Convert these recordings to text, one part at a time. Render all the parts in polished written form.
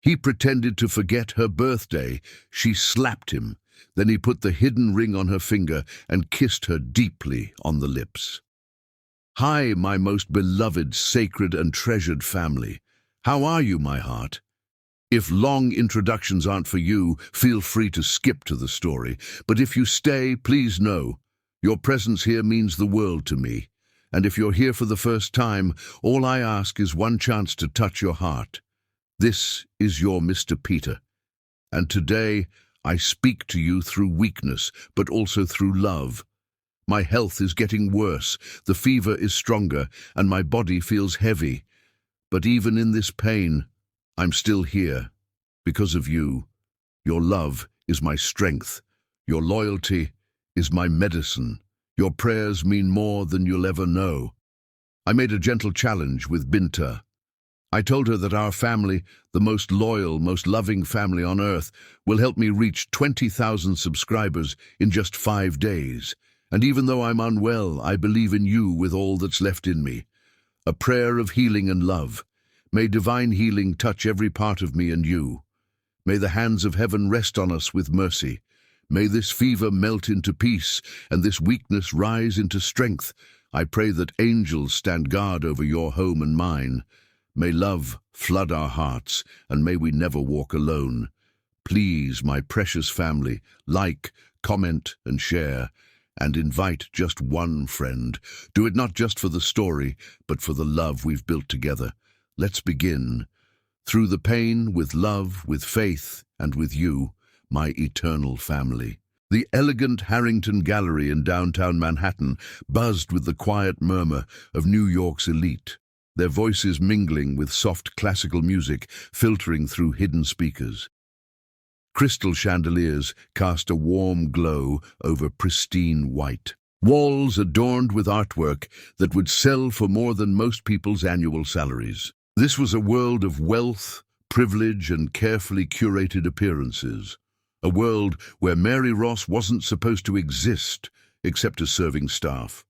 He pretended to forget her birthday. She slapped him. Then he put the hidden ring on her finger and kissed her deeply on the lips. "Hi, my most beloved, sacred and treasured family. How are you, my heart? If long introductions aren't for you, feel free to skip to the story. But if you stay, please know, your presence here means the world to me. And if you're here for the first time, all I ask is one chance to touch your heart. This is your Mr. Peter. And today, I speak to you through weakness, but also through love. My health is getting worse, the fever is stronger, and my body feels heavy. But even in this pain, I'm still here, because of you. Your love is my strength. Your loyalty is my medicine. Your prayers mean more than you'll ever know." I made a gentle challenge with Binta. I told her that our family, the most loyal, most loving family on earth, will help me reach 20,000 subscribers in just 5 days. And even though I'm unwell, I believe in you with all that's left in me. A prayer of healing and love. May divine healing touch every part of me and you. May the hands of heaven rest on us with mercy. May this fever melt into peace and this weakness rise into strength. I pray that angels stand guard over your home and mine. May love flood our hearts, and may we never walk alone. Please, my precious family, like, comment, and share, and invite just one friend. Do it not just for the story, but for the love we've built together. Let's begin. Through the pain, with love, with faith, and with you, my eternal family. The elegant Harrington Gallery in downtown Manhattan buzzed with the quiet murmur of New York's elite, their voices mingling with soft classical music filtering through hidden speakers. Crystal chandeliers cast a warm glow over pristine white. Walls adorned with artwork that would sell for more than most people's annual salaries. This was a world of wealth, privilege, and carefully curated appearances. A world where Mary Ross wasn't supposed to exist except as serving staff.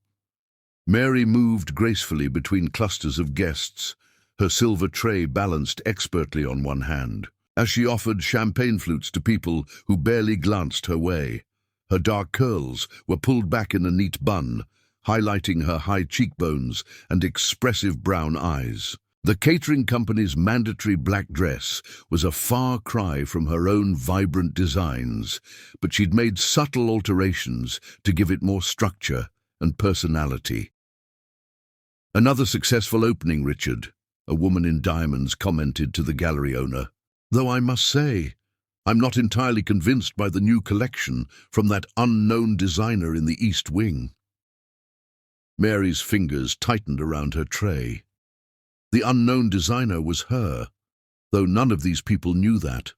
Mary moved gracefully between clusters of guests, her silver tray balanced expertly on one hand, as she offered champagne flutes to people who barely glanced her way. Her dark curls were pulled back in a neat bun, highlighting her high cheekbones and expressive brown eyes. The catering company's mandatory black dress was a far cry from her own vibrant designs, but she'd made subtle alterations to give it more structure and personality. "Another successful opening, Richard," a woman in diamonds commented to the gallery owner. "Though I must say, I'm not entirely convinced by the new collection from that unknown designer in the East Wing." Mary's fingers tightened around her tray. The unknown designer was her, though none of these people knew that.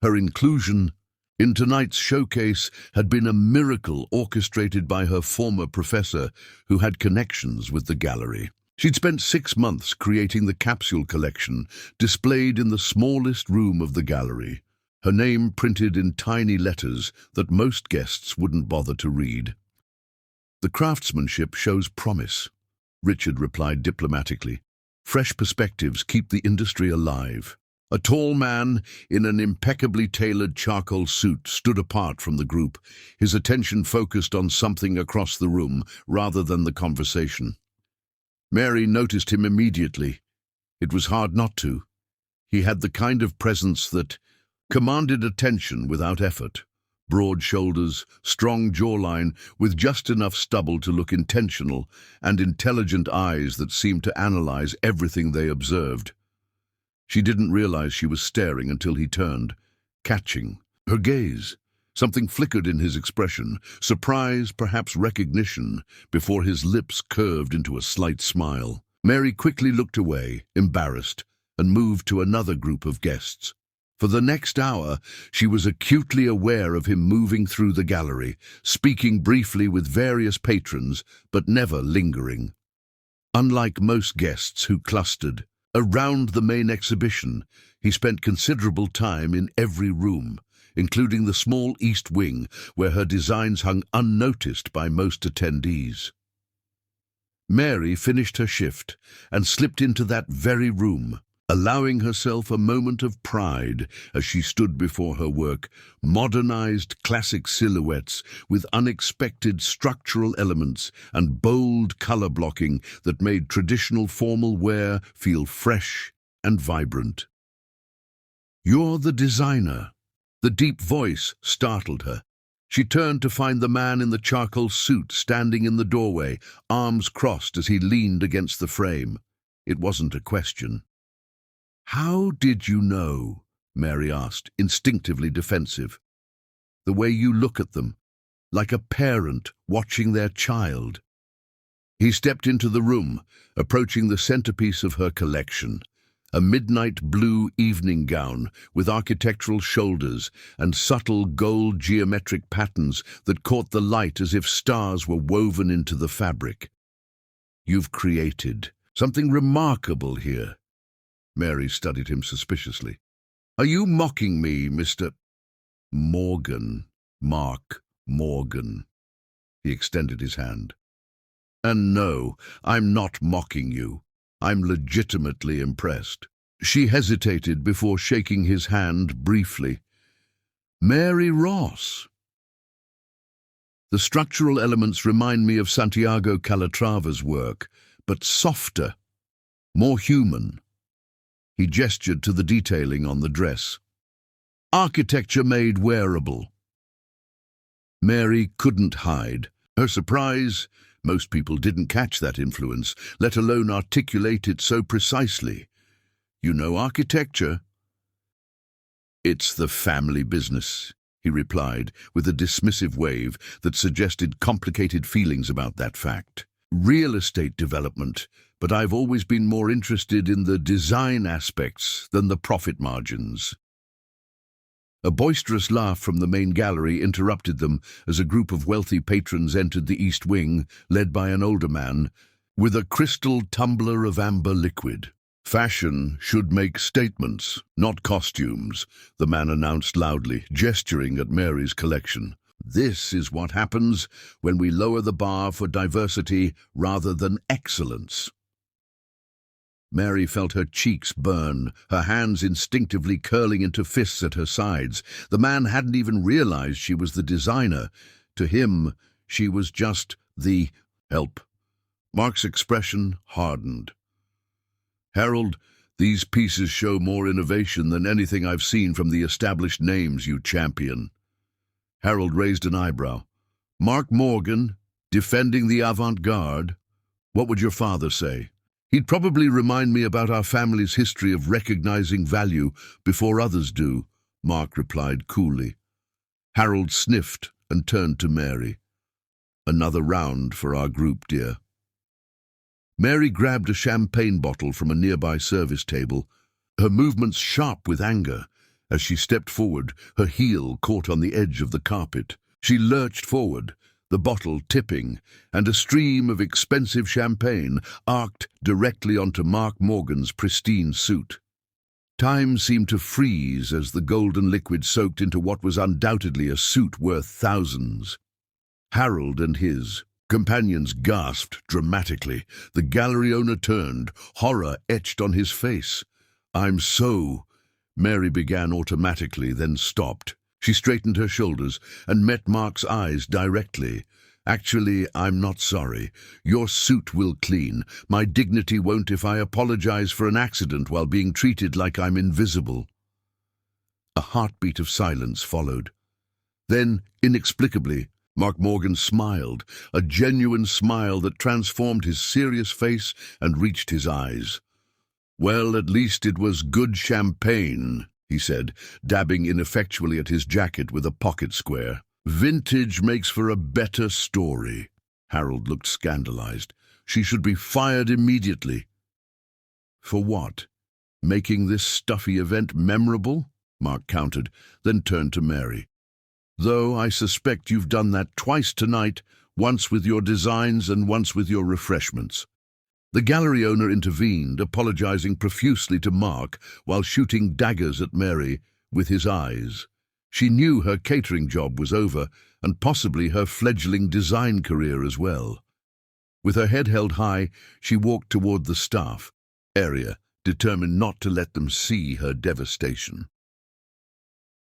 Her inclusion in tonight's showcase had been a miracle orchestrated by her former professor, who had connections with the gallery. She'd spent 6 months creating the capsule collection, displayed in the smallest room of the gallery, her name printed in tiny letters that most guests wouldn't bother to read. "The craftsmanship shows promise," Richard replied diplomatically. "Fresh perspectives keep the industry alive." A tall man in an impeccably tailored charcoal suit stood apart from the group, his attention focused on something across the room rather than the conversation. Mary noticed him immediately. It was hard not to. He had the kind of presence that commanded attention without effort. Broad shoulders, strong jawline, with just enough stubble to look intentional, and intelligent eyes that seemed to analyze everything they observed. She didn't realize she was staring until he turned, catching her gaze. Something flickered in his expression, surprise, perhaps recognition, before his lips curved into a slight smile. Mary quickly looked away, embarrassed, and moved to another group of guests. For the next hour, she was acutely aware of him moving through the gallery, speaking briefly with various patrons, but never lingering. Unlike most guests who clustered around the main exhibition, he spent considerable time in every room, including the small East Wing, where her designs hung unnoticed by most attendees. Mary finished her shift and slipped into that very room, allowing herself a moment of pride as she stood before her work, modernized classic silhouettes with unexpected structural elements and bold color blocking that made traditional formal wear feel fresh and vibrant. "You're the designer." The deep voice startled her. She turned to find the man in the charcoal suit standing in the doorway, arms crossed as he leaned against the frame. It wasn't a question. "How did you know?" Mary asked, instinctively defensive. "The way you look at them, like a parent watching their child." He stepped into the room, approaching the centerpiece of her collection, a midnight blue evening gown with architectural shoulders and subtle gold geometric patterns that caught the light as if stars were woven into the fabric. "You've created something remarkable here." Mary studied him suspiciously. "Are you mocking me, Mr. Morgan?" "Mark Morgan." He extended his hand. "And no, I'm not mocking you. I'm legitimately impressed." She hesitated before shaking his hand briefly. "Mary Ross." "The structural elements remind me of Santiago Calatrava's work, but softer, more human." He gestured to the detailing on the dress. "Architecture made wearable." Mary couldn't hide her surprise. Most people didn't catch that influence, let alone articulate it so precisely. "You know architecture?" "It's the family business," he replied, with a dismissive wave that suggested complicated feelings about that fact. "Real estate development, but I've always been more interested in the design aspects than the profit margins." A boisterous laugh from the main gallery interrupted them as a group of wealthy patrons entered the East Wing, led by an older man, with a crystal tumbler of amber liquid. "Fashion should make statements, not costumes," the man announced loudly, gesturing at Mary's collection. "This is what happens when we lower the bar for diversity rather than excellence." Mary felt her cheeks burn, her hands instinctively curling into fists at her sides. The man hadn't even realized she was the designer. To him, she was just the help. Mark's expression hardened. "Harold, these pieces show more innovation than anything I've seen from the established names you champion." Harold raised an eyebrow. "Mark Morgan, defending the avant-garde? What would your father say?" "He'd probably remind me about our family's history of recognizing value before others do," Mark replied coolly. Harold sniffed and turned to Mary. "Another round for our group, dear." Mary grabbed a champagne bottle from a nearby service table, her movements sharp with anger. As she stepped forward, her heel caught on the edge of the carpet. She lurched forward, the bottle tipping, and a stream of expensive champagne arced directly onto Mark Morgan's pristine suit. Time seemed to freeze as the golden liquid soaked into what was undoubtedly a suit worth thousands. Harold and his companions gasped dramatically. The gallery owner turned, horror etched on his face. "I'm so—" Mary began automatically, then stopped. She straightened her shoulders and met Mark's eyes directly. "Actually, I'm not sorry. Your suit will clean. My dignity won't if I apologize for an accident while being treated like I'm invisible." A heartbeat of silence followed. Then, inexplicably, Mark Morgan smiled, a genuine smile that transformed his serious face and reached his eyes. "Well, at least it was good champagne," he said, dabbing ineffectually at his jacket with a pocket square. "Vintage makes for a better story." Harold looked scandalized. "She should be fired immediately." "For what? Making this stuffy event memorable?" Mark countered, then turned to Mary. "Though I suspect you've done that twice tonight, once with your designs and once with your refreshments." The gallery owner intervened, apologizing profusely to Mark while shooting daggers at Mary with his eyes. She knew her catering job was over, and possibly her fledgling design career as well. With her head held high, she walked toward the staff area determined not to let them see her devastation.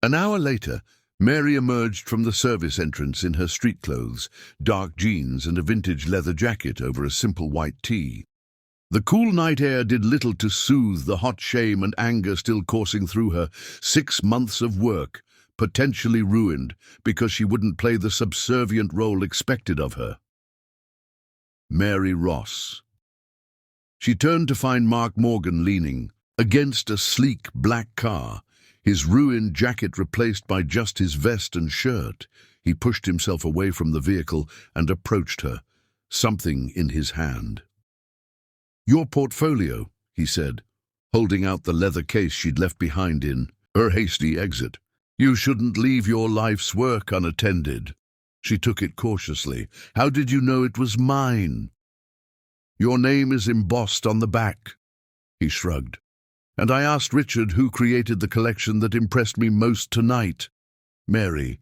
An hour later, Mary emerged from the service entrance in her street clothes, dark jeans and a vintage leather jacket over a simple white tee. The cool night air did little to soothe the hot shame and anger still coursing through her. 6 months of work, potentially ruined because she wouldn't play the subservient role expected of her. Mary Ross. She turned to find Mark Morgan leaning against a sleek black car, his ruined jacket replaced by just his vest and shirt. He pushed himself away from the vehicle and approached her, something in his hand. "Your portfolio," he said, holding out the leather case she'd left behind in her hasty exit. "You shouldn't leave your life's work unattended." She took it cautiously. "How did you know it was mine?" "Your name is embossed on the back." He shrugged. "And I asked Richard who created the collection that impressed me most tonight." Mary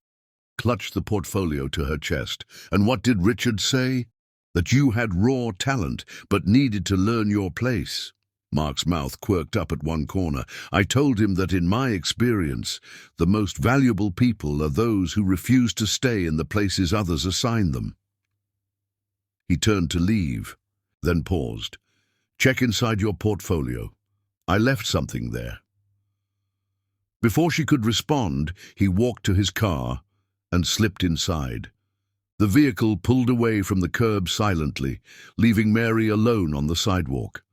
clutched the portfolio to her chest. "And what did Richard say?" "That you had raw talent, but needed to learn your place." Mark's mouth quirked up at one corner. "I told him that in my experience, the most valuable people are those who refuse to stay in the places others assign them." He turned to leave, then paused. "Check inside your portfolio. I left something there." Before she could respond, he walked to his car and slipped inside. The vehicle pulled away from the curb silently, leaving Mary alone on the sidewalk.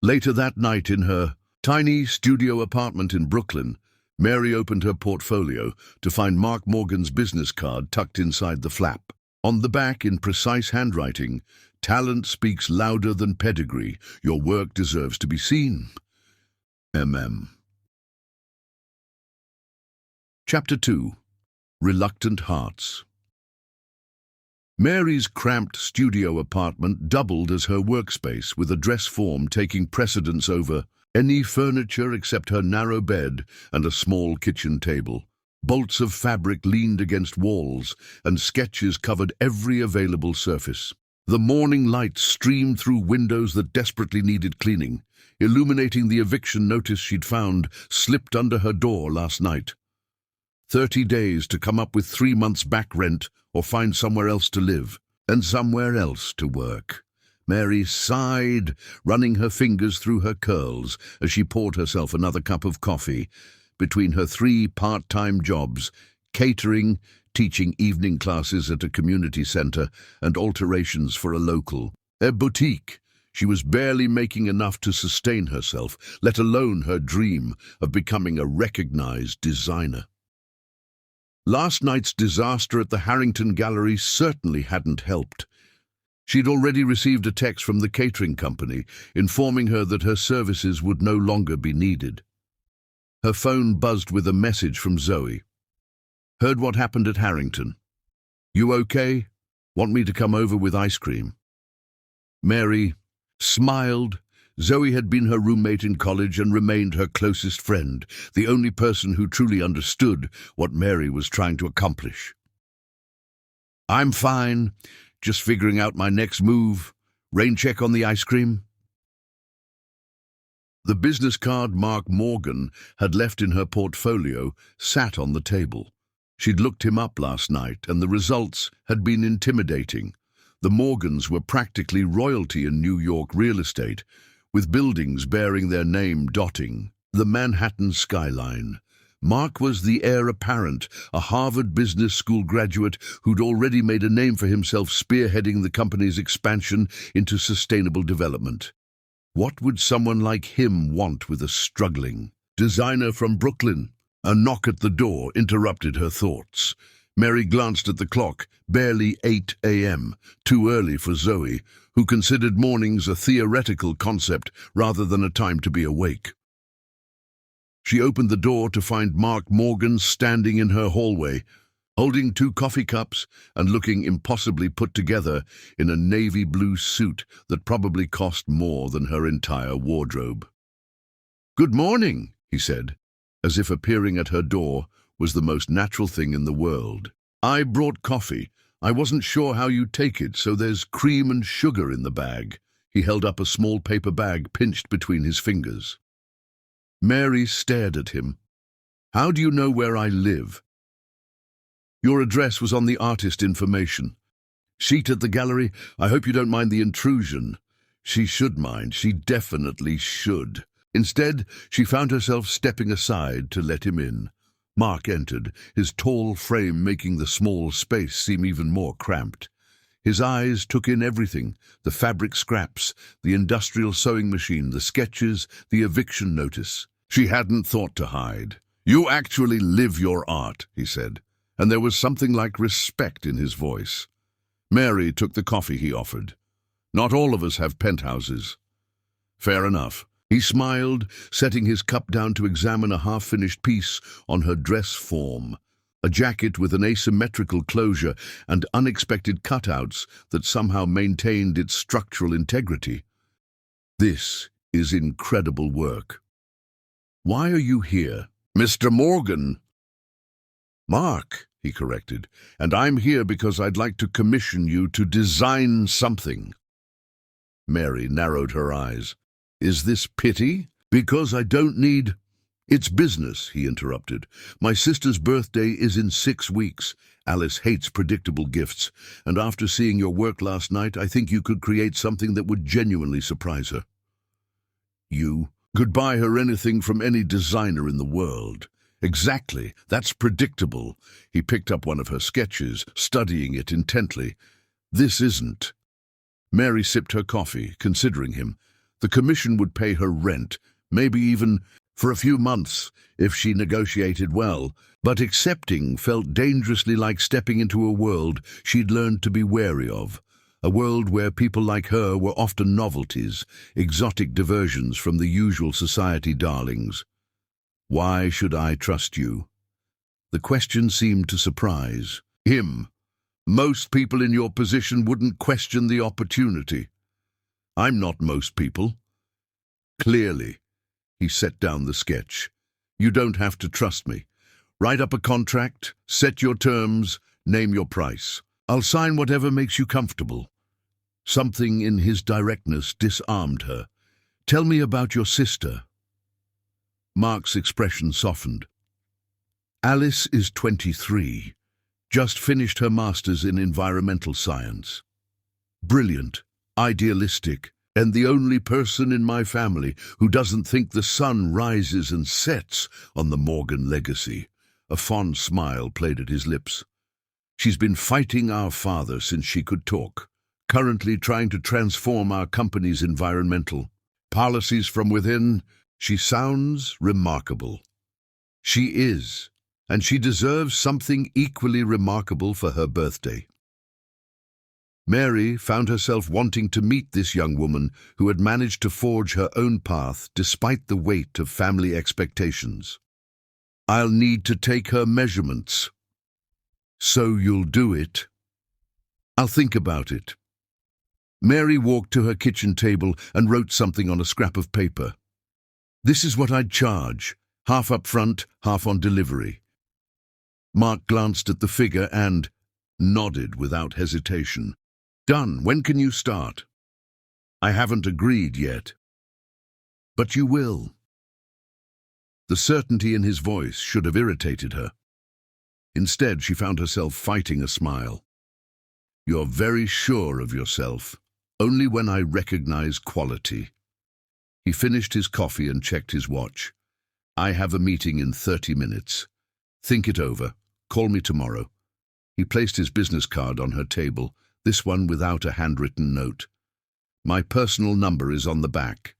Later that night in her tiny studio apartment in Brooklyn, Mary opened her portfolio to find Mark Morgan's business card tucked inside the flap. On the back, in precise handwriting, "Talent speaks louder than pedigree. Your work deserves to be seen. MM." Chapter 2. Reluctant Hearts. Mary's cramped studio apartment doubled as her workspace, with a dress form taking precedence over any furniture except her narrow bed and a small kitchen table. Bolts of fabric leaned against walls, and sketches covered every available surface. The morning light streamed through windows that desperately needed cleaning, illuminating the eviction notice she'd found slipped under her door last night. 30 days to come up with 3 months' back rent or find somewhere else to live, and somewhere else to work. Mary sighed, running her fingers through her curls as she poured herself another cup of coffee. Between her 3 part-time jobs, catering, teaching evening classes at a community center, and alterations for a local boutique, she was barely making enough to sustain herself, let alone her dream of becoming a recognized designer. Last night's disaster at the Harrington Gallery certainly hadn't helped. She'd already received a text from the catering company informing her that her services would no longer be needed. Her phone buzzed with a message from Zoe. "Heard what happened at Harrington. You okay? Want me to come over with ice cream?" Mary smiled. Zoe had been her roommate in college and remained her closest friend, the only person who truly understood what Mary was trying to accomplish. "I'm fine, just figuring out my next move. Rain check on the ice cream?" The business card Mark Morgan had left in her portfolio sat on the table. She'd looked him up last night, and the results had been intimidating. The Morgans were practically royalty in New York real estate, with buildings bearing their name dotting the Manhattan skyline. Mark was the heir apparent, a Harvard Business School graduate who'd already made a name for himself spearheading the company's expansion into sustainable development. What would someone like him want with a struggling designer from Brooklyn? A knock at the door interrupted her thoughts. Mary glanced at the clock, barely 8 a.m., too early for Zoe, who considered mornings a theoretical concept rather than a time to be awake. She opened the door to find Mark Morgan standing in her hallway, holding 2 coffee cups and looking impossibly put together in a navy blue suit that probably cost more than her entire wardrobe. "Good morning," he said, as if appearing at her door was the most natural thing in the world. "I brought coffee. I wasn't sure how you'd take it, so there's cream and sugar in the bag." He held up a small paper bag pinched between his fingers. Mary stared at him. "How do you know where I live?" "Your address was on the artist information sheet at the gallery. I hope you don't mind the intrusion." She should mind. She definitely should. Instead, she found herself stepping aside to let him in. Mark entered, his tall frame making the small space seem even more cramped. His eyes took in everything, the fabric scraps, the industrial sewing machine, the sketches, the eviction notice. She hadn't thought to hide. "You actually live your art," he said, and there was something like respect in his voice. Mary took the coffee he offered. "Not all of us have penthouses." "Fair enough." He smiled, setting his cup down to examine a half-finished piece on her dress form. A jacket with an asymmetrical closure and unexpected cutouts that somehow maintained its structural integrity. "This is incredible work." "Why are you here?" "Mr. Morgan." "Mark," he corrected, "and I'm here because I'd like to commission you to design something." Mary narrowed her eyes. "Is this pity? Because I don't need—" "It's business," he interrupted. "My sister's birthday is in 6 weeks. Alice hates predictable gifts, and after seeing your work last night, I think you could create something that would genuinely surprise her." "You could buy her anything from any designer in the world." "Exactly. That's predictable." He picked up one of her sketches, studying it intently. "This isn't." Mary sipped her coffee, considering him. The commission would pay her rent, maybe even for a few months, if she negotiated well, but accepting felt dangerously like stepping into a world she'd learned to be wary of, a world where people like her were often novelties, exotic diversions from the usual society darlings. "Why should I trust you?" The question seemed to surprise him. "Most people in your position wouldn't question the opportunity." "I'm not most people." "Clearly." He set down the sketch. "You don't have to trust me. Write up a contract, set your terms, name your price. I'll sign whatever makes you comfortable." Something in his directness disarmed her. "Tell me about your sister." Mark's expression softened. "Alice is 23. Just finished her master's in environmental science. Brilliant, idealistic, and the only person in my family who doesn't think the sun rises and sets on the Morgan legacy." A fond smile played at his lips. "She's been fighting our father since she could talk, currently trying to transform our company's environmental policies from within." She sounds remarkable. She is, and she deserves something equally remarkable for her birthday. Mary found herself wanting to meet this young woman who had managed to forge her own path despite the weight of family expectations. "I'll need to take her measurements." "So you'll do it?" "I'll think about it." Mary walked to her kitchen table and wrote something on a scrap of paper. "This is what I'd charge, half up front, half on delivery." Mark glanced at the figure and nodded without hesitation. "Done. When can you start?" "I haven't agreed yet." "But you will." The certainty in his voice should have irritated her. Instead, she found herself fighting a smile. "You're very sure of yourself. Only when I recognize quality." He finished his coffee and checked his watch. "I have a meeting in 30 minutes. Think it over. Call me tomorrow." He placed his business card on her table, this one without a handwritten note. "My personal number is on the back."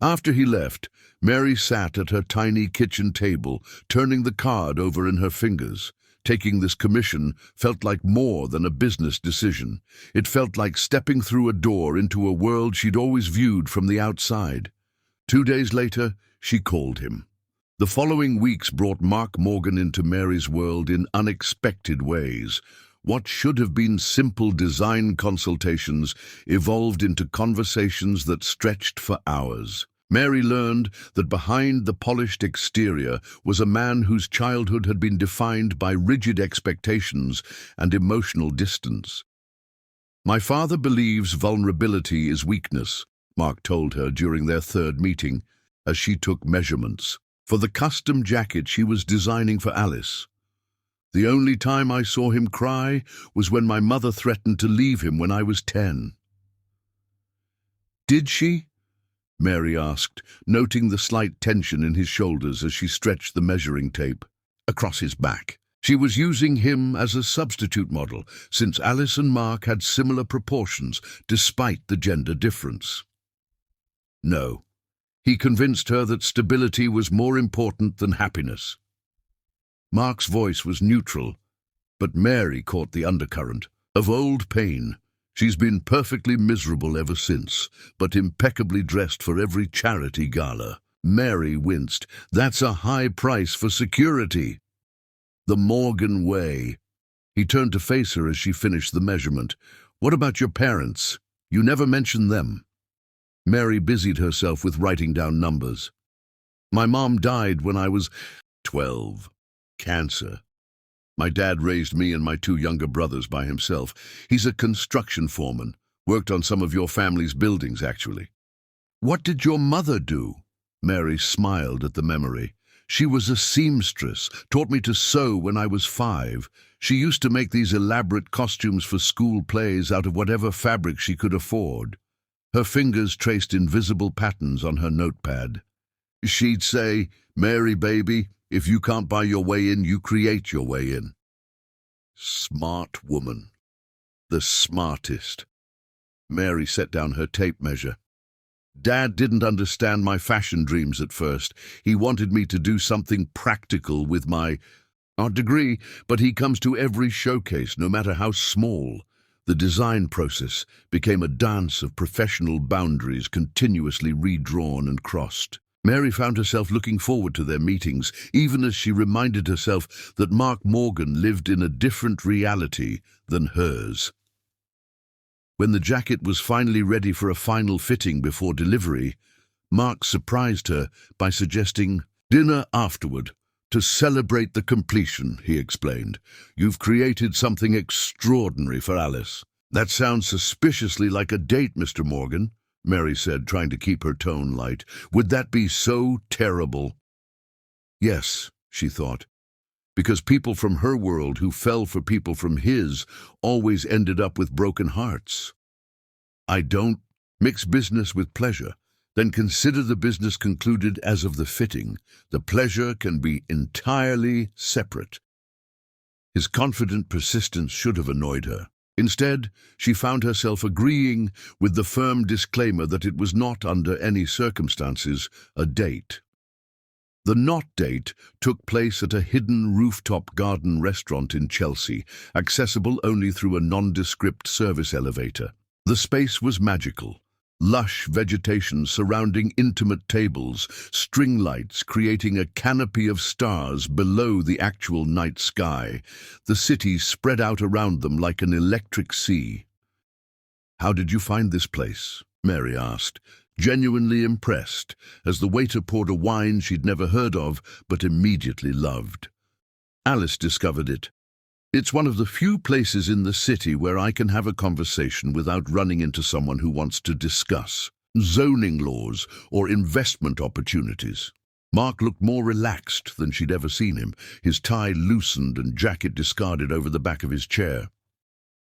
After he left, Mary sat at her tiny kitchen table, turning the card over in her fingers. Taking this commission felt like more than a business decision. It felt like stepping through a door into a world she'd always viewed from the outside. 2 days later, she called him. The following weeks brought Mark Morgan into Mary's world in unexpected ways. What should have been simple design consultations evolved into conversations that stretched for hours. Mary learned that behind the polished exterior was a man whose childhood had been defined by rigid expectations and emotional distance. My father believes vulnerability is weakness, Mark told her during their third meeting, as she took measurements for the custom jacket she was designing for Alice. The only time I saw him cry was when my mother threatened to leave him when I was 10. Did she? Mary asked, noting the slight tension in his shoulders as she stretched the measuring tape across his back. She was using him as a substitute model, since Alice and Mark had similar proportions, despite the gender difference. No. He convinced her that stability was more important than happiness. Mark's voice was neutral, but Mary caught the undercurrent of old pain. She's been perfectly miserable ever since, but impeccably dressed for every charity gala. Mary winced. That's a high price for security. The Morgan way. He turned to face her as she finished the measurement. What about your parents? You never mentioned them. Mary busied herself with writing down numbers. My mom died when I was 12. Cancer. My dad raised me and my 2 younger brothers by himself. He's a construction foreman. Worked on some of your family's buildings, actually. What did your mother do? Mary smiled at the memory. She was a seamstress, taught me to sew when I was 5. She used to make these elaborate costumes for school plays out of whatever fabric she could afford. Her fingers traced invisible patterns on her notepad. She'd say, "Mary, baby, if you can't buy your way in, you create your way in." Smart woman. The smartest. Mary set down her tape measure. Dad didn't understand my fashion dreams at first. He wanted me to do something practical with my art degree, but he comes to every showcase, no matter how small. The design process became a dance of professional boundaries continuously redrawn and crossed. Mary found herself looking forward to their meetings, even as she reminded herself that Mark Morgan lived in a different reality than hers. When the jacket was finally ready for a final fitting before delivery, Mark surprised her by suggesting dinner afterward. To celebrate the completion, he explained. You've created something extraordinary for Alice. That sounds suspiciously like a date, Mr. Morgan, Mary said, trying to keep her tone light. Would that be so terrible? Yes, she thought, because people from her world who fell for people from his always ended up with broken hearts. I don't mix business with pleasure. Then consider the business concluded as of the fitting. The pleasure can be entirely separate. His confident persistence should have annoyed her. Instead, she found herself agreeing with the firm disclaimer that it was not, under any circumstances, a date. The not date took place at a hidden rooftop garden restaurant in Chelsea, accessible only through a nondescript service elevator. The space was magical. Lush vegetation surrounding intimate tables, string lights creating a canopy of stars below the actual night sky. The city spread out around them like an electric sea. How did you find this place? Mary asked, genuinely impressed, as the waiter poured a wine she'd never heard of but immediately loved. Alice discovered it. It's one of the few places in the city where I can have a conversation without running into someone who wants to discuss zoning laws or investment opportunities. Mark looked more relaxed than she'd ever seen him, his tie loosened and jacket discarded over the back of his chair.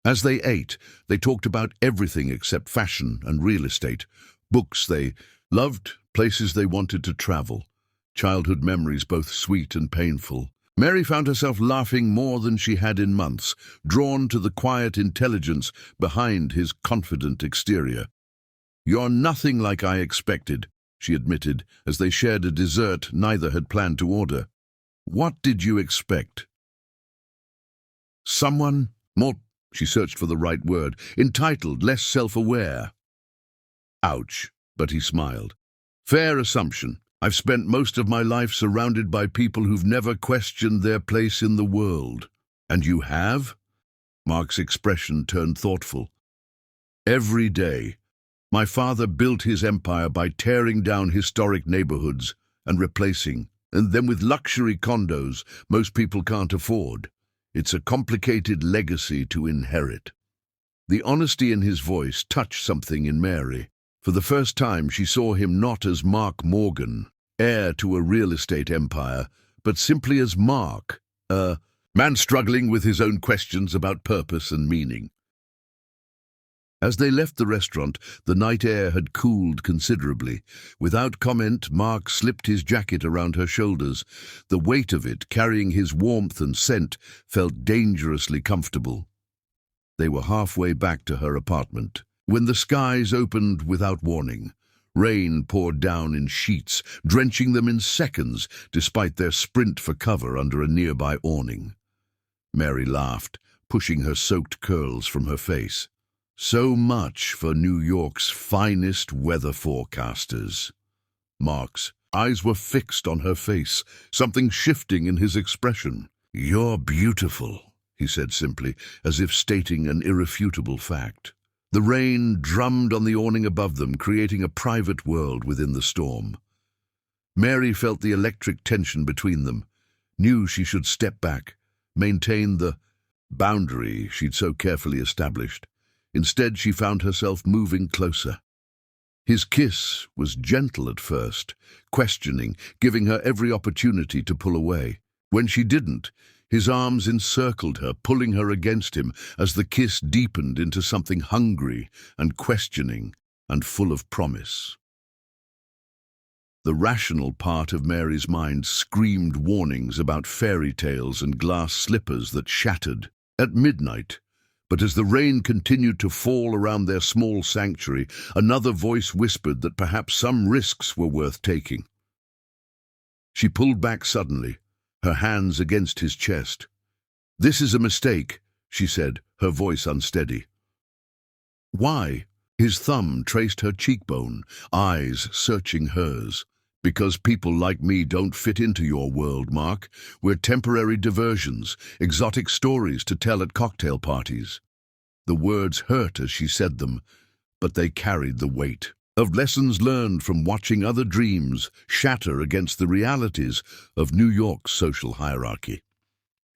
As they ate, they talked about everything except fashion and real estate, books they loved, places they wanted to travel, childhood memories both sweet and painful. Mary found herself laughing more than she had in months, drawn to the quiet intelligence behind his confident exterior. "You're nothing like I expected," she admitted, as they shared a dessert neither had planned to order. "What did you expect?" "Someone more," she searched for the right word, "entitled, less self-aware." Ouch, but he smiled. "Fair assumption. I've spent most of my life surrounded by people who've never questioned their place in the world." "And you have?" Mark's expression turned thoughtful. "Every day. My father built his empire by tearing down historic neighborhoods and replacing, and them with luxury condos most people can't afford. It's a complicated legacy to inherit." The honesty in his voice touched something in Mary. For the first time, she saw him not as Mark Morgan, heir to a real estate empire, but simply as Mark, a man struggling with his own questions about purpose and meaning. As they left the restaurant, the night air had cooled considerably. Without comment, Mark slipped his jacket around her shoulders. The weight of it, carrying his warmth and scent, felt dangerously comfortable. They were halfway back to her apartment when the skies opened without warning. Rain poured down in sheets, drenching them in seconds, despite their sprint for cover under a nearby awning. Mary laughed, pushing her soaked curls from her face. So much for New York's finest weather forecasters. Mark's eyes were fixed on her face, something shifting in his expression. "You're beautiful," he said simply, as if stating an irrefutable fact. The rain drummed on the awning above them, creating a private world within the storm. Mary felt the electric tension between them, knew she should step back, maintain the boundary she'd so carefully established. Instead, she found herself moving closer. His kiss was gentle at first, questioning, giving her every opportunity to pull away. When she didn't, his arms encircled her, pulling her against him as the kiss deepened into something hungry and questioning and full of promise. The rational part of Mary's mind screamed warnings about fairy tales and glass slippers that shattered at midnight. But as the rain continued to fall around their small sanctuary, another voice whispered that perhaps some risks were worth taking. She pulled back suddenly, her hands against his chest. "This is a mistake," she said, her voice unsteady. "Why?" His thumb traced her cheekbone, eyes searching hers. "Because people like me don't fit into your world, Mark. We're temporary diversions, exotic stories to tell at cocktail parties." The words hurt as she said them, but they carried the weight of lessons learned from watching other dreams shatter against the realities of New York's social hierarchy.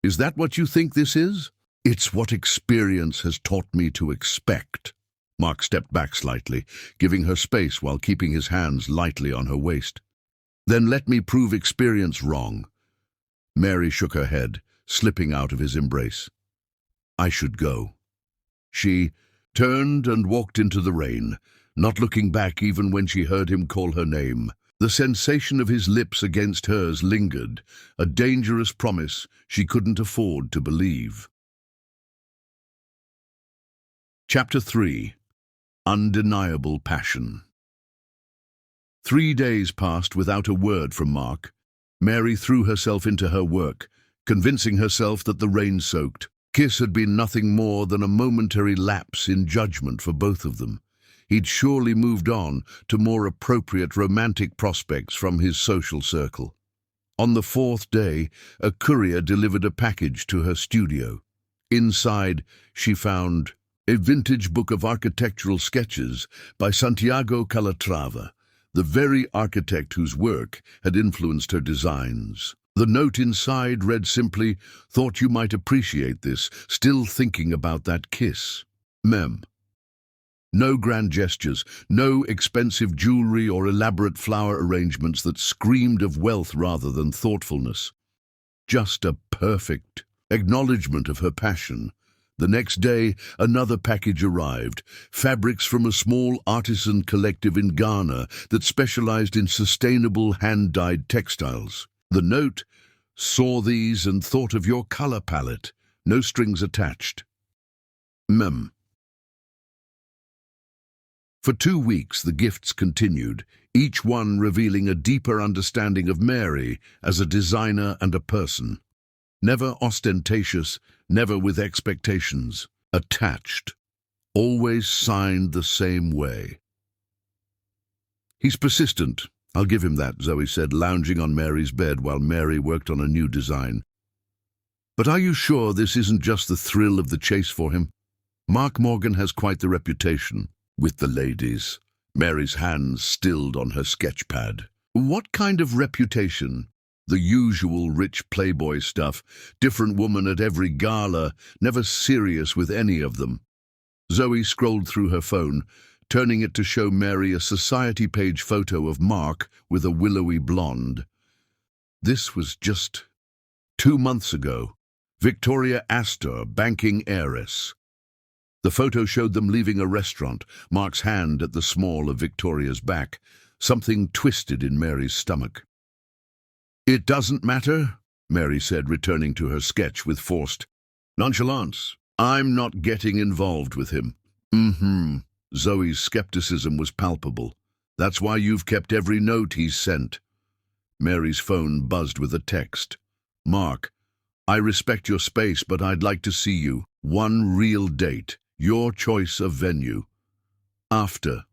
"Is that what you think this is?" "It's what experience has taught me to expect." Mark stepped back slightly, giving her space while keeping his hands lightly on her waist. "Then let me prove experience wrong." Mary shook her head, slipping out of his embrace. "I should go." She turned and walked into the rain, not looking back even when she heard him call her name. The sensation of his lips against hers lingered, a dangerous promise she couldn't afford to believe. Chapter 3. Undeniable Passion. 3 days passed without a word from Mark. Mary threw herself into her work, convincing herself that the rain-soaked kiss had been nothing more than a momentary lapse in judgment for both of them. He'd surely moved on to more appropriate romantic prospects from his social circle. On the 4th day, a courier delivered a package to her studio. Inside, she found a vintage book of architectural sketches by Santiago Calatrava, the very architect whose work had influenced her designs. The note inside read simply, "Thought you might appreciate this, still thinking about that kiss. Mem." No grand gestures, no expensive jewelry or elaborate flower arrangements that screamed of wealth rather than thoughtfulness. Just a perfect acknowledgement of her passion. The next day, another package arrived, fabrics from a small artisan collective in Ghana that specialized in sustainable hand-dyed textiles. The note, "Saw these and thought of your color palette. No strings attached. Mem." For 2 weeks, the gifts continued, each one revealing a deeper understanding of Mary as a designer and a person. Never ostentatious, never with expectations. Attached. Always signed the same way. "He's persistent. I'll give him that," Zoe said, lounging on Mary's bed while Mary worked on a new design. "But are you sure this isn't just the thrill of the chase for him? Mark Morgan has quite the reputation with the ladies." Mary's hands stilled on her sketchpad. "What kind of reputation?" "The usual rich playboy stuff, different woman at every gala, never serious with any of them." Zoe scrolled through her phone, turning it to show Mary a society page photo of Mark with a willowy blonde. This was just 2 months ago. Victoria Astor, banking heiress. The photo showed them leaving a restaurant, Mark's hand at the small of Victoria's back. Something twisted in Mary's stomach. "It doesn't matter," Mary said, returning to her sketch with forced nonchalance. "I'm not getting involved with him." Zoe's skepticism was palpable. "That's why you've kept every note he's sent." Mary's phone buzzed with a text. "Mark, I respect your space, but I'd like to see you. One real date. Your choice of venue. After."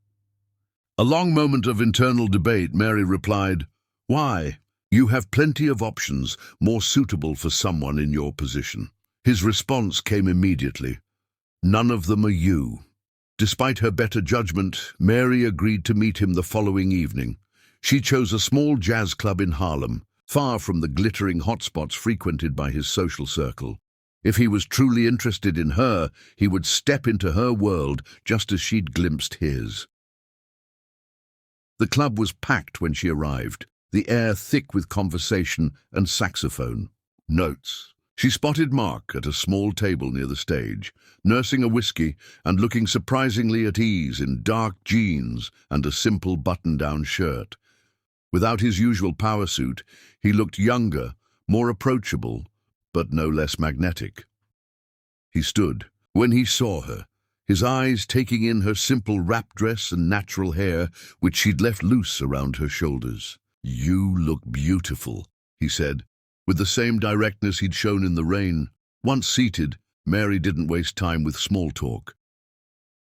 A long moment of internal debate, Mary replied, "Why? You have plenty of options, more suitable for someone in your position." His response came immediately. "None of them are you." Despite her better judgment, Mary agreed to meet him the following evening. She chose a small jazz club in Harlem, far from the glittering hotspots frequented by his social circle. If he was truly interested in her, he would step into her world just as she'd glimpsed his. The club was packed when she arrived, the air thick with conversation and saxophone. Notes. She spotted Mark at a small table near the stage, nursing a whiskey and looking surprisingly at ease in dark jeans and a simple button-down shirt. Without his usual power suit, he looked younger, more approachable, but no less magnetic. He stood. When he saw her, his eyes taking in her simple wrap dress and natural hair, which she'd left loose around her shoulders. "You look beautiful," he said, with the same directness he'd shown in the rain. Once seated, Mary didn't waste time with small talk.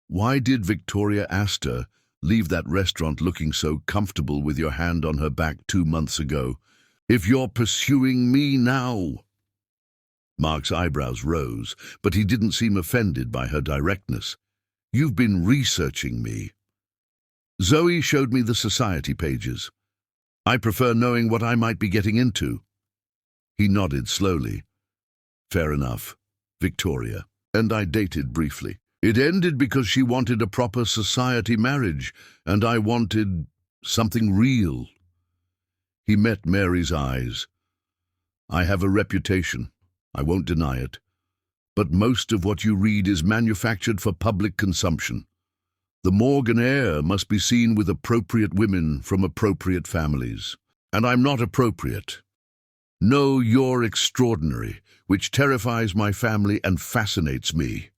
"Why did Victoria Astor leave that restaurant looking so comfortable with your hand on her back 2 months ago? If you're pursuing me now—" Mark's eyebrows rose, but he didn't seem offended by her directness. "You've been researching me." "Zoe showed me the society pages. I prefer knowing what I might be getting into." He nodded slowly. "Fair enough, Victoria. And I dated briefly. It ended because she wanted a proper society marriage, and I wanted something real." He met Mary's eyes. "I have a reputation. I won't deny it. But most of what you read is manufactured for public consumption. The Morgan heir must be seen with appropriate women from appropriate families. And I'm not appropriate. No, you're extraordinary, which terrifies my family and fascinates me."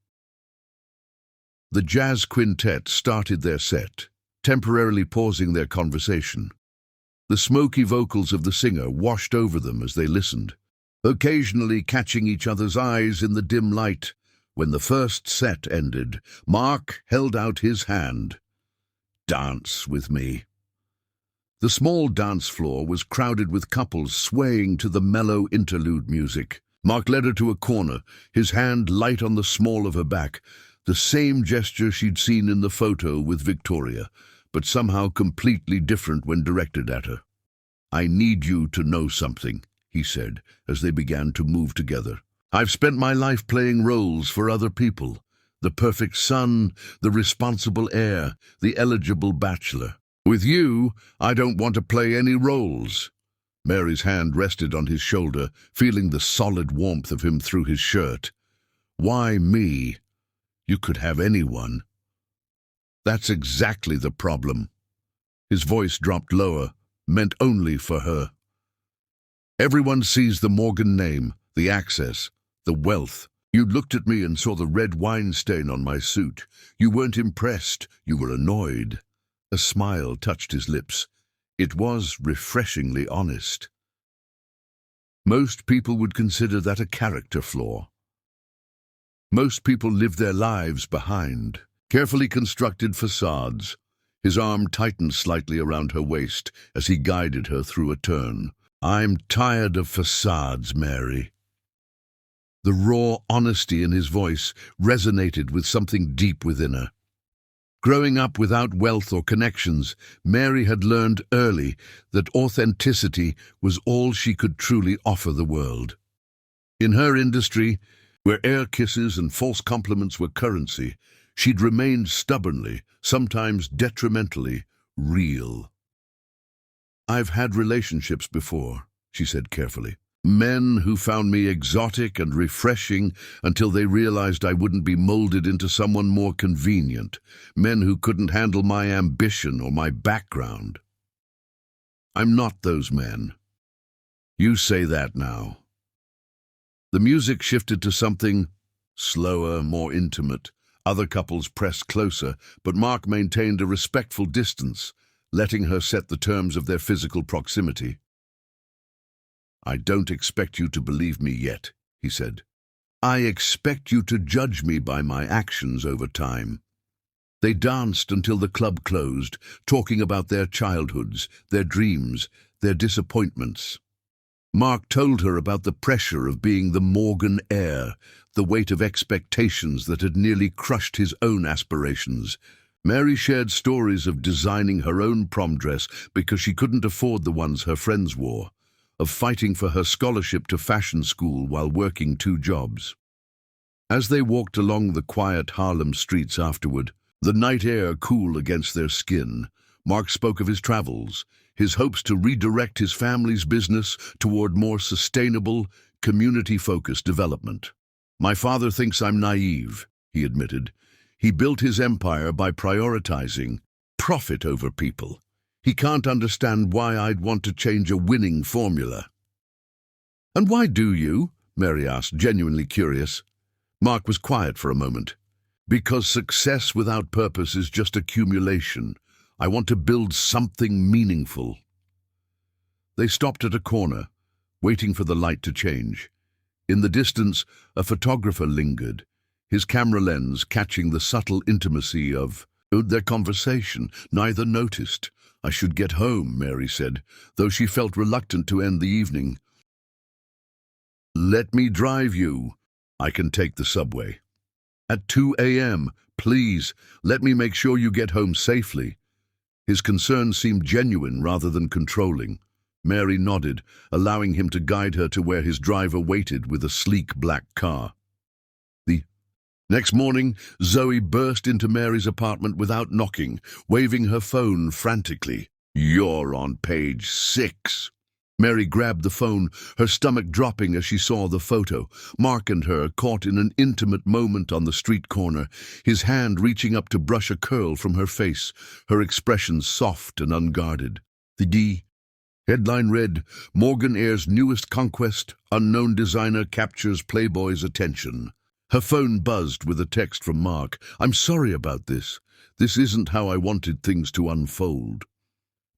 The jazz quintet started their set, temporarily pausing their conversation. The smoky vocals of the singer washed over them as they listened, occasionally catching each other's eyes in the dim light. When the first set ended, Mark held out his hand. "Dance with me." The small dance floor was crowded with couples swaying to the mellow interlude music. Mark led her to a corner, his hand light on the small of her back, the same gesture she'd seen in the photo with Victoria, but somehow completely different when directed at her. "I need you to know something," he said, as they began to move together. "I've spent my life playing roles for other people. The perfect son, the responsible heir, the eligible bachelor. With you, I don't want to play any roles." Mary's hand rested on his shoulder, feeling the solid warmth of him through his shirt. "Why me? You could have anyone." "That's exactly the problem." His voice dropped lower, meant only for her. "Everyone sees the Morgan name, the access, the wealth. You looked at me and saw the red wine stain on my suit. You weren't impressed, you were annoyed." A smile touched his lips. It was refreshingly honest. Most people would consider that a character flaw. Most people live their lives behind carefully constructed facades. His arm tightened slightly around her waist as he guided her through a turn. "I'm tired of facades, Mary." The raw honesty in his voice resonated with something deep within her. Growing up without wealth or connections, Mary had learned early that authenticity was all she could truly offer the world. In her industry, where air kisses and false compliments were currency, She'd remained stubbornly, sometimes detrimentally, real. "I've had relationships before," she said carefully. "Men who found me exotic and refreshing until they realized I wouldn't be molded into someone more convenient. Men who couldn't handle my ambition or my background. I'm not those men. You say that now." The music shifted to something slower, more intimate. Other couples pressed closer, but Mark maintained a respectful distance, letting her set the terms of their physical proximity. "I don't expect you to believe me yet," he said. "I expect you to judge me by my actions over time." They danced until the club closed, talking about their childhoods, their dreams, their disappointments. Mark told her about the pressure of being the Morgan heir, the weight of expectations that had nearly crushed his own aspirations. Mary shared stories of designing her own prom dress because she couldn't afford the ones her friends wore, of fighting for her scholarship to fashion school while working 2 jobs. As they walked along the quiet Harlem streets afterward, the night air cool against their skin, Mark spoke of his travels, his hopes to redirect his family's business toward more sustainable, community-focused development. "My father thinks I'm naive," he admitted. "He built his empire by prioritizing profit over people. He can't understand why I'd want to change a winning formula." "And why do you?" Mary asked, genuinely curious. Mark was quiet for a moment. "Because success without purpose is just accumulation. I want to build something meaningful." They stopped at a corner, waiting for the light to change. In the distance, a photographer lingered, his camera lens catching the subtle intimacy of their conversation. Neither noticed. "I should get home," Mary said, though she felt reluctant to end the evening. "Let me drive you. I can take the subway." "At 2 a.m., please, let me make sure you get home safely." His concern seemed genuine rather than controlling. Mary nodded, allowing him to guide her to where his driver waited with a sleek black car. The next morning, Zoe burst into Mary's apartment without knocking, waving her phone frantically. "You're on page 6. Mary grabbed the phone, her stomach dropping as she saw the photo. Mark and her caught in an intimate moment on the street corner, his hand reaching up to brush a curl from her face, her expression soft and unguarded. The headline read, "Morgan Heir's newest conquest, unknown designer captures Playboy's attention." Her phone buzzed with a text from Mark. "I'm sorry about this. This isn't how I wanted things to unfold."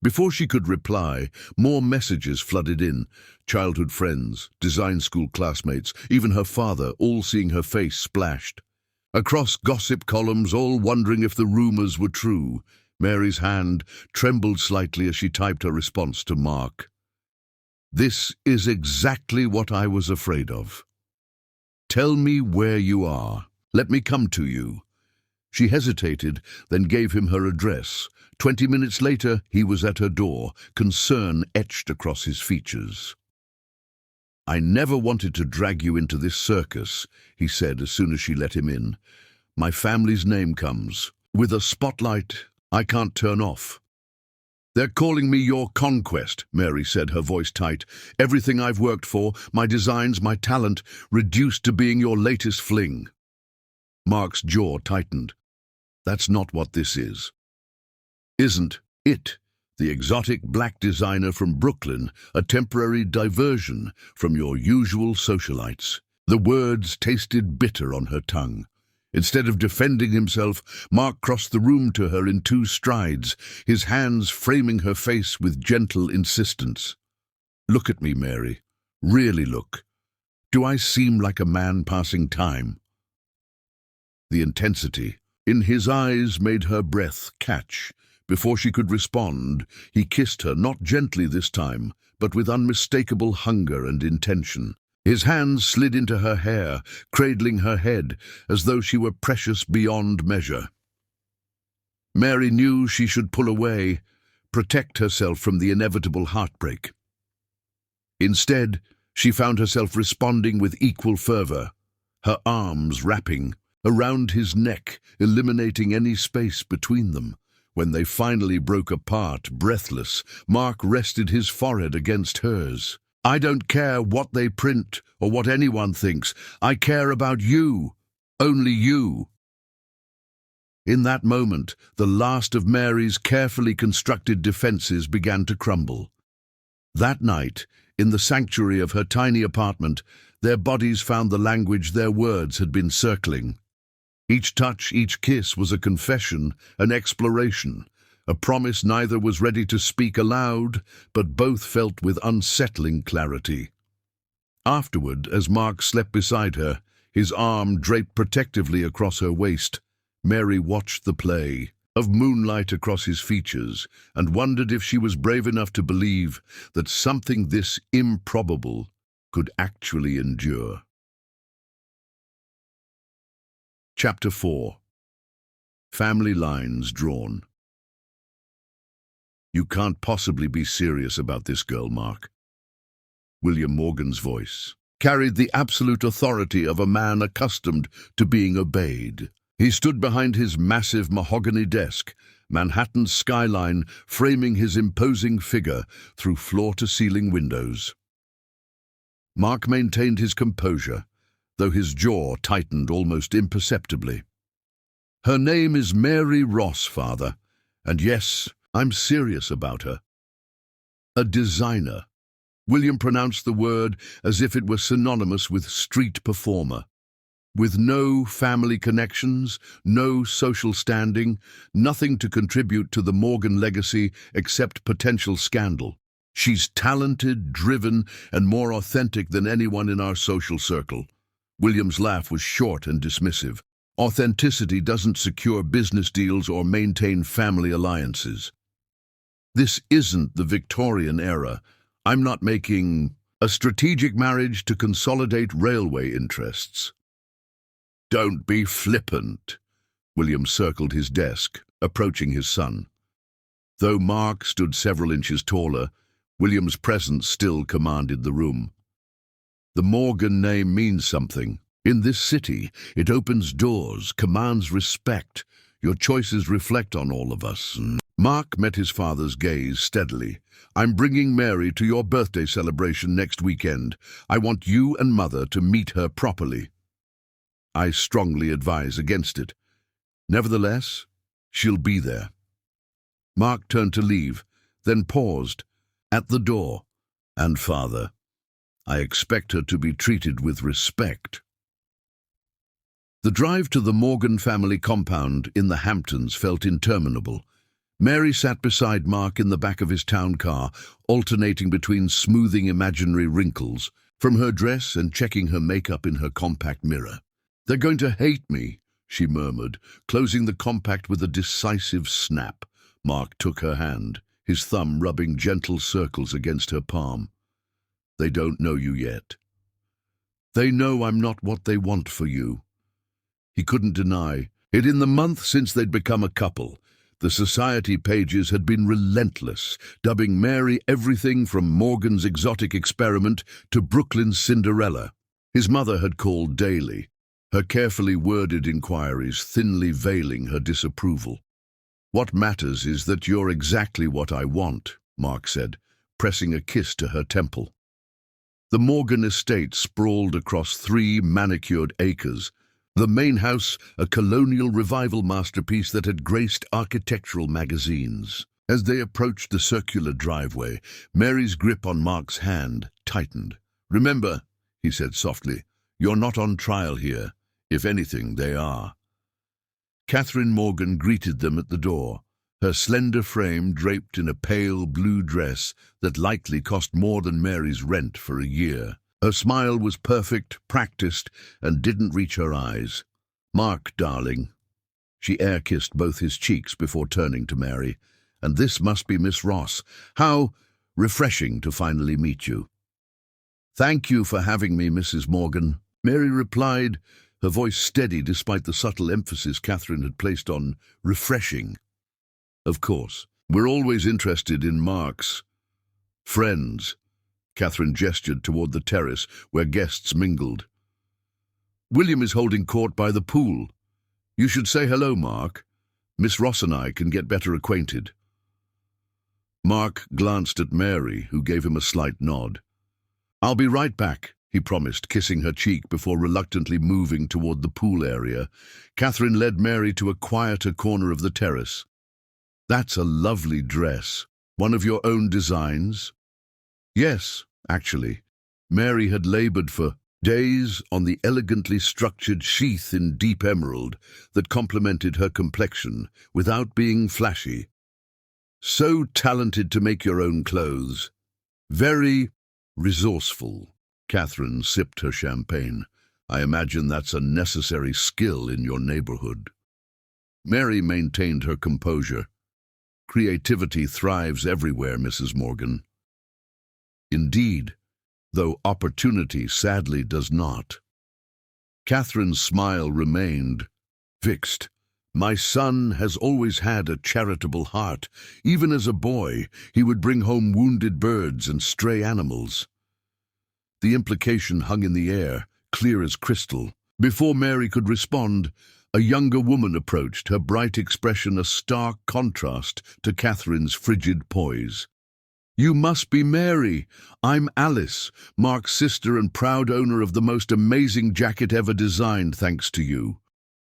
Before she could reply, more messages flooded in. Childhood friends, design school classmates, even her father, all seeing her face splashed. Across gossip columns, all wondering if the rumors were true. Mary's hand trembled slightly as she typed her response to Mark. "This is exactly what I was afraid of. Tell me where you are. Let me come to you." She hesitated, then gave him her address. 20 minutes later, he was at her door, concern etched across his features. "I never wanted to drag you into this circus," he said as soon as she let him in. "My family's name comes with a spotlight I can't turn off." "They're calling me your conquest," Mary said, her voice tight. "Everything I've worked for, my designs, my talent, reduced to being your latest fling." Mark's jaw tightened. "That's not what this is." "Isn't it? The exotic black designer from Brooklyn, a temporary diversion from your usual socialites." The words tasted bitter on her tongue. Instead of defending himself, Mark crossed the room to her in 2 strides, his hands framing her face with gentle insistence. "Look at me, Mary. Really look. Do I seem like a man passing time?" The intensity in his eyes made her breath catch. Before she could respond, he kissed her, not gently this time, but with unmistakable hunger and intention. His hands slid into her hair, cradling her head, as though she were precious beyond measure. Mary knew she should pull away, protect herself from the inevitable heartbreak. Instead, she found herself responding with equal fervor, her arms wrapping, around his neck, eliminating any space between them. When they finally broke apart, breathless, Mark rested his forehead against hers. "I don't care what they print or what anyone thinks. I care about you. Only you." In that moment, the last of Mary's carefully constructed defenses began to crumble. That night, in the sanctuary of her tiny apartment, their bodies found the language their words had been circling. Each touch, each kiss was a confession, an exploration, a promise neither was ready to speak aloud, but both felt with unsettling clarity. Afterward, as Mark slept beside her, his arm draped protectively across her waist, Mary watched the play of moonlight across his features and wondered if she was brave enough to believe that something this improbable could actually endure. Chapter 4. Family Lines Drawn. "You can't possibly be serious about this girl, Mark." William Morgan's voice carried the absolute authority of a man accustomed to being obeyed. He stood behind his massive mahogany desk, Manhattan's skyline framing his imposing figure through floor-to-ceiling windows. Mark maintained his composure, though his jaw tightened almost imperceptibly. "Her name is Mary Ross, Father, and yes, I'm serious about her." "A designer." William pronounced the word as if it were synonymous with street performer. "With no family connections, no social standing, nothing to contribute to the Morgan legacy except potential scandal. She's talented, driven, and more authentic than anyone in our social circle." William's laugh was short and dismissive. "Authenticity doesn't secure business deals or maintain family alliances. This isn't the Victorian era. I'm not making a strategic marriage to consolidate railway interests." "Don't be flippant." William circled his desk, approaching his son. Though Mark stood several inches taller, William's presence still commanded the room. "The Morgan name means something. In this city, it opens doors, commands respect. Your choices reflect on all of us." Mark met his father's gaze steadily. "I'm bringing Mary to your birthday celebration next weekend. I want you and Mother to meet her properly." "I strongly advise against it. Nevertheless, she'll be there." Mark turned to leave, then paused. "At the door. And Father, I expect her to be treated with respect." The drive to the Morgan family compound in the Hamptons felt interminable. Mary sat beside Mark in the back of his town car, alternating between smoothing imaginary wrinkles from her dress and checking her makeup in her compact mirror. "They're going to hate me," she murmured, closing the compact with a decisive snap. Mark took her hand, his thumb rubbing gentle circles against her palm. "They don't know you yet. They know I'm not what they want for you." He couldn't deny it. In the month since they'd become a couple, the society pages had been relentless, dubbing Mary everything from Morgan's exotic experiment to Brooklyn's Cinderella. His mother had called daily, her carefully worded inquiries thinly veiling her disapproval. "What matters is that you're exactly what I want," Mark said, pressing a kiss to her temple. The Morgan estate sprawled across 3 manicured acres, the main house a colonial revival masterpiece that had graced architectural magazines. As they approached the circular driveway, Mary's grip on Mark's hand tightened. "Remember," he said softly, "you're not on trial here. If anything, they are." Catherine Morgan greeted them at the door, her slender frame draped in a pale blue dress that likely cost more than Mary's rent for a year. Her smile was perfect, practiced, and didn't reach her eyes. "Mark, darling." She air-kissed both his cheeks before turning to Mary. "And this must be Miss Ross. How refreshing to finally meet you." "Thank you for having me, Mrs. Morgan," Mary replied, her voice steady despite the subtle emphasis Catherine had placed on refreshing. "Of course, we're always interested in Mark's friends." Catherine gestured toward the terrace where guests mingled. William is holding court by the pool. You should say hello, Mark. Miss Ross and I can get better acquainted." Mark glanced at Mary, who gave him a slight nod. "I'll be right back," he promised, kissing her cheek before reluctantly moving toward the pool area. Catherine led Mary to a quieter corner of the terrace. "That's a lovely dress. One of your own designs?" "Yes, actually." Mary had labored for days on the elegantly structured sheath in deep emerald that complemented her complexion without being flashy. "So talented to make your own clothes. Very resourceful." Catherine sipped her champagne. "I imagine that's a necessary skill in your neighborhood." Mary maintained her composure. "Creativity thrives everywhere, Mrs. Morgan." "Indeed, though opportunity sadly does not." Catherine's smile remained fixed. "My son has always had a charitable heart. Even as a boy, he would bring home wounded birds and stray animals." The implication hung in the air, clear as crystal. Before Mary could respond, a younger woman approached, her bright expression a stark contrast to Catherine's frigid poise. "You must be Mary. I'm Alice, Mark's sister and proud owner of the most amazing jacket ever designed thanks to you."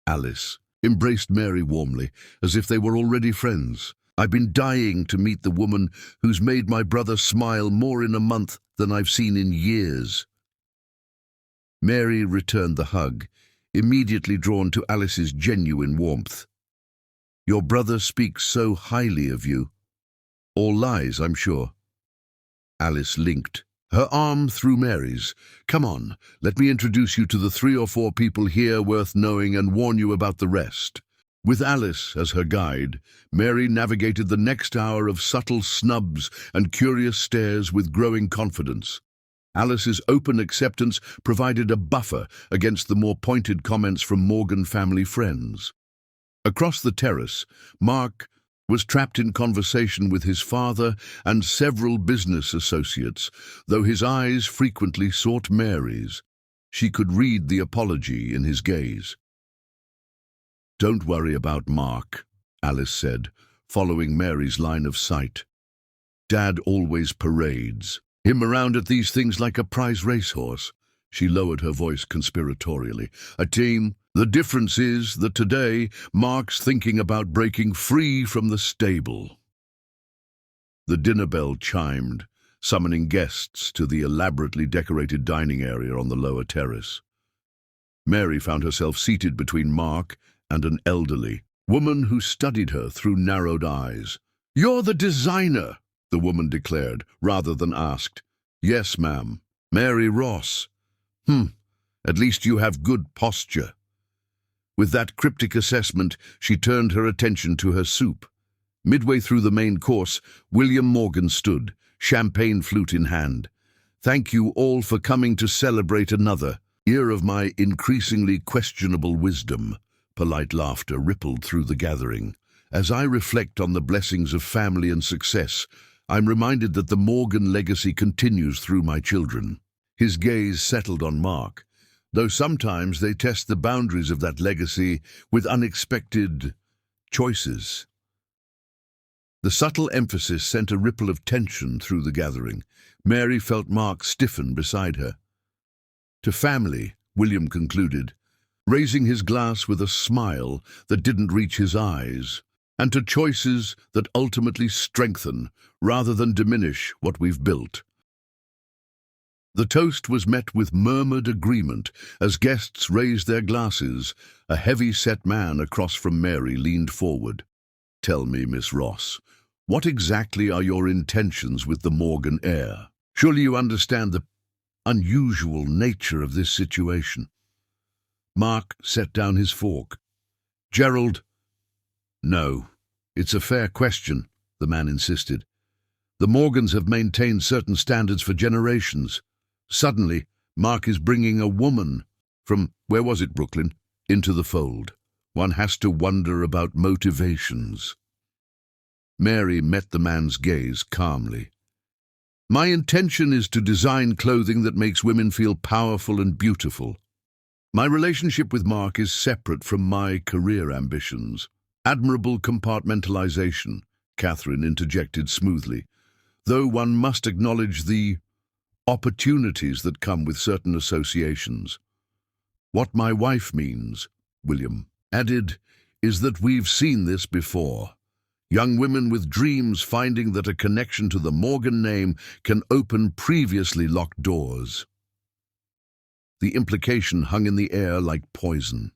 Alice embraced Mary warmly, as if they were already friends. "I've been dying to meet the woman who's made my brother smile more in a month than I've seen in years." Mary returned the hug, immediately drawn to Alice's genuine warmth. "Your brother speaks so highly of you." "All lies, I'm sure." Alice linked her arm through Mary's. "Come on, let me introduce you to the 3 or 4 people here worth knowing and warn you about the rest." With Alice as her guide, Mary navigated the next hour of subtle snubs and curious stares with growing confidence. Alice's open acceptance provided a buffer against the more pointed comments from Morgan family friends. Across the terrace, Mark was trapped in conversation with his father and several business associates, though his eyes frequently sought Mary's. She could read the apology in his gaze. "Don't worry about Mark," Alice said, following Mary's line of sight. "Dad always parades him around at these things like a prize racehorse." She lowered her voice conspiratorially. "A team. The difference is that today Mark's thinking about breaking free from the stable." The dinner bell chimed, summoning guests to the elaborately decorated dining area on the lower terrace. Mary found herself seated between Mark and an elderly woman who studied her through narrowed eyes. "You're the designer," the woman declared, rather than asked. "Yes, ma'am. Mary Ross." At least you have good posture." With that cryptic assessment, she turned her attention to her soup. Midway through the main course, William Morgan stood, champagne flute in hand. "Thank you all for coming to celebrate another year of my increasingly questionable wisdom." Polite laughter rippled through the gathering. "As I reflect on the blessings of family and success, I'm reminded that the Morgan legacy continues through my children." His gaze settled on Mark, though sometimes they test the boundaries of that legacy with unexpected choices. The subtle emphasis sent a ripple of tension through the gathering. Mary felt Mark stiffen beside her. "To family," William concluded, raising his glass with a smile that didn't reach his eyes, "and to choices that ultimately strengthen rather than diminish what we've built." The toast was met with murmured agreement as guests raised their glasses. A heavy-set man across from Mary leaned forward. "Tell me, Miss Ross, what exactly are your intentions with the Morgan heir? Surely you understand the unusual nature of this situation." Mark set down his fork. "Gerald—" "No, it's a fair question," the man insisted. "The Morgans have maintained certain standards for generations. Suddenly, Mark is bringing a woman from, where was it, Brooklyn, into the fold. One has to wonder about motivations." Mary met the man's gaze calmly. "My intention is to design clothing that makes women feel powerful and beautiful. My relationship with Mark is separate from my career ambitions. Admirable compartmentalization, Catherine interjected smoothly, though one must acknowledge the opportunities that come with certain associations. What my wife means, William added, is that we've seen this before. Young women with dreams finding that a connection to the Morgan name can open previously locked doors. The implication hung in the air like poison.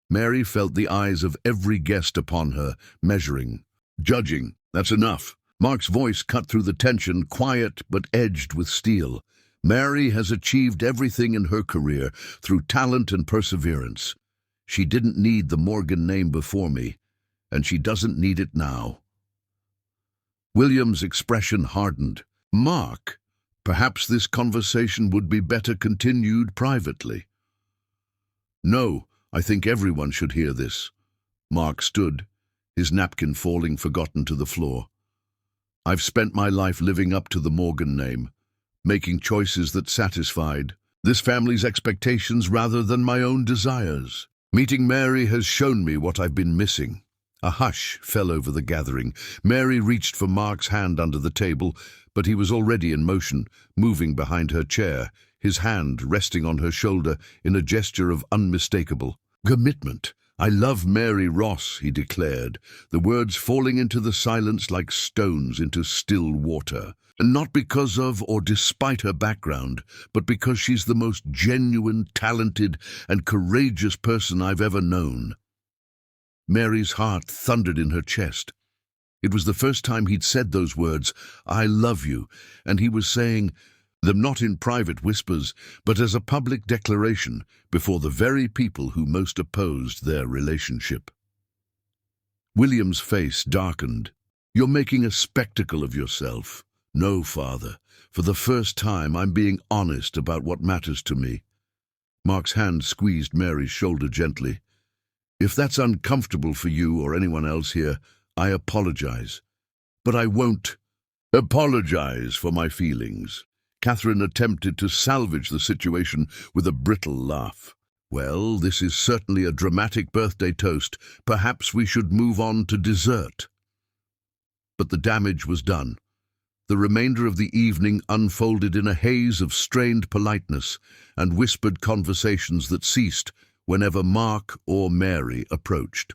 Mary felt the eyes of every guest upon her, measuring, judging. That's enough. Mark's voice cut through the tension, quiet but edged with steel. Mary has achieved everything in her career through talent and perseverance. She didn't need the Morgan name before me, and she doesn't need it now. William's expression hardened. Mark, perhaps this conversation would be better continued privately. No, I think everyone should hear this. Mark stood, his napkin falling forgotten to the floor. I've spent my life living up to the Morgan name, making choices that satisfied this family's expectations rather than my own desires. Meeting Mary has shown me what I've been missing. A hush fell over the gathering. Mary reached for Mark's hand under the table, but he was already in motion, moving behind her chair, his hand resting on her shoulder in a gesture of unmistakable commitment. I love Mary Ross, he declared, the words falling into the silence like stones into still water. And not because of or despite her background, but because she's the most genuine, talented, and courageous person I've ever known. Mary's heart thundered in her chest. It was the first time he'd said those words, I love you, and he was saying them not in private whispers, but as a public declaration before the very people who most opposed their relationship. William's face darkened. You're making a spectacle of yourself. No, Father. For the first time, I'm being honest about what matters to me. Mark's hand squeezed Mary's shoulder gently. If that's uncomfortable for you or anyone else here, I apologize. But I won't apologize for my feelings. Catherine attempted to salvage the situation with a brittle laugh. Well, this is certainly a dramatic birthday toast. Perhaps we should move on to dessert. But the damage was done. The remainder of the evening unfolded in a haze of strained politeness and whispered conversations that ceased whenever Mark or Mary approached.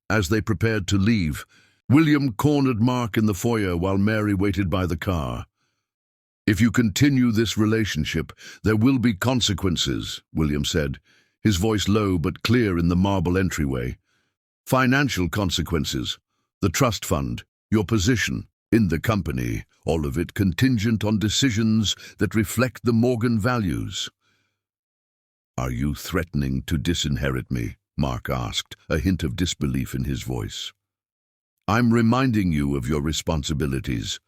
As they prepared to leave, William cornered Mark in the foyer while Mary waited by the car. If you continue this relationship, there will be consequences, William said, his voice low but clear in the marble entryway. Financial consequences, the trust fund, your position in the company, all of it contingent on decisions that reflect the Morgan values. Are you threatening to disinherit me? Mark asked, a hint of disbelief in his voice. I'm reminding you of your responsibilities.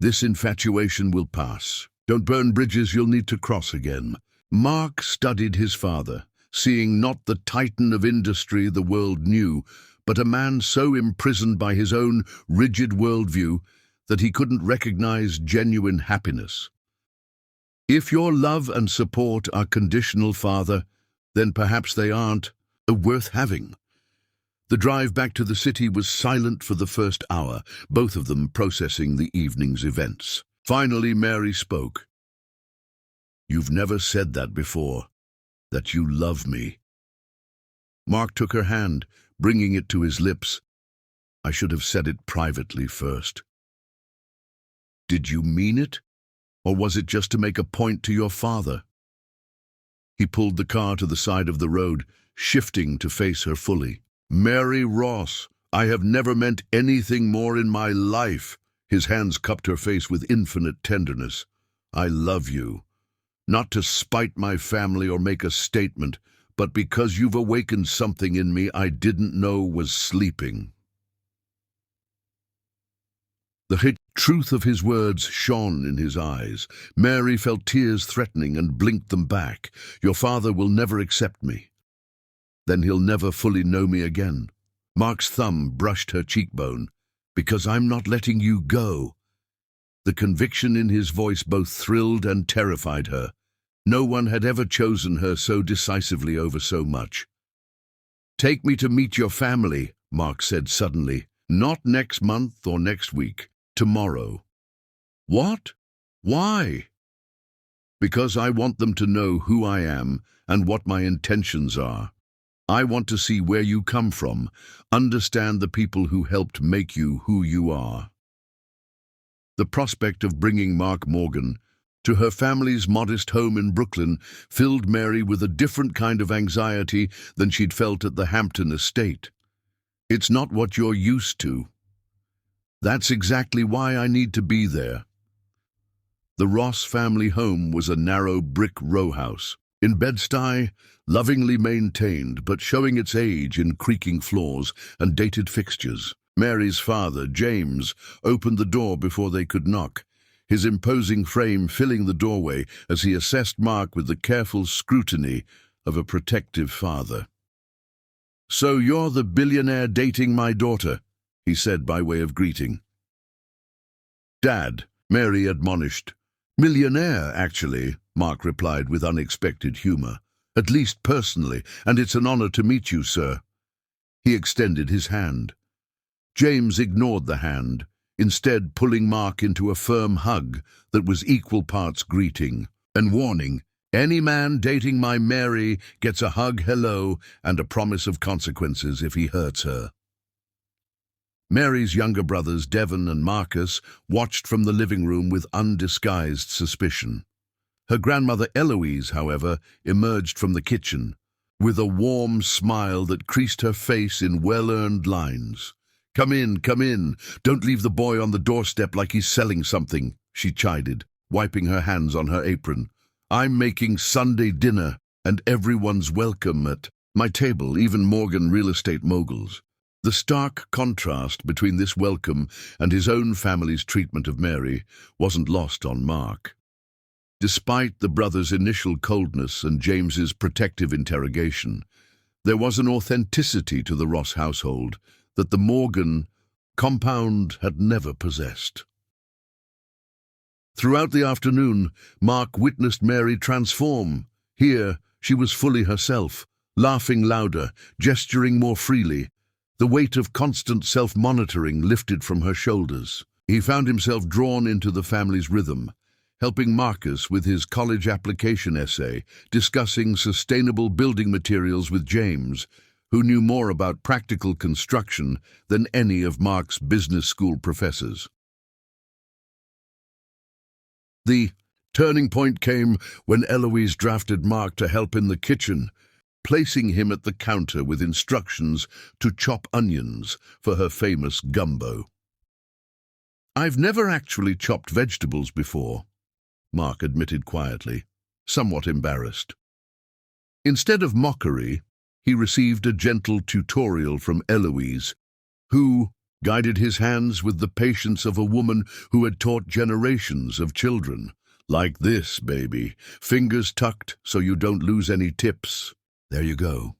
This infatuation will pass. Don't burn bridges you'll need to cross again. Mark studied his father, seeing not the titan of industry the world knew, but a man so imprisoned by his own rigid worldview that he couldn't recognize genuine happiness. If your love and support are conditional, Father, then perhaps they aren't worth having. The drive back to the city was silent for the first hour, both of them processing the evening's events. Finally, Mary spoke. You've never said that before, that you love me. Mark took her hand, bringing it to his lips. I should have said it privately first. Did you mean it? Or was it just to make a point to your father? He pulled the car to the side of the road, shifting to face her fully. Mary Ross, I have never meant anything more in my life. His hands cupped her face with infinite tenderness. I love you. Not to spite my family or make a statement, but because you've awakened something in me I didn't know was sleeping. The truth of his words shone in his eyes. Mary felt tears threatening and blinked them back. Your father will never accept me. Then he'll never fully know me again. Mark's thumb brushed her cheekbone. Because I'm not letting you go. The conviction in his voice both thrilled and terrified her. No one had ever chosen her so decisively over so much. "Take me to meet your family," Mark said suddenly. "Not next month or next week. Tomorrow." "What? Why?" "Because I want them to know who I am and what my intentions are. I want to see where you come from, understand the people who helped make you who you are." The prospect of bringing Mark Morgan to her family's modest home in Brooklyn filled Mary with a different kind of anxiety than she'd felt at the Hampton estate. "It's not what you're used to." "That's exactly why I need to be there." The Ross family home was a narrow brick row house in Bed-Stuy, lovingly maintained but showing its age in creaking floors and dated fixtures. Mary's father, James, opened the door before they could knock, his imposing frame filling the doorway as he assessed Mark with the careful scrutiny of a protective father. "So you're the billionaire dating my daughter," he said by way of greeting. "Dad," Mary admonished. "Millionaire, actually," Mark replied with unexpected humor. "At least personally, and it's an honor to meet you, sir." He extended his hand. James ignored the hand, instead pulling Mark into a firm hug that was equal parts greeting and warning. "Any man dating my Mary gets a hug hello and a promise of consequences if he hurts her." Mary's younger brothers, Devon and Marcus, watched from the living room with undisguised suspicion. Her grandmother Eloise, however, emerged from the kitchen, with a warm smile that creased her face in well-earned lines. Come in, don't leave the boy on the doorstep like he's selling something," she chided, wiping her hands on her apron. "I'm making Sunday dinner, and everyone's welcome at my table, even Morgan real estate moguls." The stark contrast between this welcome and his own family's treatment of Mary wasn't lost on Mark. Despite the brothers' initial coldness and James's protective interrogation, there was an authenticity to the Ross household that the Morgan compound had never possessed. Throughout the afternoon, Mark witnessed Mary transform. Here, she was fully herself, laughing louder, gesturing more freely. The weight of constant self-monitoring lifted from her shoulders. He found himself drawn into the family's rhythm, helping Marcus with his college application essay, discussing sustainable building materials with James, who knew more about practical construction than any of Mark's business school professors. The turning point came when Eloise drafted Mark to help in the kitchen, placing him at the counter with instructions to chop onions for her famous gumbo. "I've never actually chopped vegetables before," Mark admitted quietly, somewhat embarrassed. Instead of mockery, he received a gentle tutorial from Eloise, who guided his hands with the patience of a woman who had taught generations of children. "Like this, baby. Fingers tucked so you don't lose any tips. There you go."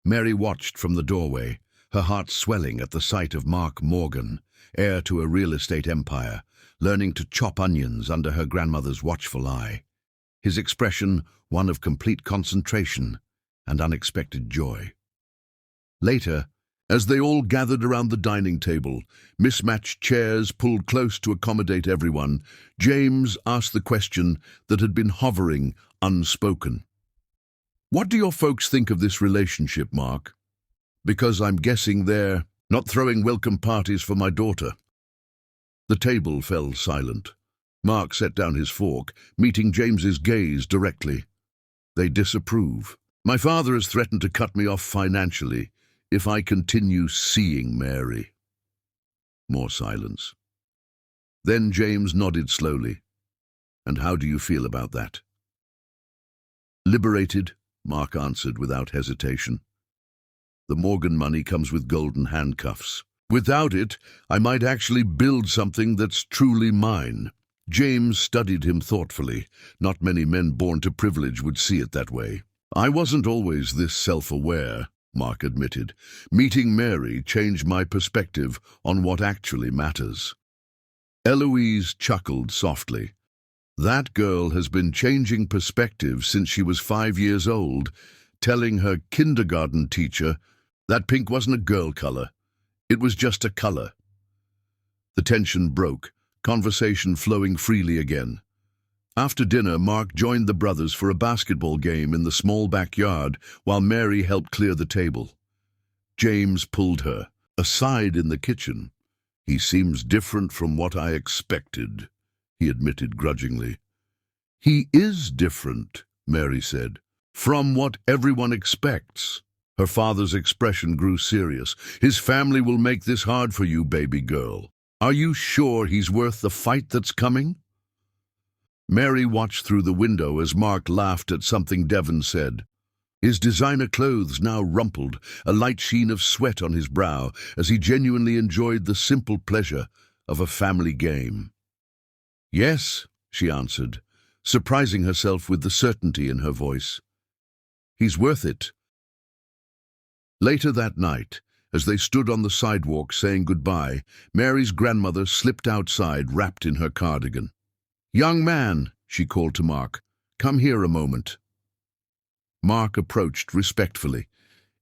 Mary watched from the doorway, her heart swelling at the sight of Mark Morgan, heir to a real estate empire, learning to chop onions under her grandmother's watchful eye. His expression one of complete concentration and unexpected joy. Later, as they all gathered around the dining table, mismatched chairs pulled close to accommodate everyone, James asked the question that had been hovering unspoken. "What do your folks think of this relationship, Mark? Because I'm guessing they're not throwing welcome parties for my daughter." The table fell silent. Mark set down his fork, meeting James's gaze directly. "They disapprove. My father has threatened to cut me off financially if I continue seeing Mary." More silence. Then James nodded slowly. "And how do you feel about that?" "Liberated," Mark answered without hesitation. "The Morgan money comes with golden handcuffs. Without it, I might actually build something that's truly mine." James studied him thoughtfully. Not many men born to privilege would see it that way. "I wasn't always this self-aware," Mark admitted. "Meeting Mary changed my perspective on what actually matters." Eloise chuckled softly. That girl has been changing perspective since she was 5 years old, telling her kindergarten teacher that pink wasn't a girl color, it was just a color. The tension broke, conversation flowing freely again. After dinner, Mark joined the brothers for a basketball game in the small backyard while Mary helped clear the table. James pulled her aside in the kitchen. "He seems different from what I expected," he admitted grudgingly. "He is different," Mary said, "from what everyone expects." Her father's expression grew serious. "His family will make this hard for you, baby girl. Are you sure he's worth the fight that's coming?" Mary watched through the window as Mark laughed at something Devon said. His designer clothes now rumpled, a light sheen of sweat on his brow as he genuinely enjoyed the simple pleasure of a family game. "Yes," she answered, surprising herself with the certainty in her voice. "He's worth it." Later that night, as they stood on the sidewalk saying goodbye, Mary's grandmother slipped outside wrapped in her cardigan. "Young man," she called to Mark, "come here a moment." Mark approached respectfully.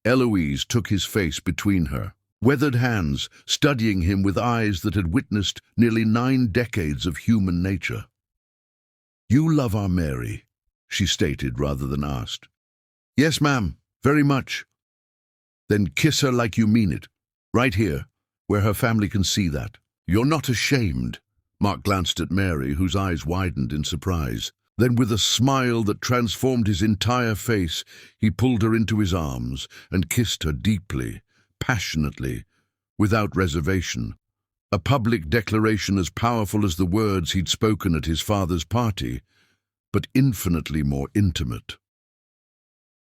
Eloise took his face between her weathered hands, studying him with eyes that had witnessed nearly 9 decades of human nature. "You love our Mary," she stated rather than asked. "Yes, ma'am, very much." "Then kiss her like you mean it, right here, where her family can see that. You're not ashamed." Mark glanced at Mary, whose eyes widened in surprise. Then, with a smile that transformed his entire face, he pulled her into his arms and kissed her deeply, passionately, without reservation. A public declaration as powerful as the words he'd spoken at his father's party, but infinitely more intimate.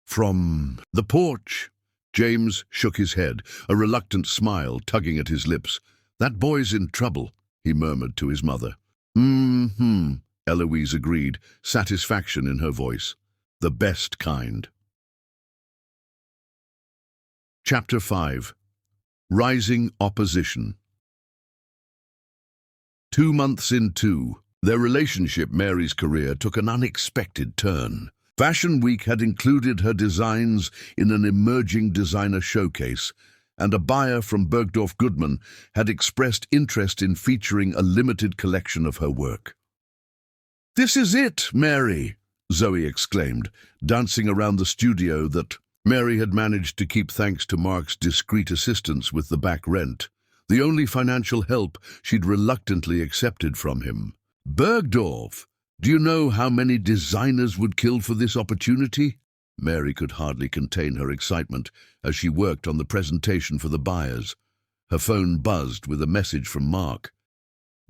From the porch, James shook his head, a reluctant smile tugging at his lips. "That boy's in trouble," he murmured to his mother. "Mm-hmm," Eloise agreed, satisfaction in her voice. "The best kind." Chapter 5. Rising Opposition. 2 months into their relationship, Mary's career took an unexpected turn. Fashion Week had included her designs in an emerging designer showcase, and a buyer from Bergdorf Goodman had expressed interest in featuring a limited collection of her work. "This is it, Mary!" Zoe exclaimed, dancing around the studio that Mary had managed to keep thanks to Mark's discreet assistance with the back rent, the only financial help she'd reluctantly accepted from him. "Bergdorf! Do you know how many designers would kill for this opportunity?" Mary could hardly contain her excitement as she worked on the presentation for the buyers. Her phone buzzed with a message from Mark.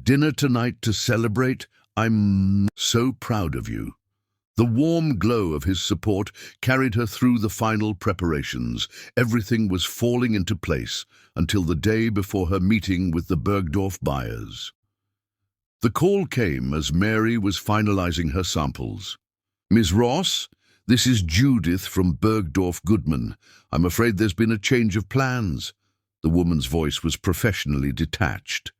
"Dinner tonight to celebrate? I'm so proud of you." The warm glow of his support carried her through the final preparations. Everything was falling into place until the day before her meeting with the Bergdorf buyers. The call came as Mary was finalizing her samples. "Ms. Ross, this is Judith from Bergdorf Goodman. I'm afraid there's been a change of plans." The woman's voice was professionally detached.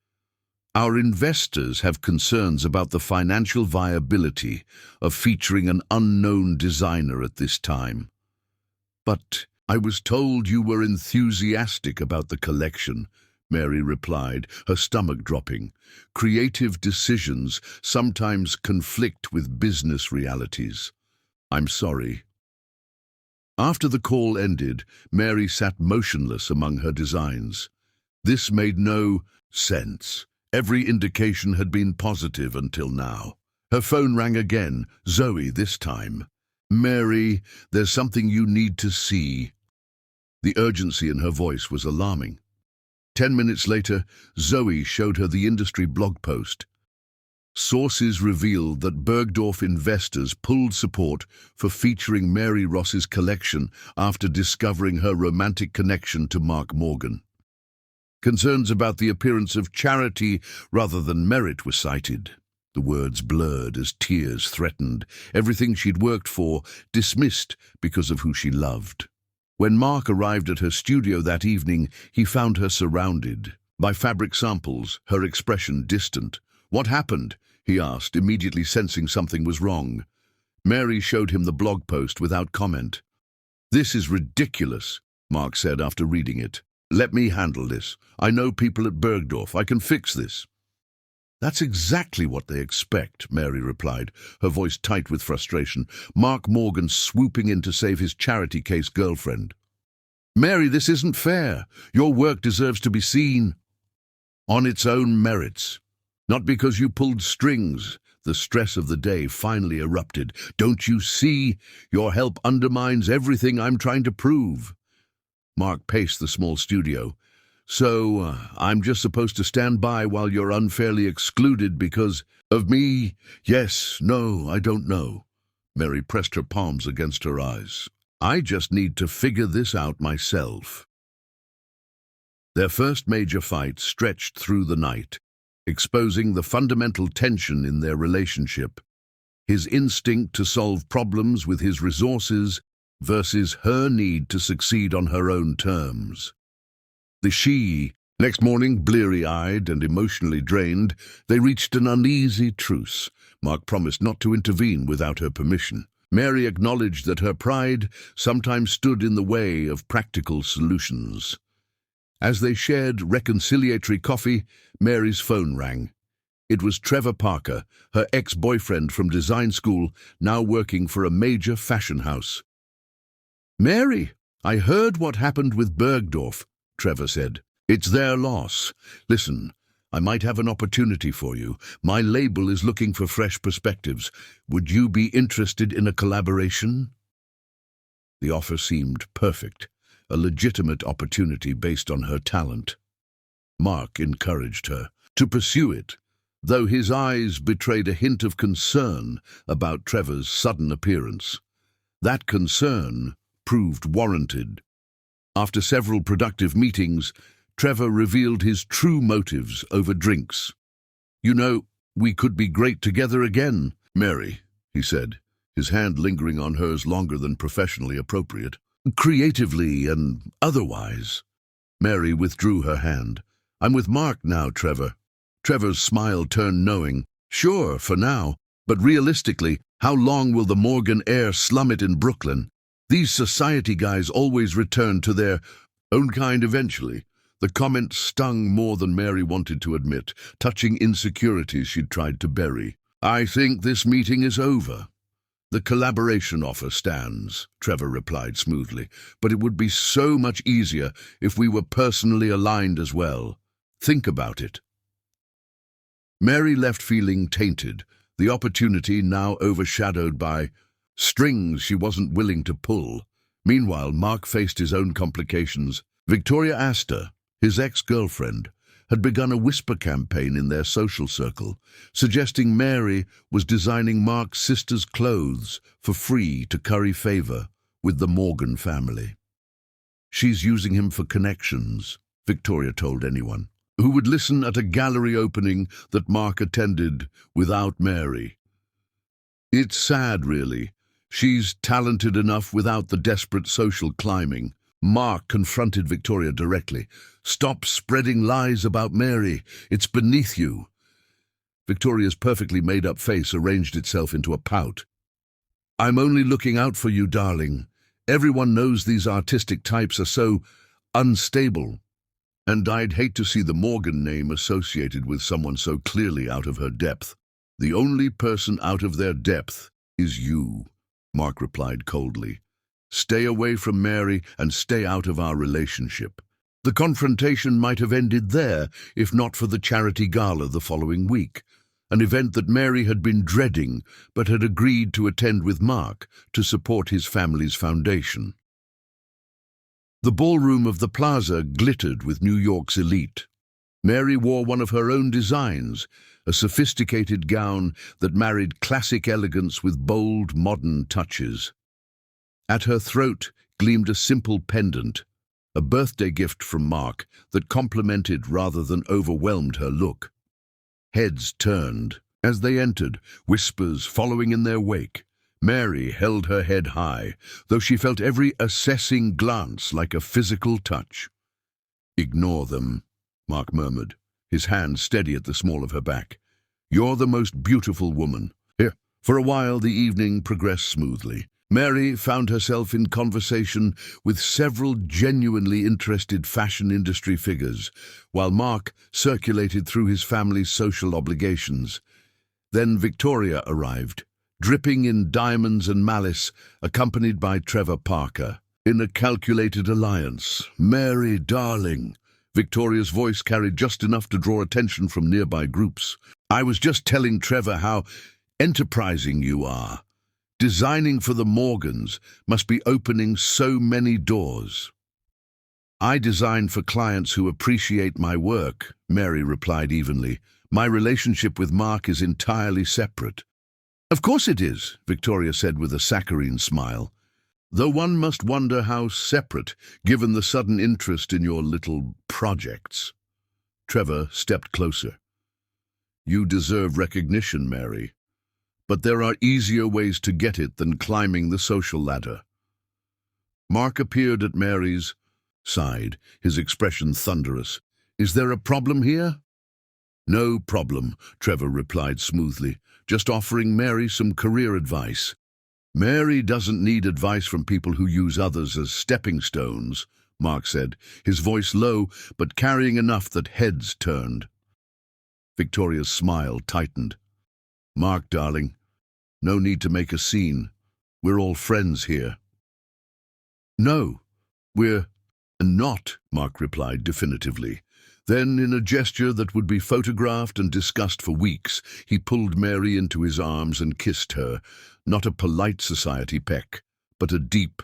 "Our investors have concerns about the financial viability of featuring an unknown designer at this time." "But I was told you were enthusiastic about the collection," Mary replied, her stomach dropping. "Creative decisions sometimes conflict with business realities. I'm sorry." After the call ended, Mary sat motionless among her designs. This made no sense. Every indication had been positive until now. Her phone rang again, Zoe this time. "Mary, there's something you need to see." The urgency in her voice was alarming. 10 minutes later, Zoe showed her the industry blog post. Sources revealed that Bergdorf investors pulled support for featuring Mary Ross's collection after discovering her romantic connection to Mark Morgan. Concerns about the appearance of charity rather than merit were cited. The words blurred as tears threatened. Everything she'd worked for, dismissed because of who she loved. When Mark arrived at her studio that evening, he found her surrounded by fabric samples, her expression distant. "What happened?" he asked, immediately sensing something was wrong. Mary showed him the blog post without comment. "This is ridiculous," Mark said after reading it. "Let me handle this. I know people at Bergdorf. I can fix this." "That's exactly what they expect," Mary replied, her voice tight with frustration. Mark Morgan swooping in to save his charity case girlfriend. "Mary, this isn't fair. Your work deserves to be seen on its own merits, not because you pulled strings." The stress of the day finally erupted. "Don't you see? Your help undermines everything I'm trying to prove." Mark paced the small studio. "So, I'm just supposed to stand by while you're unfairly excluded because of me? Yes, no, I don't know." Mary pressed her palms against her eyes. "I just need to figure this out myself." Their first major fight stretched through the night, exposing the fundamental tension in their relationship. His instinct to solve problems with his resources versus her need to succeed on her own terms. Next morning, bleary-eyed and emotionally drained, they reached an uneasy truce. Mark promised not to intervene without her permission. Mary acknowledged that her pride sometimes stood in the way of practical solutions. As they shared reconciliatory coffee, Mary's phone rang. It was Trevor Parker, her ex-boyfriend from design school, now working for a major fashion house. "Mary, I heard what happened with Bergdorf," Trevor said. "It's their loss. Listen, I might have an opportunity for you. My label is looking for fresh perspectives. Would you be interested in a collaboration?" The offer seemed perfect, a legitimate opportunity based on her talent. Mark encouraged her to pursue it, though his eyes betrayed a hint of concern about Trevor's sudden appearance. That concern proved warranted. After several productive meetings, Trevor revealed his true motives over drinks. "You know, we could be great together again, Mary," he said, his hand lingering on hers longer than professionally appropriate. "Creatively and otherwise." Mary withdrew her hand. "I'm with Mark now, Trevor." Trevor's smile turned knowing. "Sure, for now, but realistically, how long will the Morgan heir slum it in Brooklyn? These society guys always return to their own kind eventually." The comment stung more than Mary wanted to admit, touching insecurities she'd tried to bury. "I think this meeting is over. The collaboration offer stands," Trevor replied smoothly, "but it would be so much easier if we were personally aligned as well. Think about it." Mary left feeling tainted, the opportunity now overshadowed by strings she wasn't willing to pull. Meanwhile, Mark faced his own complications. Victoria Astor, his ex-girlfriend, had begun a whisper campaign in their social circle, suggesting Mary was designing Mark's sister's clothes for free to curry favor with the Morgan family. "She's using him for connections," Victoria told anyone who would listen at a gallery opening that Mark attended without Mary. "It's sad, really. She's talented enough without the desperate social climbing." Mark confronted Victoria directly. "Stop spreading lies about Mary. It's beneath you." Victoria's perfectly made-up face arranged itself into a pout. "I'm only looking out for you, darling. Everyone knows these artistic types are so unstable. And I'd hate to see the Morgan name associated with someone so clearly out of her depth." "The only person out of their depth is you," Mark replied coldly. "Stay away from Mary and stay out of our relationship." The confrontation might have ended there if not for the charity gala the following week, an event that Mary had been dreading but had agreed to attend with Mark to support his family's foundation. The ballroom of the plaza glittered with New York's elite. Mary wore one of her own designs, a sophisticated gown that married classic elegance with bold, modern touches. At her throat gleamed a simple pendant, a birthday gift from Mark that complemented rather than overwhelmed her look. Heads turned as they entered, whispers following in their wake. Mary held her head high, though she felt every assessing glance like a physical touch. "Ignore them," Mark murmured, his hand steady at the small of her back. You're the most beautiful woman. Here. For a while, the evening progressed smoothly. Mary found herself in conversation with several genuinely interested fashion industry figures, while Mark circulated through his family's social obligations. Then Victoria arrived, dripping in diamonds and malice, accompanied by Trevor Parker. In a calculated alliance, Mary, darling. Victoria's voice carried just enough to draw attention from nearby groups. I was just telling Trevor how enterprising you are. Designing for the Morgans must be opening so many doors. I design for clients who appreciate my work, Mary replied evenly. My relationship with Mark is entirely separate. Of course it is, Victoria said with a saccharine smile. Though one must wonder how separate, given the sudden interest in your little projects. Trevor stepped closer. You deserve recognition, Mary. But there are easier ways to get it than climbing the social ladder. Mark appeared at Mary's side, his expression thunderous. Is there a problem here? No problem, Trevor replied smoothly, just offering Mary some career advice. Mary doesn't need advice from people who use others as stepping stones, Mark said, his voice low but carrying enough that heads turned. Victoria's smile tightened. Mark, darling, no need to make a scene. We're all friends here. No, we're not, Mark replied definitively. Then, in a gesture that would be photographed and discussed for weeks, he pulled Mary into his arms and kissed her, not a polite society peck, but a deep,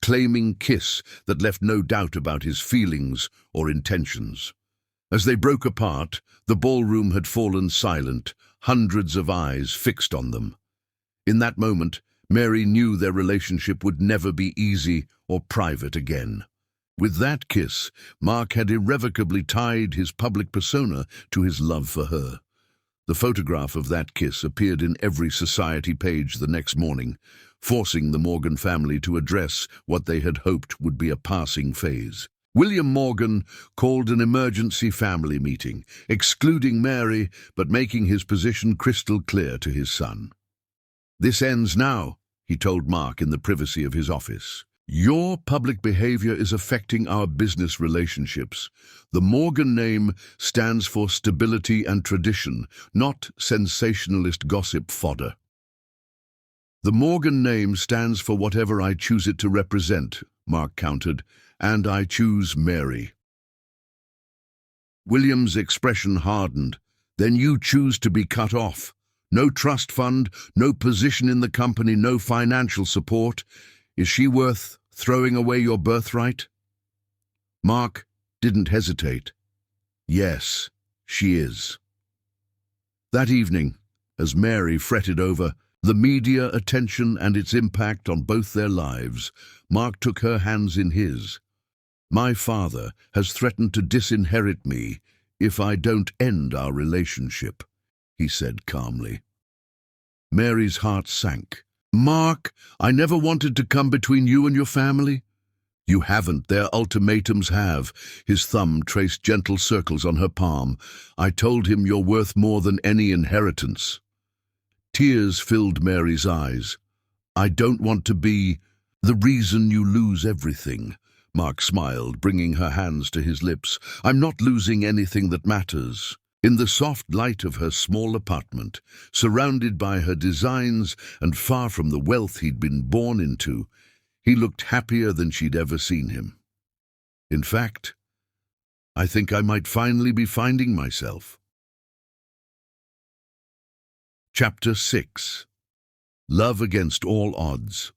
claiming kiss that left no doubt about his feelings or intentions. As they broke apart, the ballroom had fallen silent, hundreds of eyes fixed on them. In that moment, Mary knew their relationship would never be easy or private again. With that kiss, Mark had irrevocably tied his public persona to his love for her. The photograph of that kiss appeared in every society page the next morning, forcing the Morgan family to address what they had hoped would be a passing phase. William Morgan called an emergency family meeting, excluding Mary but making his position crystal clear to his son. This ends now, he told Mark in the privacy of his office. Your public behavior is affecting our business relationships. The Morgan name stands for stability and tradition, not sensationalist gossip fodder. The Morgan name stands for whatever I choose it to represent, Mark countered, and I choose Mary. William's expression hardened. Then you choose to be cut off. No trust fund, no position in the company, no financial support. Is she worth throwing away your birthright? Mark didn't hesitate. Yes, she is. That evening, as Mary fretted over the media attention and its impact on both their lives, Mark took her hands in his. My father has threatened to disinherit me if I don't end our relationship, he said calmly. Mary's heart sank. Mark, I never wanted to come between you and your family. You haven't, their ultimatums have. His thumb traced gentle circles on her palm. I told him you're worth more than any inheritance. Tears filled Mary's eyes. I don't want to be the reason you lose everything. Mark smiled, bringing her hands to his lips. I'm not losing anything that matters. In the soft light of her small apartment, surrounded by her designs and far from the wealth he'd been born into, he looked happier than she'd ever seen him. In fact, I think I might finally be finding myself. Chapter 6. Love Against All Odds.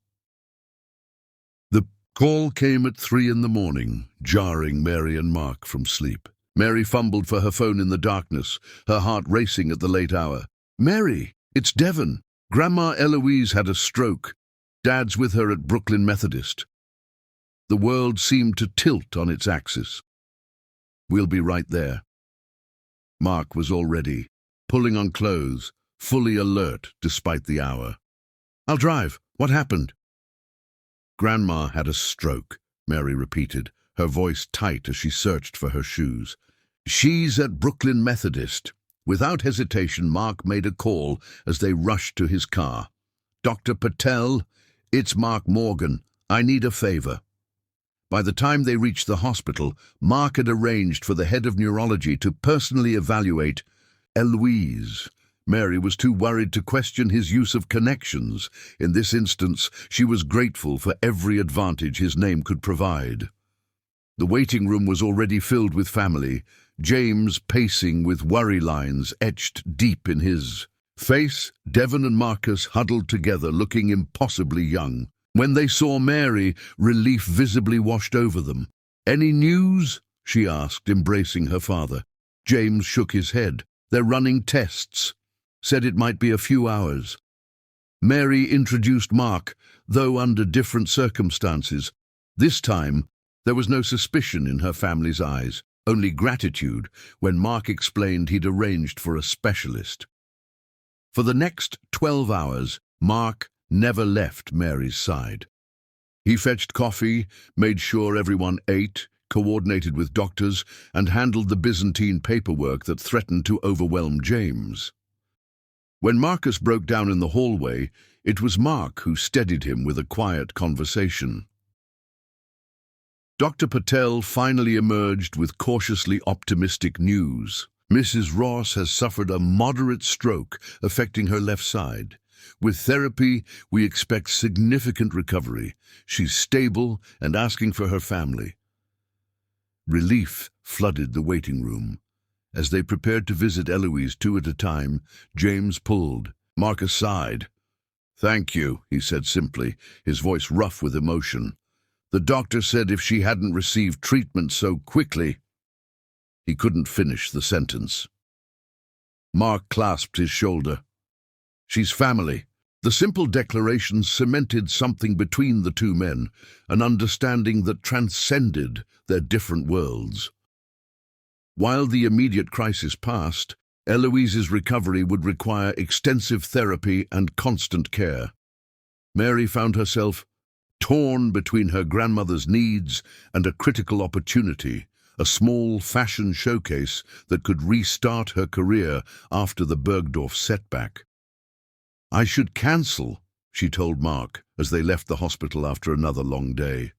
The call came at 3 a.m, jarring Mary and Mark from sleep. Mary fumbled for her phone in the darkness, her heart racing at the late hour. Mary, it's Devon. Grandma Eloise had a stroke. Dad's with her at Brooklyn Methodist. The world seemed to tilt on its axis. We'll be right there. Mark was already pulling on clothes, fully alert despite the hour. I'll drive. What happened? Grandma had a stroke, Mary repeated, her voice tight as she searched for her shoes. She's at Brooklyn Methodist. Without hesitation, Mark made a call as they rushed to his car. "Dr. Patel, it's Mark Morgan. I need a favor." By the time they reached the hospital, Mark had arranged for the head of neurology to personally evaluate Eloise. Mary was too worried to question his use of connections. In this instance, she was grateful for every advantage his name could provide. The waiting room was already filled with family, James pacing with worry lines etched deep in his face. Devon and Marcus huddled together, looking impossibly young. When they saw Mary, relief visibly washed over them. "Any news?" she asked, embracing her father. James shook his head. "They're running tests. Said it might be a few hours." Mary introduced Mark, though under different circumstances. This time, there was no suspicion in her family's eyes, only gratitude when Mark explained he'd arranged for a specialist. For the next 12 hours, Mark never left Mary's side. He fetched coffee, made sure everyone ate, coordinated with doctors, and handled the Byzantine paperwork that threatened to overwhelm James. When Marcus broke down in the hallway, it was Mark who steadied him with a quiet conversation. Dr. Patel finally emerged with cautiously optimistic news. "Mrs. Ross has suffered a moderate stroke affecting her left side. With therapy, we expect significant recovery. She's stable and asking for her family." Relief flooded the waiting room. As they prepared to visit Eloise 2 at a time, James pulled. Marcus sighed. "Thank you," he said simply, his voice rough with emotion. "The doctor said if she hadn't received treatment so quickly—" He couldn't finish the sentence. Mark clasped his shoulder. "She's family." The simple declaration cemented something between the two men, an understanding that transcended their different worlds. While the immediate crisis passed, Eloise's recovery would require extensive therapy and constant care. Mary found herself torn between her grandmother's needs and a critical opportunity, a small fashion showcase that could restart her career after the Bergdorf setback. "I should cancel," she told Mark as they left the hospital after another long day.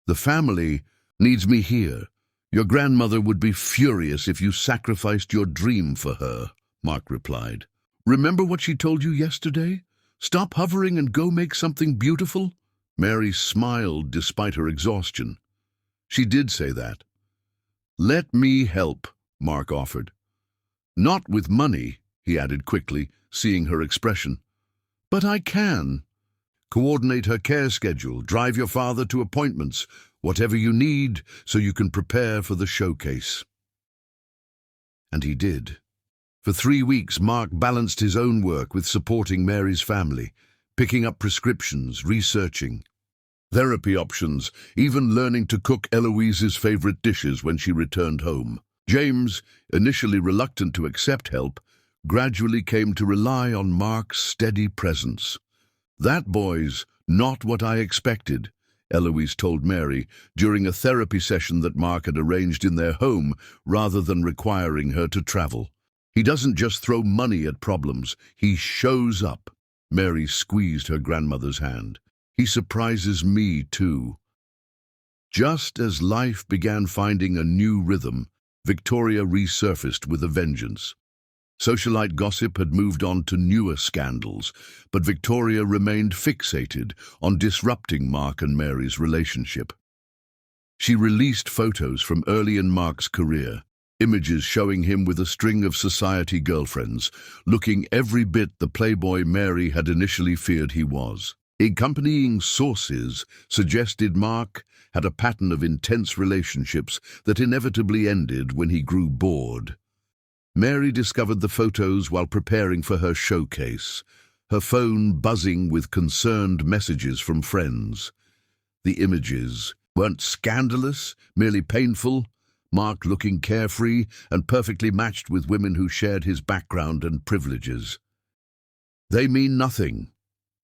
"The family needs me here. Your grandmother would be furious if you sacrificed your dream for her," Mark replied. "Remember what she told you yesterday? Stop hovering and go make something beautiful?" Mary smiled despite her exhaustion. "She did say that." "Let me help," Mark offered. "Not with money," he added quickly, seeing her expression. "But I can. Coordinate her care schedule, drive your father to appointments, whatever you need so you can prepare for the showcase." And he did. For 3 weeks, Mark balanced his own work with supporting Mary's family, picking up prescriptions, researching therapy options, even learning to cook Eloise's favorite dishes when she returned home. James, initially reluctant to accept help, gradually came to rely on Mark's steady presence. "That boy's not what I expected," Eloise told Mary during a therapy session that Mark had arranged in their home rather than requiring her to travel. "He doesn't just throw money at problems, he shows up." Mary squeezed her grandmother's hand. "He surprises me too." Just as life began finding a new rhythm, Victoria resurfaced with a vengeance. Socialite gossip had moved on to newer scandals, but Victoria remained fixated on disrupting Mark and Mary's relationship. She released photos from early in Mark's career, images showing him with a string of society girlfriends, looking every bit the playboy Mary had initially feared he was. Accompanying sources suggested Mark had a pattern of intense relationships that inevitably ended when he grew bored. Mary discovered the photos while preparing for her showcase, her phone buzzing with concerned messages from friends. The images weren't scandalous, merely painful, Mark looking carefree and perfectly matched with women who shared his background and privileges. "They mean nothing,"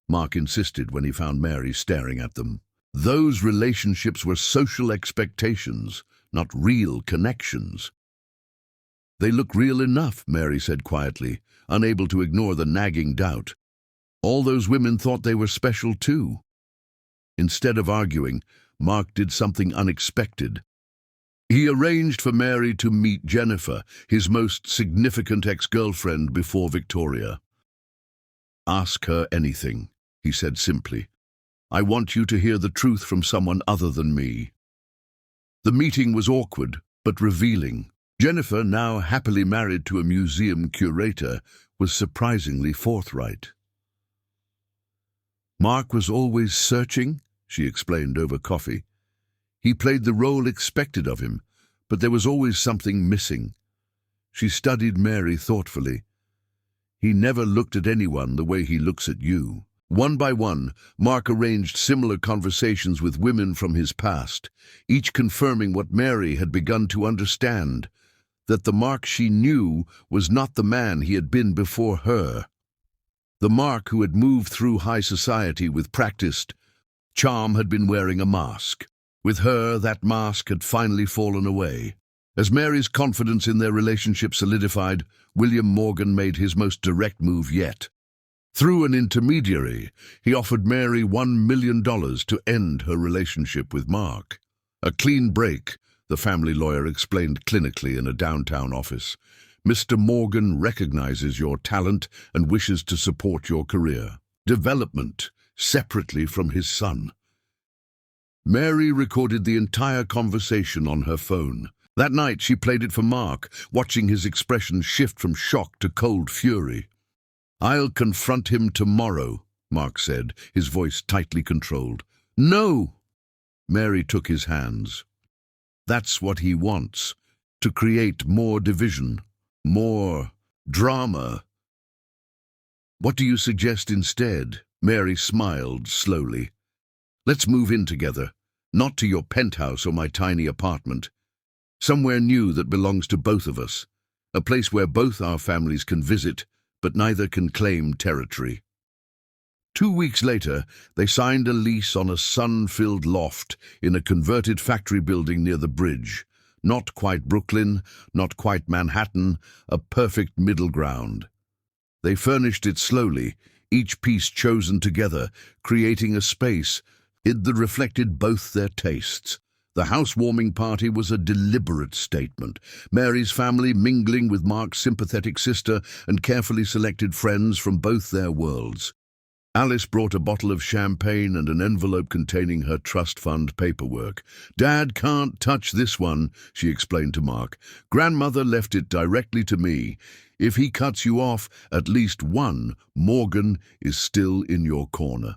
Mark insisted when he found Mary staring at them. "Those relationships were social expectations, not real connections." They look real enough, Mary said quietly, unable to ignore the nagging doubt. All those women thought they were special too. Instead of arguing, Mark did something unexpected. He arranged for Mary to meet Jennifer, his most significant ex-girlfriend before Victoria. "Ask her anything," he said simply. "I want you to hear the truth from someone other than me." The meeting was awkward, but revealing. Jennifer, now happily married to a museum curator, was surprisingly forthright. "Mark was always searching," she explained over coffee. "He played the role expected of him, but there was always something missing." She studied Mary thoughtfully. "He never looked at anyone the way he looks at you." One by one, Mark arranged similar conversations with women from his past, each confirming what Mary had begun to understand, that the Mark she knew was not the man he had been before her. The Mark who had moved through high society with practiced charm had been wearing a mask. With her, that mask had finally fallen away. As Mary's confidence in their relationship solidified, William Morgan made his most direct move yet. Through an intermediary, he offered Mary $1 million to end her relationship with Mark. "A clean break," the family lawyer explained clinically in a downtown office. "Mr. Morgan recognizes your talent and wishes to support your career development separately from his son." Mary recorded the entire conversation on her phone. That night she played it for Mark, watching his expression shift from shock to cold fury. "I'll confront him tomorrow," Mark said, his voice tightly controlled. "No!" Mary took his hands. "That's what he wants, to create more division, more drama." "What do you suggest instead?" Mary smiled slowly. "Let's move in together, not to your penthouse or my tiny apartment. Somewhere new that belongs to both of us, a place where both our families can visit, but neither can claim territory." 2 weeks later, they signed a lease on a sun-filled loft in a converted factory building near the bridge. Not quite Brooklyn, not quite Manhattan, a perfect middle ground. They furnished it slowly, each piece chosen together, creating a space that reflected both their tastes. The housewarming party was a deliberate statement, Mary's family mingling with Mark's sympathetic sister and carefully selected friends from both their worlds. Alice brought a bottle of champagne and an envelope containing her trust fund paperwork. "Dad can't touch this one," she explained to Mark. "Grandmother left it directly to me. If he cuts you off, at least one Morgan is still in your corner."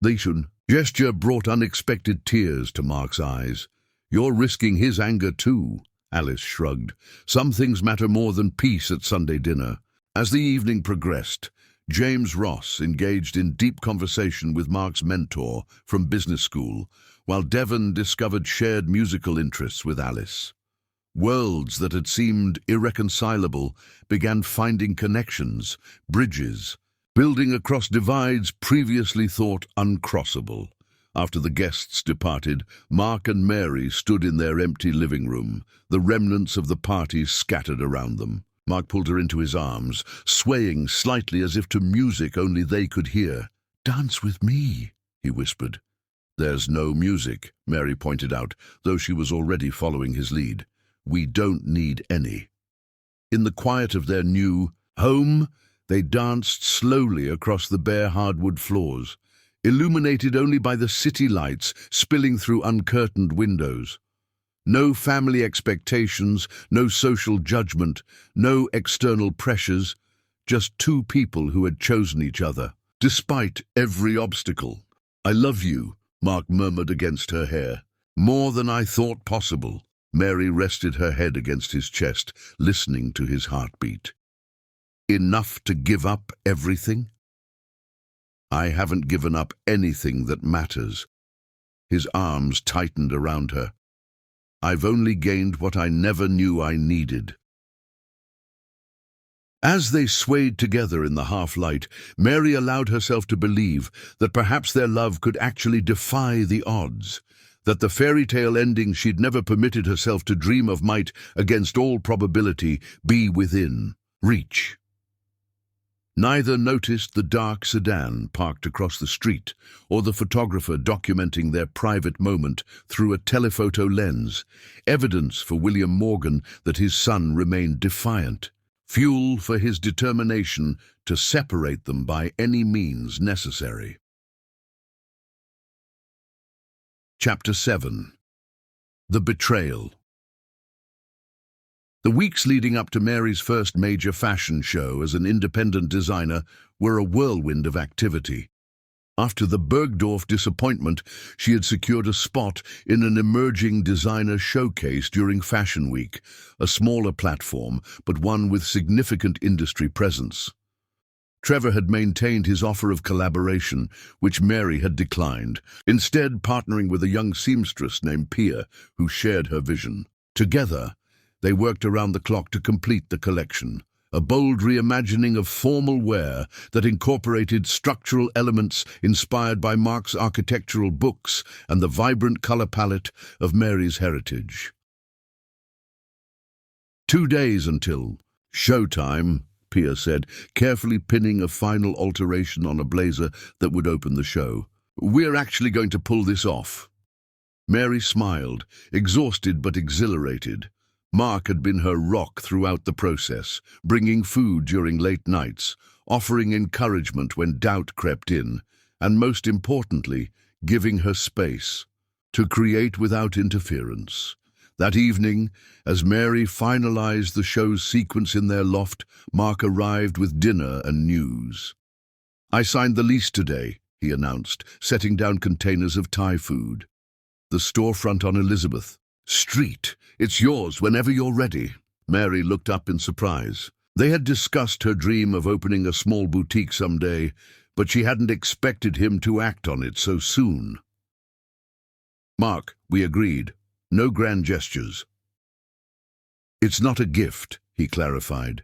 The gesture brought unexpected tears to Mark's eyes. "You're risking his anger too," Alice shrugged. "Some things matter more than peace at Sunday dinner." As the evening progressed, James Ross engaged in deep conversation with Mark's mentor from business school, while Devon discovered shared musical interests with Alice. Worlds that had seemed irreconcilable began finding connections, bridges, building across divides previously thought uncrossable. After the guests departed, Mark and Mary stood in their empty living room, the remnants of the party scattered around them. Mark pulled her into his arms, swaying slightly as if to music only they could hear. "Dance with me," he whispered. "There's no music," Mary pointed out, though she was already following his lead. "We don't need any." In the quiet of their new home, they danced slowly across the bare hardwood floors, illuminated only by the city lights spilling through uncurtained windows. No family expectations, no social judgment, no external pressures, just two people who had chosen each other, despite every obstacle. "I love you," Mark murmured against her hair. "More than I thought possible." Mary rested her head against his chest, listening to his heartbeat. "Enough to give up everything?" "I haven't given up anything that matters." His arms tightened around her. "I've only gained what I never knew I needed." As they swayed together in the half-light, Mary allowed herself to believe that perhaps their love could actually defy the odds. that the fairy tale ending she'd never permitted herself to dream of might, against all probability, be within reach. Neither noticed the dark sedan parked across the street or the photographer documenting their private moment through a telephoto lens, evidence for William Morgan that his son remained defiant, fuel for his determination to separate them by any means necessary. Chapter 7. The Betrayal. The weeks leading up to Mary's first major fashion show as an independent designer were a whirlwind of activity. After the Bergdorf disappointment, she had secured a spot in an emerging designer showcase during Fashion Week, a smaller platform, but one with significant industry presence. Trevor had maintained his offer of collaboration, which Mary had declined, instead partnering with a young seamstress named Pia, who shared her vision. Together, they worked around the clock to complete the collection, a bold reimagining of formal wear that incorporated structural elements inspired by Mark's architectural books and the vibrant color palette of Mary's heritage. 2 days until showtime, Pia said, carefully pinning a final alteration on a blazer that would open the show. We're actually going to pull this off. Mary smiled, exhausted but exhilarated. Mark had been her rock throughout the process, bringing food during late nights, offering encouragement when doubt crept in, and most importantly, giving her space to create without interference. That evening, as Mary finalized the show's sequence in their loft, Mark arrived with dinner and news. I signed the lease today, he announced, setting down containers of Thai food. The storefront on Elizabeth Street. It's yours whenever you're ready. Mary looked up in surprise. They had discussed her dream of opening a small boutique someday, but she hadn't expected him to act on it so soon. Mark, we agreed. No grand gestures. It's not a gift, he clarified.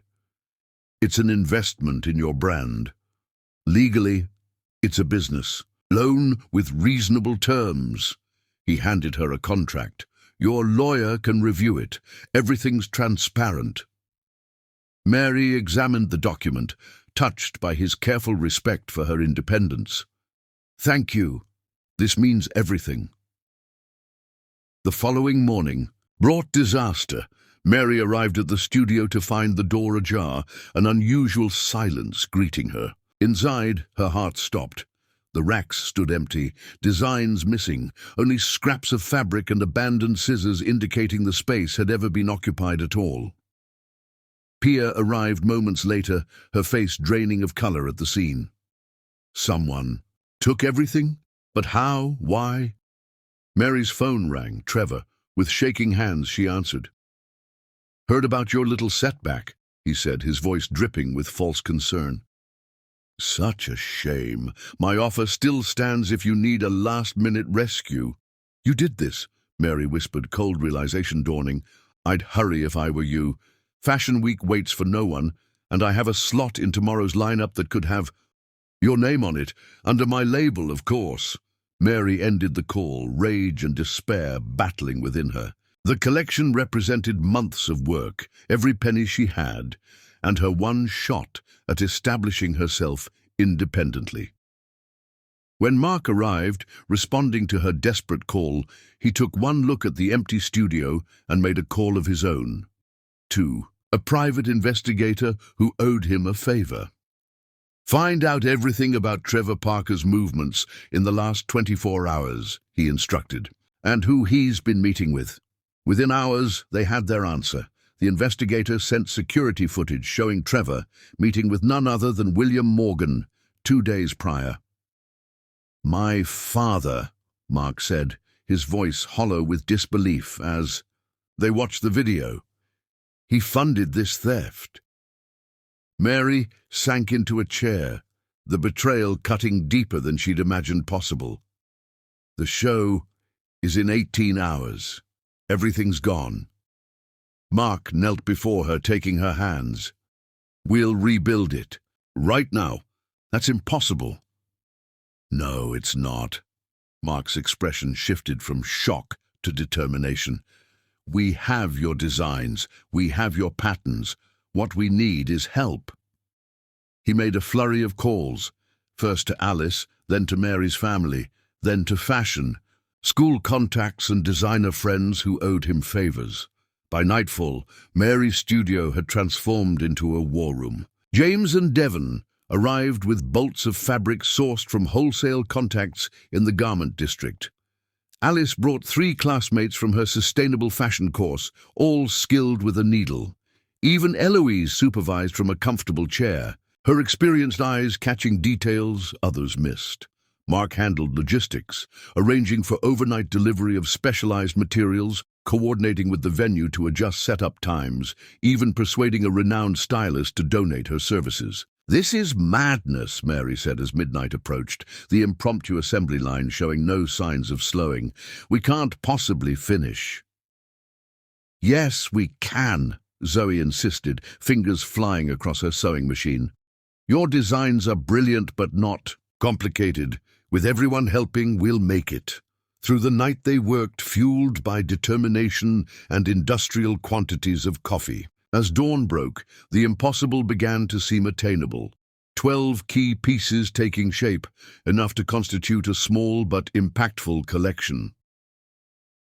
It's an investment in your brand. Legally, it's a business. Loan with reasonable terms. He handed her a contract. Your lawyer can review it. Everything's transparent. Mary examined the document, touched by his careful respect for her independence. Thank you. This means everything. The following morning brought disaster. Mary arrived at the studio to find the door ajar, an unusual silence greeting her. Inside, her heart stopped. The racks stood empty, designs missing, only scraps of fabric and abandoned scissors indicating the space had ever been occupied at all. Pia arrived moments later, her face draining of color at the scene. Someone took everything? But how? Why? Mary's phone rang. Trevor. With shaking hands, she answered. Heard about your little setback, he said, his voice dripping with false concern. Such a shame. My offer still stands if you need a last-minute rescue. You did this, Mary whispered, cold realization dawning. I'd hurry if I were you. Fashion Week waits for no one, and I have a slot in tomorrow's lineup that could have your name on it, under my label, of course. Mary ended the call, rage and despair battling within her. The collection represented months of work, every penny she had, and her one shot at establishing herself independently. When Mark arrived, responding to her desperate call, he took one look at the empty studio and made a call of his own. To a private investigator who owed him a favor. Find out everything about Trevor Parker's movements in the last 24 hours, he instructed, and who he's been meeting with. Within hours, they had their answer. The investigator sent security footage showing Trevor meeting with none other than William Morgan 2 days prior. My father, Mark said, his voice hollow with disbelief as they watched the video. He funded this theft. Mary sank into a chair, the betrayal cutting deeper than she'd imagined possible. The show is in 18 hours. Everything's gone. Mark knelt before her, taking her hands. We'll rebuild it. Right now. That's impossible. No, it's not. Mark's expression shifted from shock to determination. "We have your designs. We have your patterns. What we need is help." He made a flurry of calls, first to Alice, then to Mary's family, then to fashion, school contacts and designer friends who owed him favors. By nightfall, Mary's studio had transformed into a war room. James and Devon arrived with bolts of fabric sourced from wholesale contacts in the garment district. Alice brought 3 classmates from her sustainable fashion course, all skilled with a needle. Even Eloise supervised from a comfortable chair, her experienced eyes catching details others missed. Mark handled logistics, arranging for overnight delivery of specialized materials, coordinating with the venue to adjust setup times, even persuading a renowned stylist to donate her services. "This is madness," Mary said as midnight approached, the impromptu assembly line showing no signs of slowing. "We can't possibly finish." "Yes, we can," Zoe insisted, fingers flying across her sewing machine. "Your designs are brilliant but not complicated. With everyone helping, we'll make it." Through the night they worked, fueled by determination and industrial quantities of coffee. As dawn broke, the impossible began to seem attainable. 12 key pieces taking shape, enough to constitute a small but impactful collection.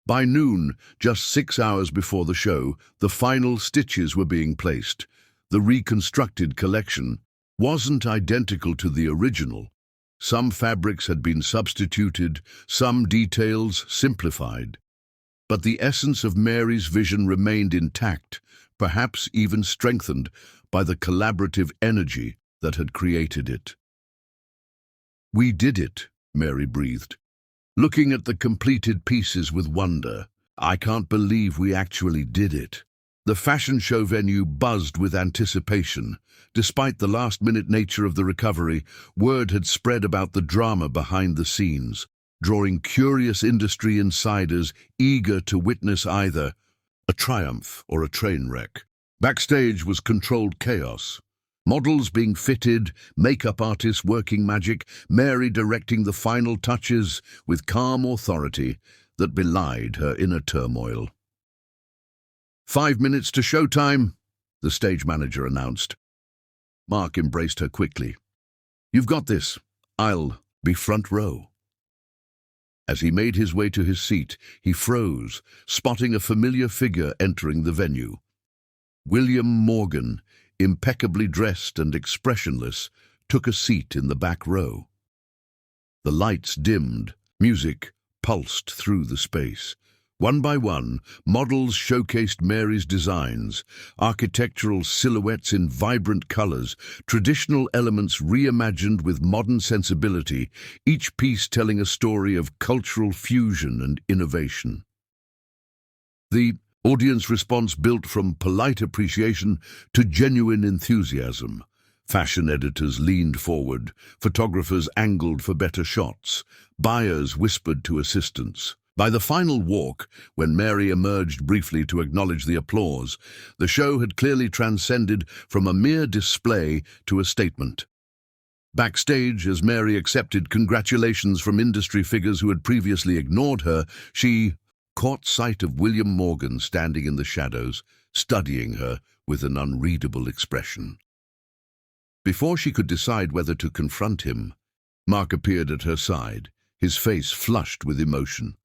By noon, just 6 hours before the show, the final stitches were being placed. The reconstructed collection wasn't identical to the original. Some fabrics had been substituted, some details simplified. But the essence of Mary's vision remained intact, perhaps even strengthened by the collaborative energy that had created it. "We did it," Mary breathed, looking at the completed pieces with wonder. "I can't believe we actually did it." The fashion show venue buzzed with anticipation. Despite the last-minute nature of the recovery, word had spread about the drama behind the scenes, drawing curious industry insiders eager to witness either a triumph or a train wreck. Backstage was controlled chaos. Models being fitted, makeup artists working magic, Mary directing the final touches with calm authority that belied her inner turmoil. "5 minutes to showtime," the stage manager announced. Mark embraced her quickly. "You've got this. I'll be front row." As he made his way to his seat, he froze, spotting a familiar figure entering the venue. William Morgan, impeccably dressed and expressionless, took a seat in the back row. The lights dimmed, music pulsed through the space. One by one, models showcased Mary's designs, architectural silhouettes in vibrant colors, traditional elements reimagined with modern sensibility, each piece telling a story of cultural fusion and innovation. The audience response built from polite appreciation to genuine enthusiasm. Fashion editors leaned forward, photographers angled for better shots, buyers whispered to assistants. By the final walk, when Mary emerged briefly to acknowledge the applause, the show had clearly transcended from a mere display to a statement. Backstage, as Mary accepted congratulations from industry figures who had previously ignored her, she caught sight of William Morgan standing in the shadows, studying her with an unreadable expression. Before she could decide whether to confront him, Mark appeared at her side, his face flushed with emotion.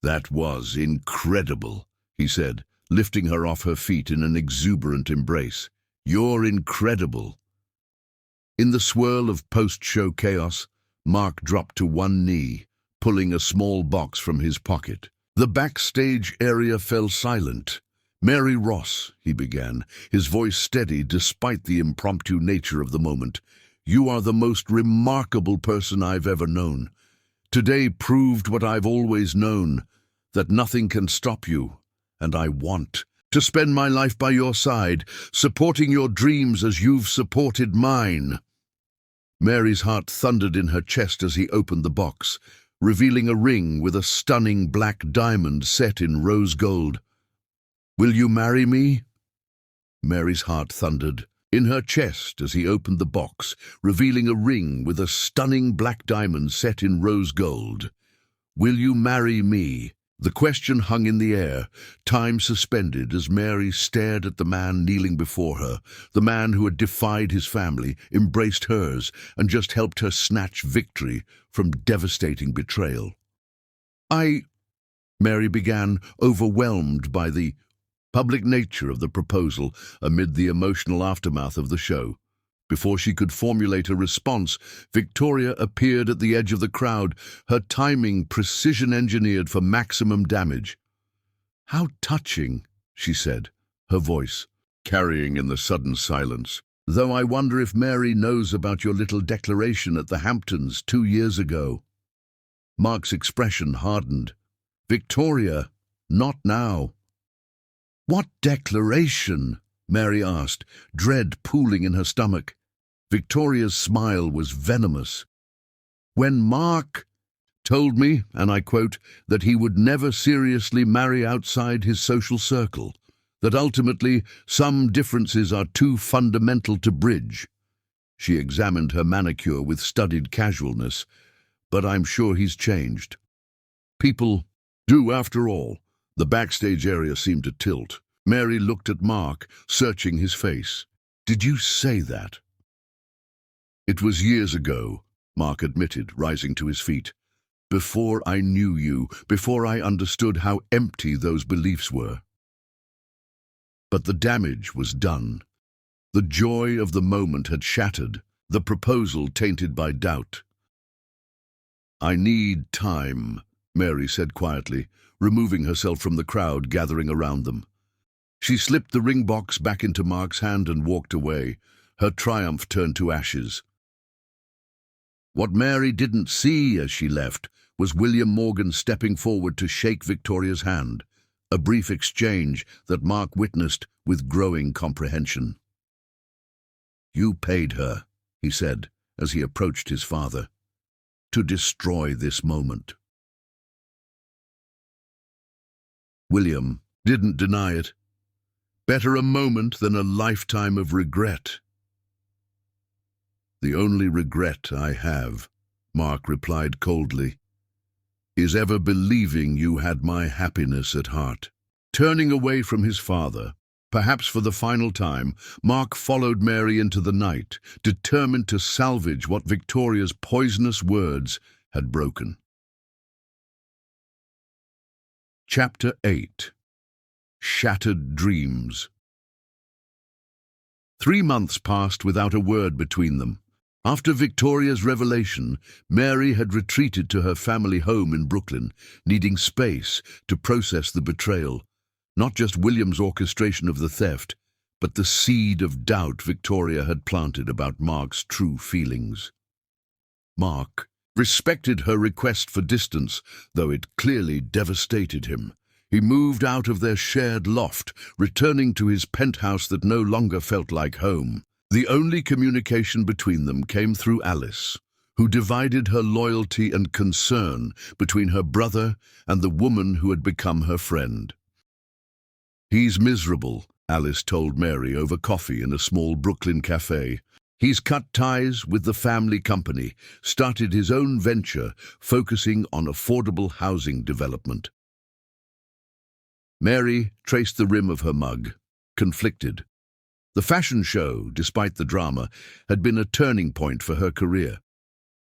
"That was incredible," he said, lifting her off her feet in an exuberant embrace. "You're incredible." In the swirl of post-show chaos, Mark dropped to one knee, pulling a small box from his pocket. The backstage area fell silent. "Mary Ross," he began, his voice steady despite the impromptu nature of the moment, "you are the most remarkable person I've ever known. Today proved what I've always known, that nothing can stop you, and I want to spend my life by your side, supporting your dreams as you've supported mine." Mary's heart thundered in her chest as he opened the box, revealing a ring with a stunning black diamond set in rose gold. "Will you marry me?" Mary's heart thundered in her chest as he opened the box, revealing a ring with a stunning black diamond set in rose gold. "Will you marry me?" The question hung in the air, time suspended as Mary stared at the man kneeling before her, the man who had defied his family, embraced hers, and just helped her snatch victory from devastating betrayal. Mary began, overwhelmed by the public nature of the proposal amid the emotional aftermath of the show. Before she could formulate a response, Victoria appeared at the edge of the crowd, her timing precision-engineered for maximum damage. "How touching," she said, her voice carrying in the sudden silence. "Though I wonder if Mary knows about your little declaration at the Hamptons 2 years ago." Mark's expression hardened. "Victoria, not now." "What declaration?" Mary asked, dread pooling in her stomach. Victoria's smile was venomous. "When Mark told me, and I quote, that he would never seriously marry outside his social circle, that ultimately some differences are too fundamental to bridge." She examined her manicure with studied casualness. "But I'm sure he's changed." "People do, after all." The backstage area seemed to tilt. Mary looked at Mark, searching his face. "Did you say that?" "It was years ago," Mark admitted, rising to his feet. "Before I knew you, before I understood how empty those beliefs were." But the damage was done. The joy of the moment had shattered, the proposal tainted by doubt. "I need time," Mary said quietly, removing herself from the crowd gathering around them. She slipped the ring box back into Mark's hand and walked away, her triumph turned to ashes. What Mary didn't see as she left was William Morgan stepping forward to shake Victoria's hand, a brief exchange that Mark witnessed with growing comprehension. "You paid her," he said as he approached his father, "to destroy this moment." William didn't deny it. "Better a moment than a lifetime of regret." "The only regret I have," Mark replied coldly, "is ever believing you had my happiness at heart." Turning away from his father, perhaps for the final time, Mark followed Mary into the night, determined to salvage what Victoria's poisonous words had broken. Chapter 8. Shattered Dreams. 3 months passed without a word between them. After Victoria's revelation, Mary had retreated to her family home in Brooklyn, needing space to process the betrayal. Not just William's orchestration of the theft, but the seed of doubt Victoria had planted about Mark's true feelings. Mark respected her request for distance, though it clearly devastated him. He moved out of their shared loft, returning to his penthouse that no longer felt like home. The only communication between them came through Alice, who divided her loyalty and concern between her brother and the woman who had become her friend. "He's miserable," Alice told Mary over coffee in a small Brooklyn cafe. "He's cut ties with the family company, started his own venture focusing on affordable housing development." Mary traced the rim of her mug, conflicted. The fashion show, despite the drama, had been a turning point for her career.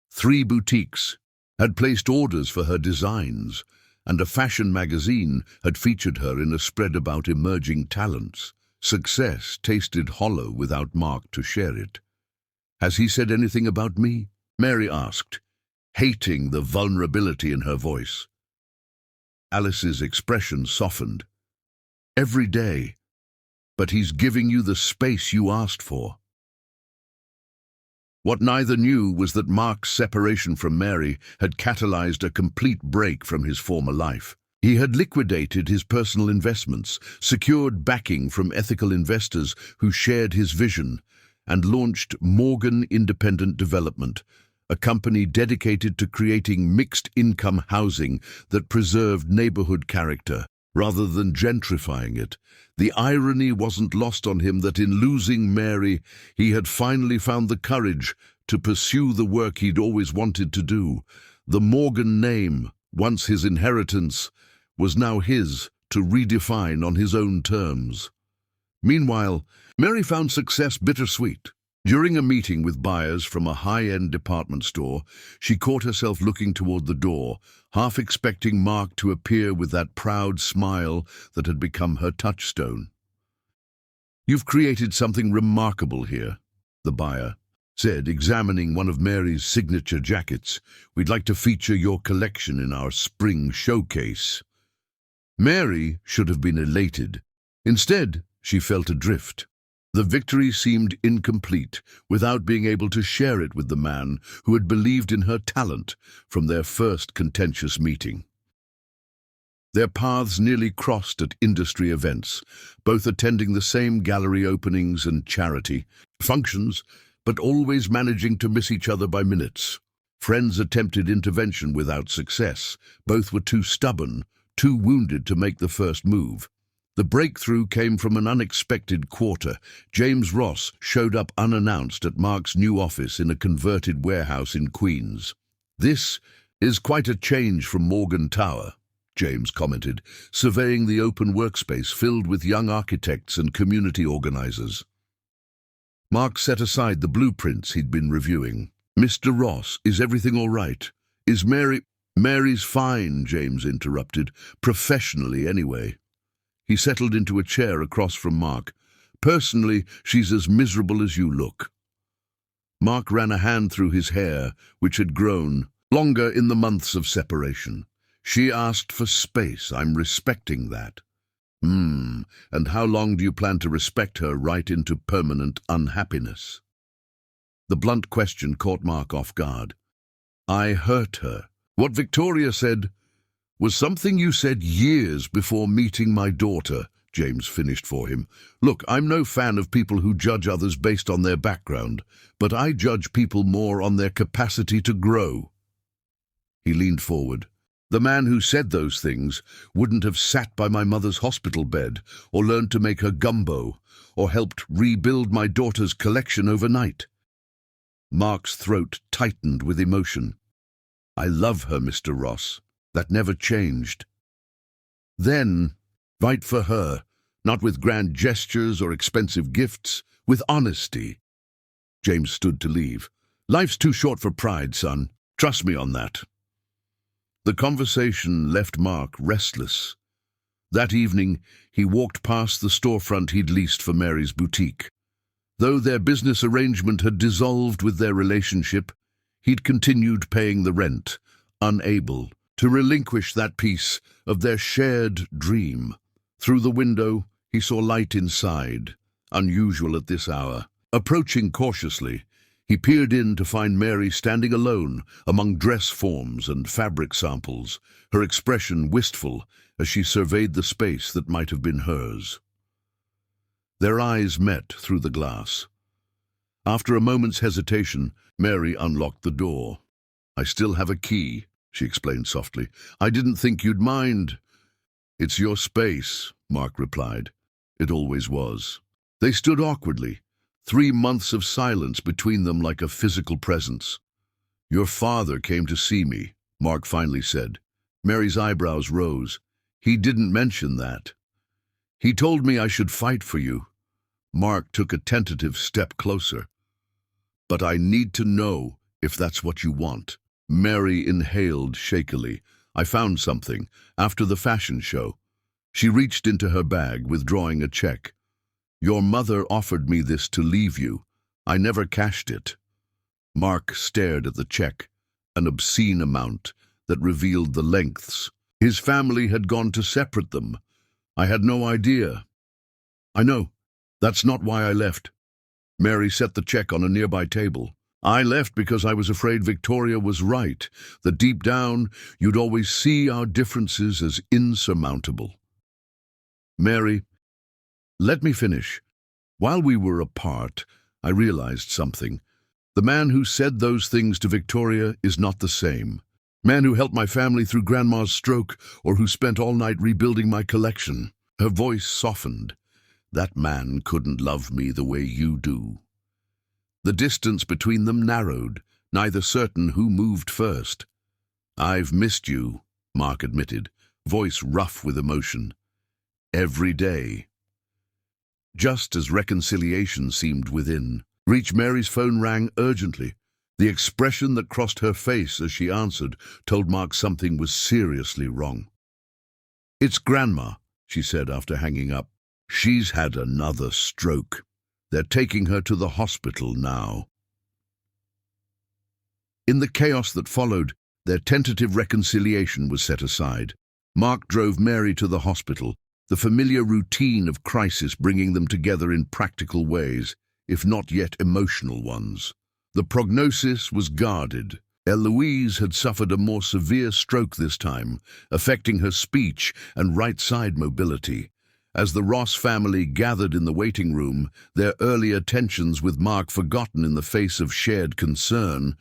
3 boutiques had placed orders for her designs, and a fashion magazine had featured her in a spread about emerging talents. Success tasted hollow without Mark to share it. "Has he said anything about me?" Mary asked, hating the vulnerability in her voice. Alice's expression softened. "Every day. But he's giving you the space you asked for." What neither knew was that Mark's separation from Mary had catalyzed a complete break from his former life. He had liquidated his personal investments, secured backing from ethical investors who shared his vision, and launched Morgan Independent Development, a company dedicated to creating mixed-income housing that preserved neighborhood character, rather than gentrifying it. The irony wasn't lost on him that in losing Mary, he had finally found the courage to pursue the work he'd always wanted to do. The Morgan name once his inheritance, was now his to redefine on his own terms. Meanwhile, Mary found success bittersweet. During a meeting with buyers from a high-end department store, she caught herself looking toward the door, half expecting Mark to appear with that proud smile that had become her touchstone. "You've created something remarkable here," the buyer said, examining one of Mary's signature jackets. "We'd like to feature your collection in our spring showcase." Mary should have been elated. Instead, she felt adrift. The victory seemed incomplete without being able to share it with the man who had believed in her talent from their first contentious meeting. Their paths nearly crossed at industry events, both attending the same gallery openings and charity functions, but always managing to miss each other by minutes. Friends attempted intervention without success. Both were too stubborn, too wounded to make the first move. The breakthrough came from an unexpected quarter. James Ross showed up unannounced at Mark's new office in a converted warehouse in Queens. "This is quite a change from Morgan Tower," James commented, surveying the open workspace filled with young architects and community organizers. Mark set aside the blueprints he'd been reviewing. "Mr. Ross, is everything all right? Is Mary—" "Mary's fine," James interrupted. "Professionally, anyway." He settled into a chair across from Mark. "Personally, she's as miserable as you look." Mark ran a hand through his hair, which had grown longer in the months of separation. "She asked for space. I'm respecting that." And how long do you plan to respect her right into permanent unhappiness?" The blunt question caught Mark off guard. "I hurt her. What Victoria said was something you said years before meeting my daughter," James finished for him. "Look, I'm no fan of people who judge others based on their background, but I judge people more on their capacity to grow." He leaned forward. "The man who said those things wouldn't have sat by my mother's hospital bed, or learned to make her gumbo, or helped rebuild my daughter's collection overnight." Mark's throat tightened with emotion. "I love her, Mr. Ross. That never changed." "Then, fight for her, not with grand gestures or expensive gifts, with honesty." James stood to leave. "Life's too short for pride, son. Trust me on that." The conversation left Mark restless. That evening, he walked past the storefront he'd leased for Mary's boutique. Though their business arrangement had dissolved with their relationship, he'd continued paying the rent, unable to relinquish that piece of their shared dream. Through the window, he saw light inside, unusual at this hour. Approaching cautiously, he peered in to find Mary standing alone among dress forms and fabric samples, her expression wistful as she surveyed the space that might have been hers. Their eyes met through the glass. After a moment's hesitation, Mary unlocked the door. "I still have a key," she explained softly. "I didn't think you'd mind." "It's your space," Mark replied. It always was. They stood awkwardly, 3 months of silence between them like a physical presence. "Your father came to see me," Mark finally said. Mary's eyebrows rose. "He didn't mention that." "He told me I should fight for you." Mark took a tentative step closer. "But I need to know if that's what you want." Mary inhaled shakily. "I found something after the fashion show." She reached into her bag, withdrawing a check. "Your mother offered me this to leave you. I never cashed it." Mark stared at the check, an obscene amount that revealed the lengths. His family had gone to separate them. "I had no idea." "I know. That's not why I left." Mary set the check on a nearby table. "I left because I was afraid Victoria was right, that deep down you'd always see our differences as insurmountable." "Mary, let me finish. While we were apart, I realized something. The man who said those things to Victoria is not the same. Man who helped my family through Grandma's stroke, or who spent all night rebuilding my collection." Her voice softened. "That man couldn't love me the way you do." The distance between them narrowed, neither certain who moved first. "I've missed you," Mark admitted, voice rough with emotion. Every day. Just as reconciliation seemed within, Mary's phone rang urgently. The expression that crossed her face as she answered told Mark something was seriously wrong. "It's Grandma," she said after hanging up. "She's had another stroke. They're taking her to the hospital now." In the chaos that followed, their tentative reconciliation was set aside. Mark drove Mary to the hospital, the familiar routine of crisis bringing them together in practical ways, if not yet emotional ones. The prognosis was guarded. Eloise had suffered a more severe stroke this time, affecting her speech and right-side mobility. As the Ross family gathered in the waiting room, their earlier tensions with Mark forgotten in the face of shared concern,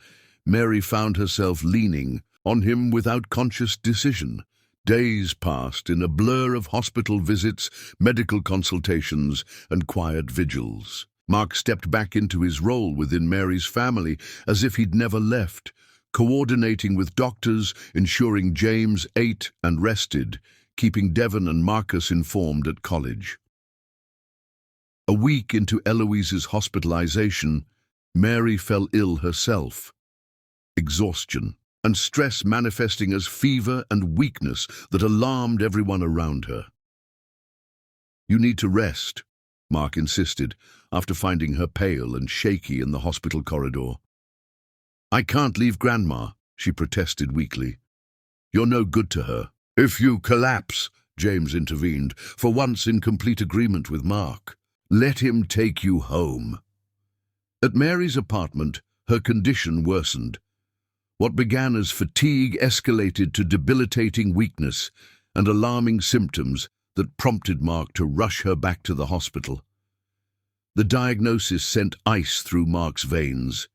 Mary found herself leaning on him without conscious decision. Days passed in a blur of hospital visits, medical consultations, and quiet vigils. Mark stepped back into his role within Mary's family as if he'd never left, coordinating with doctors, ensuring James ate and rested, keeping Devon and Marcus informed at college. A week into Eloise's hospitalization, Mary fell ill herself. Exhaustion and stress manifesting as fever and weakness that alarmed everyone around her. "You need to rest," Mark insisted, after finding her pale and shaky in the hospital corridor. "I can't leave Grandma," she protested weakly. "You're no good to her." "If you collapse," James intervened, for once in complete agreement with Mark, "let him take you home." At Mary's apartment, her condition worsened. What began as fatigue escalated to debilitating weakness and alarming symptoms that prompted Mark to rush her back to the hospital. The diagnosis sent ice through Mark's veins.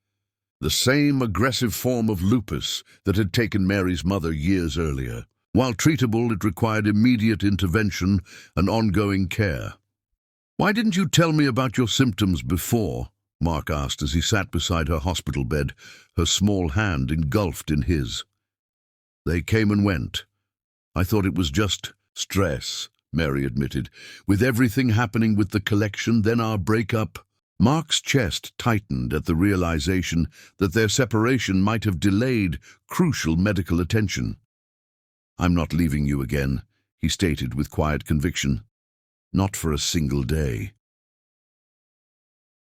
The same aggressive form of lupus that had taken Mary's mother years earlier. While treatable, it required immediate intervention and ongoing care. "Why didn't you tell me about your symptoms before?" Mark asked as he sat beside her hospital bed, her small hand engulfed in his. "They came and went. I thought it was just stress," Mary admitted. "With everything happening with the collection, then our breakup." Mark's chest tightened at the realization that their separation might have delayed crucial medical attention. "I'm not leaving you again," he stated with quiet conviction. "Not for a single day."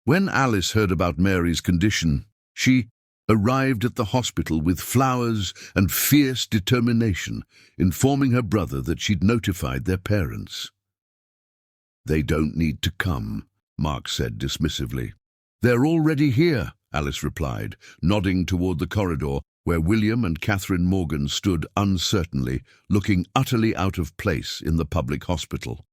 When Alice heard about Mary's condition, she arrived at the hospital with flowers and fierce determination, informing her brother that she'd notified their parents. "They don't need to come," Mark said dismissively. "They're already here," Alice replied, nodding toward the corridor where William and Catherine Morgan stood uncertainly, looking utterly out of place in the public hospital.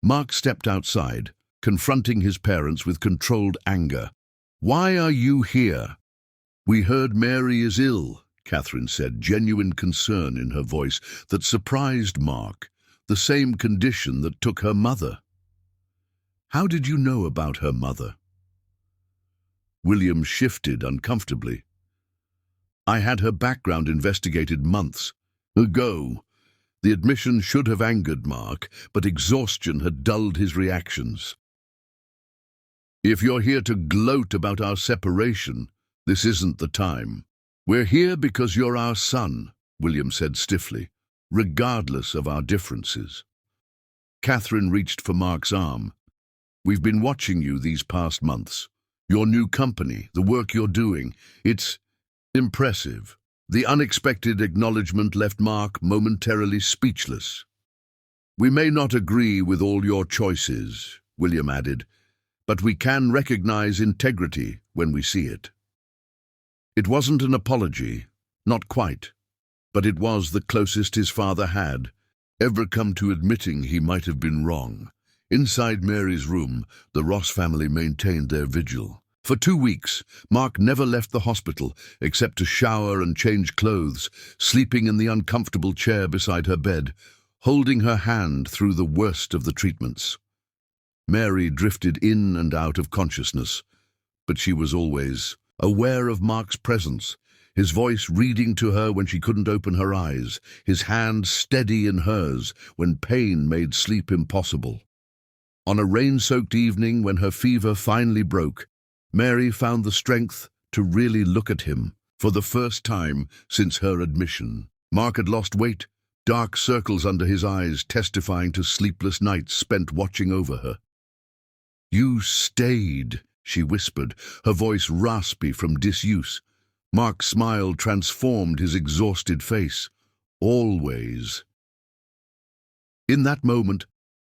Mark stepped outside, confronting his parents with controlled anger. "Why are you here?" "We heard Mary is ill," Catherine said, genuine concern in her voice that surprised Mark, "the same condition that took her mother." "How did you know about her mother?" William shifted uncomfortably. "I had her background investigated months ago." The admission should have angered Mark, but exhaustion had dulled his reactions. "If you're here to gloat about our separation, this isn't the time." "We're here because you're our son," William said stiffly, "regardless of our differences." Catherine reached for Mark's arm. "We've been watching you these past months. Your new company, the work you're doing, it's impressive." The unexpected acknowledgement left Mark momentarily speechless. "We may not agree with all your choices," William added, "but we can recognize integrity when we see it." It wasn't an apology, not quite, but it was the closest his father had ever come to admitting he might have been wrong. Inside Mary's room, the Ross family maintained their vigil. For 2 weeks, Mark never left the hospital except to shower and change clothes, sleeping in the uncomfortable chair beside her bed, holding her hand through the worst of the treatments. Mary drifted in and out of consciousness, but she was always aware of Mark's presence, his voice reading to her when she couldn't open her eyes, his hand steady in hers when pain made sleep impossible. On a rain-soaked evening when her fever finally broke, Mary found the strength to really look at him for the first time since her admission. Mark had lost weight, dark circles under his eyes testifying to sleepless nights spent watching over her. "You stayed," she whispered, her voice raspy from disuse. Mark's smile transformed his exhausted face. "Always." In that moment,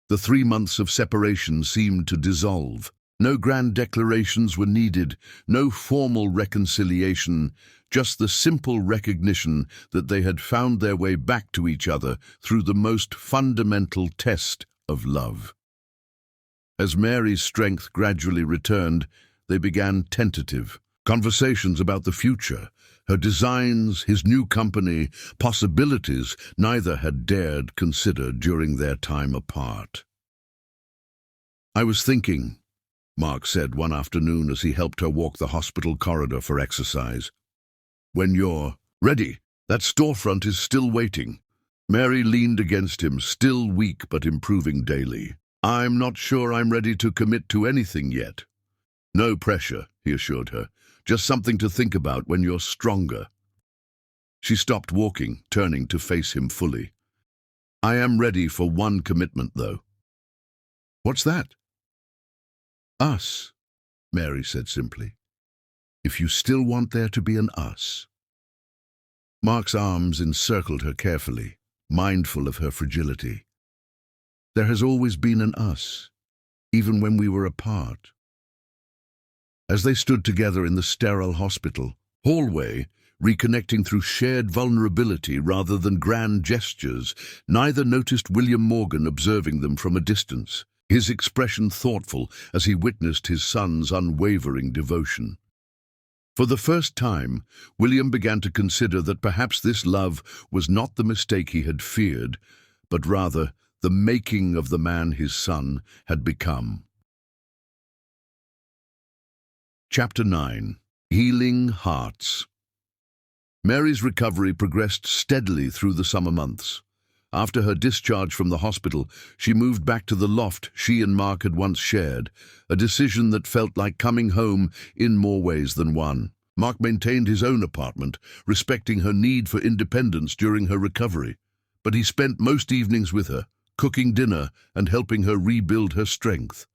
the 3 months of separation seemed to dissolve. No grand declarations were needed, no formal reconciliation, just the simple recognition that they had found their way back to each other through the most fundamental test of love. As Mary's strength gradually returned, they began tentative conversations about the future, her designs, his new company, possibilities neither had dared consider during their time apart. "I was thinking," Mark said one afternoon as he helped her walk the hospital corridor for exercise. "When you're ready, that storefront is still waiting." Mary leaned against him, still weak but improving daily. "I'm not sure I'm ready to commit to anything yet." "No pressure," he assured her. "Just something to think about when you're stronger." She stopped walking, turning to face him fully. "I am ready for one commitment, though." "What's that?" "Us," Mary said simply. "If you still want there to be an us." Mark's arms encircled her carefully, mindful of her fragility. "There has always been an us, even when we were apart." As they stood together in the sterile hospital hallway, reconnecting through shared vulnerability rather than grand gestures, neither noticed William Morgan observing them from a distance, his expression thoughtful as he witnessed his son's unwavering devotion. For the first time, William began to consider that perhaps this love was not the mistake he had feared, but rather the making of the man his son had become. Chapter 9. Healing Hearts. Mary's recovery progressed steadily through the summer months. After her discharge from the hospital, she moved back to the loft she and Mark had once shared, a decision that felt like coming home in more ways than one. Mark maintained his own apartment, respecting her need for independence during her recovery, but he spent most evenings with her, cooking dinner and helping her rebuild her strength.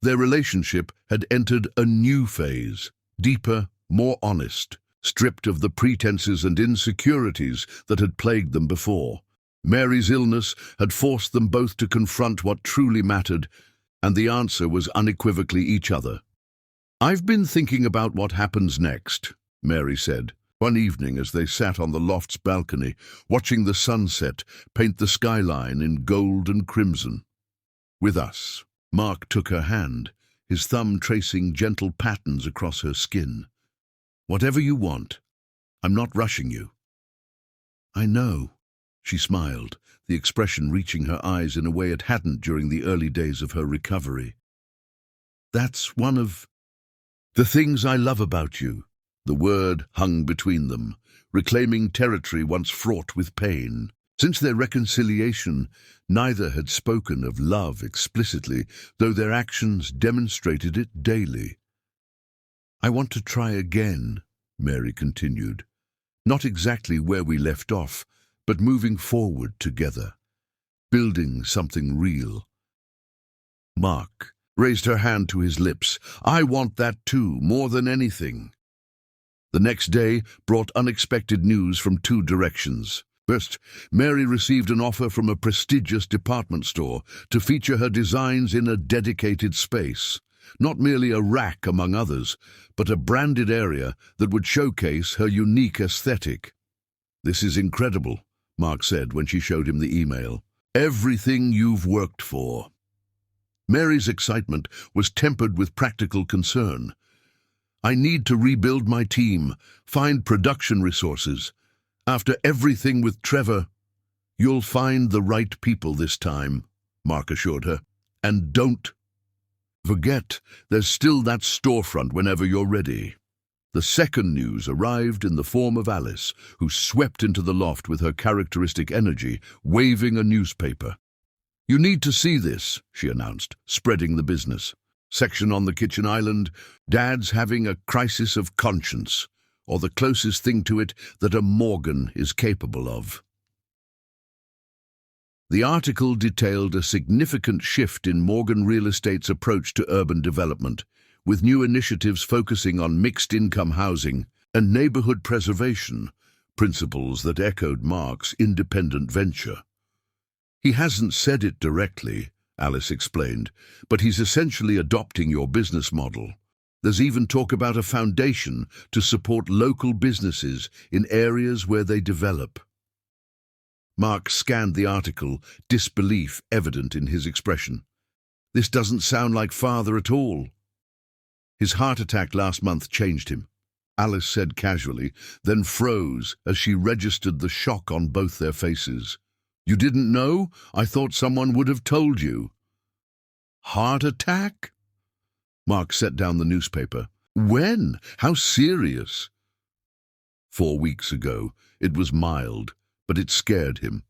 Their relationship had entered a new phase, deeper, more honest, stripped of the pretenses and insecurities that had plagued them before. Mary's illness had forced them both to confront what truly mattered, and the answer was unequivocally each other. "I've been thinking about what happens next," Mary said, one evening as they sat on the loft's balcony, watching the sunset paint the skyline in gold and crimson. "With us." Mark took her hand, his thumb tracing gentle patterns across her skin. "Whatever you want. I'm not rushing you." "I know," she smiled, the expression reaching her eyes in a way it hadn't during the early days of her recovery. "That's one of the things I love about you." The word hung between them, reclaiming territory once fraught with pain. Since their reconciliation, neither had spoken of love explicitly, though their actions demonstrated it daily. "I want to try again," Mary continued. "Not exactly where we left off, but moving forward together, building something real." Mark raised her hand to his lips. "I want that too, more than anything." The next day brought unexpected news from two directions. First, Mary received an offer from a prestigious department store to feature her designs in a dedicated space. Not merely a rack among others, but a branded area that would showcase her unique aesthetic. "This is incredible," Mark said when she showed him the email. "Everything you've worked for." Mary's excitement was tempered with practical concern. "I need to rebuild my team, find production resources. After everything with Trevor." "You'll find the right people this time," Mark assured her. "And don't forget, there's still that storefront whenever you're ready." The second news arrived in the form of Alice, who swept into the loft with her characteristic energy, waving a newspaper. "You need to see this," she announced, spreading the business. Section on the kitchen island, "Dad's having a crisis of conscience," or the closest thing to it that a Morgan is capable of. The article detailed a significant shift in Morgan Real Estate's approach to urban development, with new initiatives focusing on mixed-income housing and neighborhood preservation, principles that echoed Mark's independent venture. "He hasn't said it directly," Alice explained, "but he's essentially adopting your business model. There's even talk about a foundation to support local businesses in areas where they develop." Mark scanned the article, disbelief evident in his expression. "This doesn't sound like father at all." "His heart attack last month changed him," Alice said casually, then froze as she registered the shock on both their faces. "You didn't know? I thought someone would have told you." "Heart attack?" Mark set down the newspaper. "When? How serious?" 4 weeks ago. It was mild, but it scared him.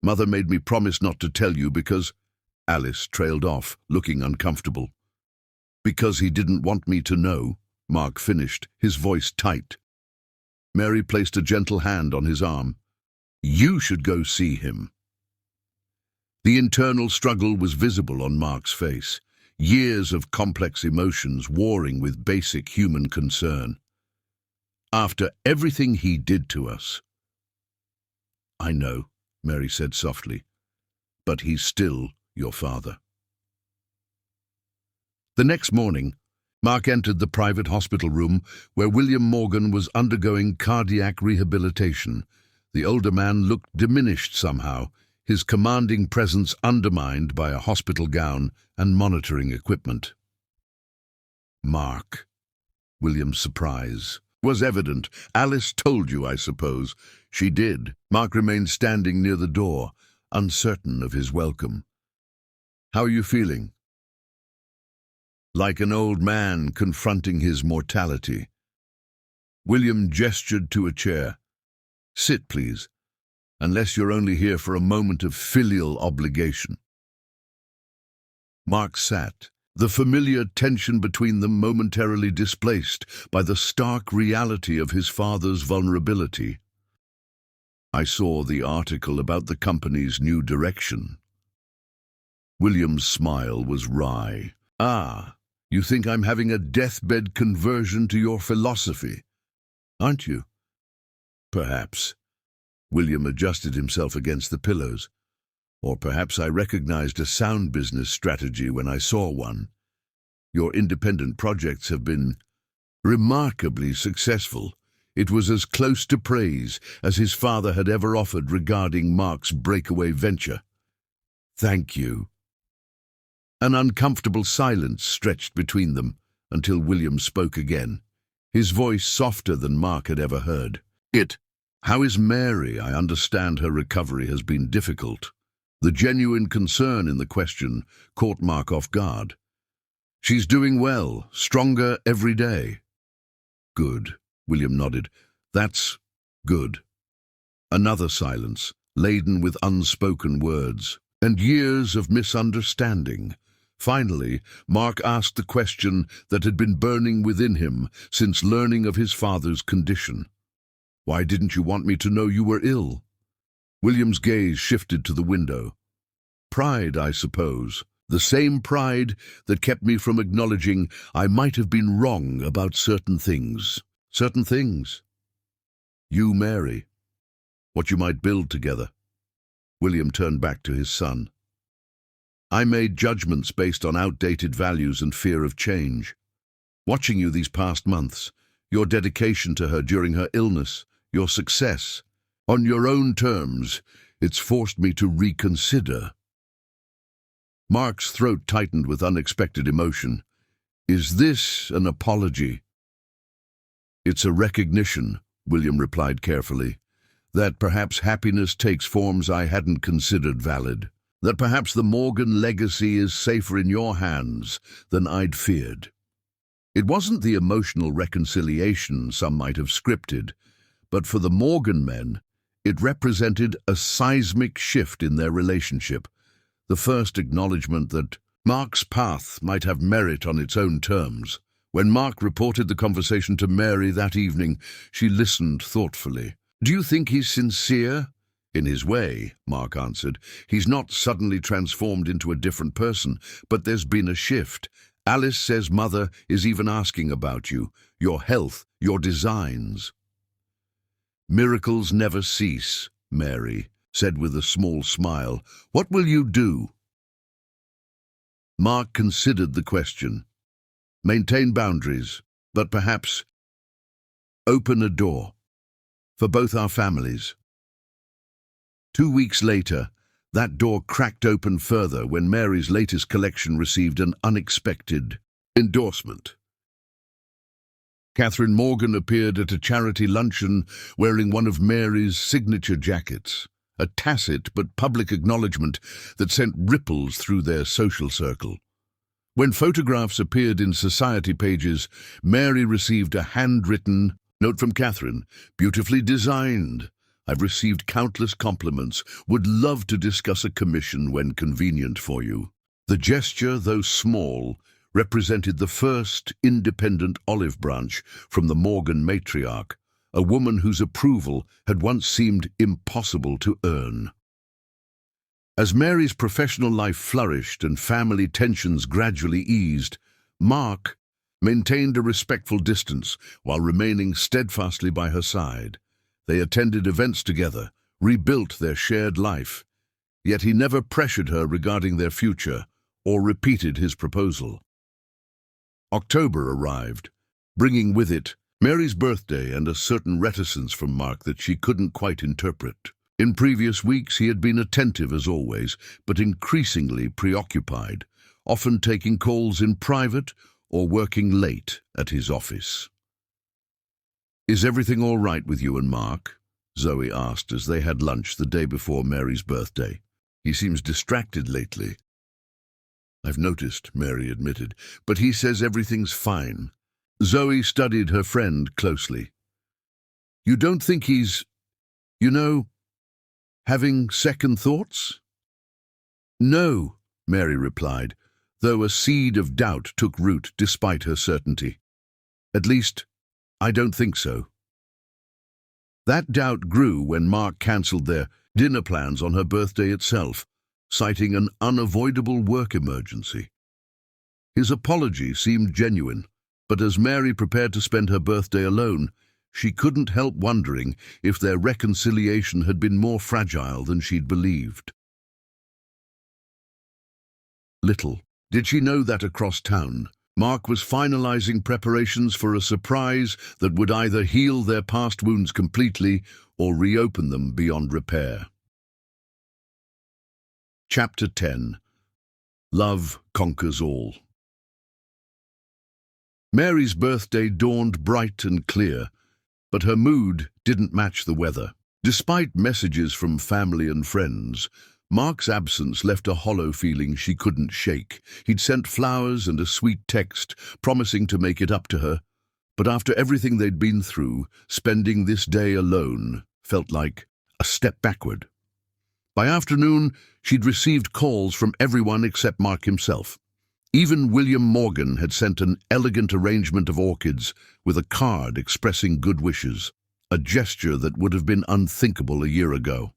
"Mother made me promise not to tell you because—" Alice trailed off, looking uncomfortable. "Because he didn't want me to know," Mark finished, his voice tight. Mary placed a gentle hand on his arm. "You should go see him." The internal struggle was visible on Mark's face, years of complex emotions warring with basic human concern. "After everything he did to us." "I know," Mary said softly, "but he's still your father." The next morning, Mark entered the private hospital room where William Morgan was undergoing cardiac rehabilitation. The older man looked diminished somehow, his commanding presence undermined by a hospital gown and monitoring equipment. "Mark." William's surprise was evident. "Alice told you, I suppose." "She did." Mark remained standing near the door, uncertain of his welcome. "How are you feeling?" "Like an old man confronting his mortality." William gestured to a chair. "Sit, please, unless you're only here for a moment of filial obligation." Mark sat, the familiar tension between them momentarily displaced by the stark reality of his father's vulnerability. "I saw the article about the company's new direction." William's smile was wry. "Ah, you think I'm having a deathbed conversion to your philosophy, aren't you?" "Perhaps." William adjusted himself against the pillows. "Or perhaps I recognized a sound business strategy when I saw one. Your independent projects have been remarkably successful." It was as close to praise as his father had ever offered regarding Mark's breakaway venture. "Thank you." An uncomfortable silence stretched between them until William spoke again, his voice softer than Mark had ever heard. "How is Mary? I understand her recovery has been difficult." The genuine concern in the question caught Mark off guard. "She's doing well, stronger every day." "Good." William nodded. "That's good." Another silence, laden with unspoken words, and years of misunderstanding. Finally, Mark asked the question that had been burning within him since learning of his father's condition. "Why didn't you want me to know you were ill?" William's gaze shifted to the window. "Pride, I suppose. The same pride that kept me from acknowledging I might have been wrong about certain things." "Certain things?" "You, Mary. What you might build together." William turned back to his son. "I made judgments based on outdated values and fear of change. Watching you these past months, your dedication to her during her illness, your success, on your own terms, it's forced me to reconsider." Mark's throat tightened with unexpected emotion. "Is this an apology?" "It's a recognition," William replied carefully, "that perhaps happiness takes forms I hadn't considered valid, that perhaps the Morgan legacy is safer in your hands than I'd feared." It wasn't the emotional reconciliation some might have scripted, but for the Morgan men, it represented a seismic shift in their relationship, the first acknowledgement that Mark's path might have merit on its own terms. When Mark reported the conversation to Mary that evening, she listened thoughtfully. "Do you think he's sincere?" "In his way," Mark answered. "He's not suddenly transformed into a different person, but there's been a shift. Alice says Mother is even asking about you, your health, your designs." "Miracles never cease," Mary said with a small smile. "What will you do?" Mark considered the question. Maintain boundaries, but perhaps open a door for both our families. 2 weeks later, that door cracked open further when Mary's latest collection received an unexpected endorsement. Catherine Morgan appeared at a charity luncheon wearing one of Mary's signature jackets, a tacit but public acknowledgement that sent ripples through their social circle. When photographs appeared in society pages, Mary received a handwritten note from Catherine, "Beautifully designed. I've received countless compliments. Would love to discuss a commission when convenient for you." The gesture, though small, represented the first independent olive branch from the Morgan matriarch, a woman whose approval had once seemed impossible to earn. As Mary's professional life flourished and family tensions gradually eased, Mark maintained a respectful distance while remaining steadfastly by her side. They attended events together, rebuilt their shared life, yet he never pressured her regarding their future or repeated his proposal. October arrived, bringing with it Mary's birthday and a certain reticence from Mark that she couldn't quite interpret. In previous weeks he had been attentive as always, but increasingly preoccupied, often taking calls in private or working late at his office. "Is everything all right with you and Mark?" Zoe asked as they had lunch the day before Mary's birthday. "He seems distracted lately." "I've noticed," Mary admitted, "but he says everything's fine." Zoe studied her friend closely. "You don't think he's, having second thoughts?" "No," Mary replied, though a seed of doubt took root despite her certainty. "At least, I don't think so." That doubt grew when Mark cancelled their dinner plans on her birthday itself, citing an unavoidable work emergency. His apology seemed genuine, but as Mary prepared to spend her birthday alone, she couldn't help wondering if their reconciliation had been more fragile than she'd believed. Little did she know that across town, Mark was finalizing preparations for a surprise that would either heal their past wounds completely or reopen them beyond repair. Chapter 10. Love Conquers All. Mary's birthday dawned bright and clear, but her mood didn't match the weather. Despite messages from family and friends, Mark's absence left a hollow feeling she couldn't shake. He'd sent flowers and a sweet text, promising to make it up to her, but after everything they'd been through, spending this day alone felt like a step backward. By afternoon, she'd received calls from everyone except Mark himself. Even William Morgan had sent an elegant arrangement of orchids with a card expressing good wishes, a gesture that would have been unthinkable a year ago.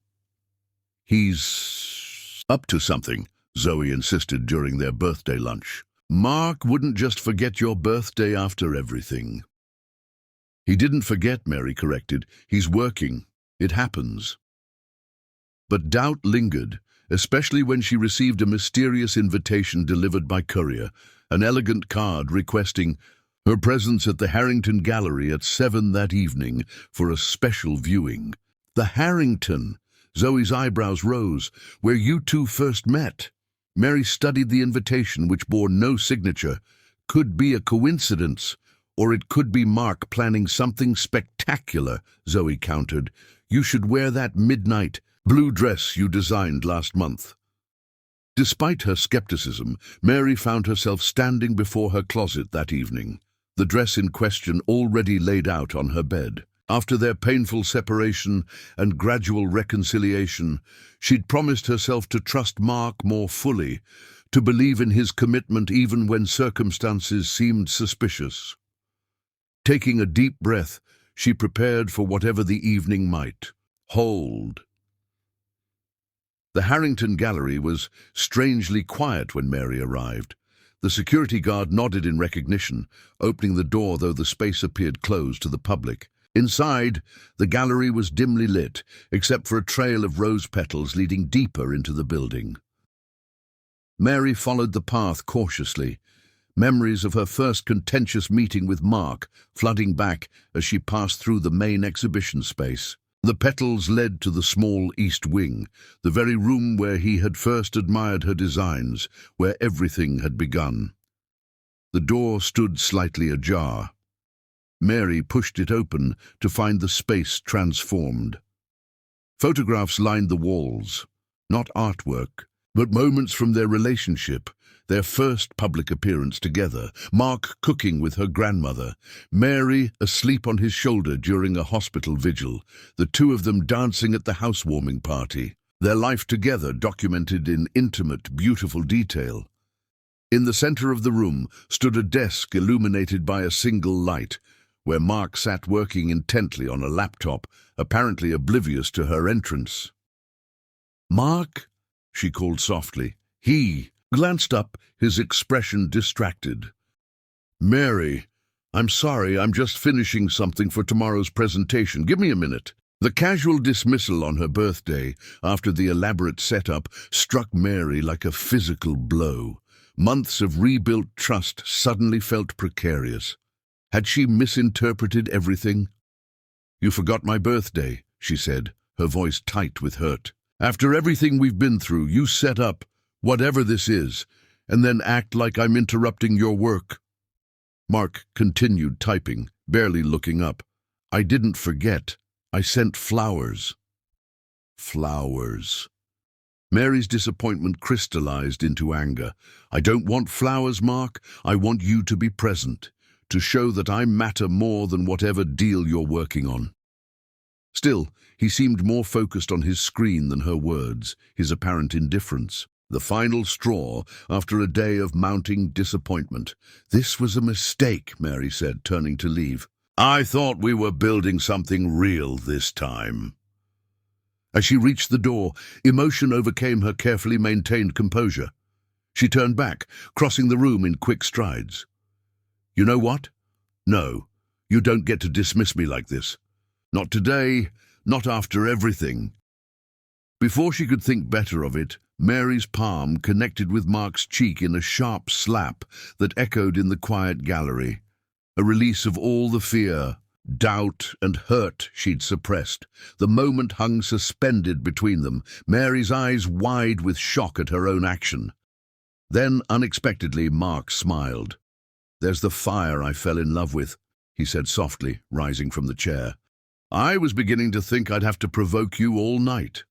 "He's up to something," Zoe insisted during their birthday lunch. "Mark wouldn't just forget your birthday after everything." "He didn't forget," Mary corrected. "He's working. It happens." But doubt lingered, especially when she received a mysterious invitation delivered by courier, an elegant card requesting her presence at the Harrington Gallery at 7 that evening for a special viewing. "The Harrington," Zoe's eyebrows rose, "where you two first met." Mary studied the invitation, which bore no signature. "Could be a coincidence, or it could be Mark planning something spectacular," Zoe countered. "You should wear that midnight blue dress you designed last month." Despite her skepticism, Mary found herself standing before her closet that evening. the dress in question already laid out on her bed. After their painful separation and gradual reconciliation, she'd promised herself to trust Mark more fully, to believe in his commitment even when circumstances seemed suspicious. Taking a deep breath, she prepared for whatever the evening might hold. The Harrington Gallery was strangely quiet when Mary arrived. The security guard nodded in recognition, opening the door though the space appeared closed to the public. Inside, the gallery was dimly lit, except for a trail of rose petals leading deeper into the building. Mary followed the path cautiously, memories of her first contentious meeting with Mark flooding back as she passed through the main exhibition space. The petals led to the small east wing, the very room where he had first admired her designs, where everything had begun. The door stood slightly ajar. Mary pushed it open to find the space transformed. Photographs lined the walls, not artwork, but moments from their relationship, their first public appearance together, Mark cooking with her grandmother, Mary asleep on his shoulder during a hospital vigil, the two of them dancing at the housewarming party, their life together documented in intimate, beautiful detail. In the center of the room stood a desk illuminated by a single light, where Mark sat working intently on a laptop, apparently oblivious to her entrance. "Mark?" she called softly. He glanced up, his expression distracted. "Mary, I'm sorry, I'm just finishing something for tomorrow's presentation. Give me a minute." The casual dismissal on her birthday, after the elaborate setup, struck Mary like a physical blow. Months of rebuilt trust suddenly felt precarious. Had she misinterpreted everything? "You forgot my birthday," she said, her voice tight with hurt. "After everything we've been through, you set up whatever this is, and then act like I'm interrupting your work." Mark continued typing, barely looking up. "I didn't forget. I sent flowers." Flowers. Mary's disappointment crystallized into anger. "I don't want flowers, Mark. I want you to be present, to show that I matter more than whatever deal you're working on." Still, he seemed more focused on his screen than her words, his apparent indifference. The final straw after a day of mounting disappointment. "This was a mistake," Mary said, turning to leave. "I thought we were building something real this time." As she reached the door, emotion overcame her carefully maintained composure. She turned back, crossing the room in quick strides. "You know what? No, you don't get to dismiss me like this. Not today, not after everything." Before she could think better of it, Mary's palm connected with Mark's cheek in a sharp slap that echoed in the quiet gallery, a release of all the fear, doubt and hurt she'd suppressed. The moment hung suspended between them, Mary's eyes wide with shock at her own action. Then, unexpectedly, Mark smiled. "There's the fire I fell in love with," he said softly, rising from the chair. "I was beginning to think I'd have to provoke you all night."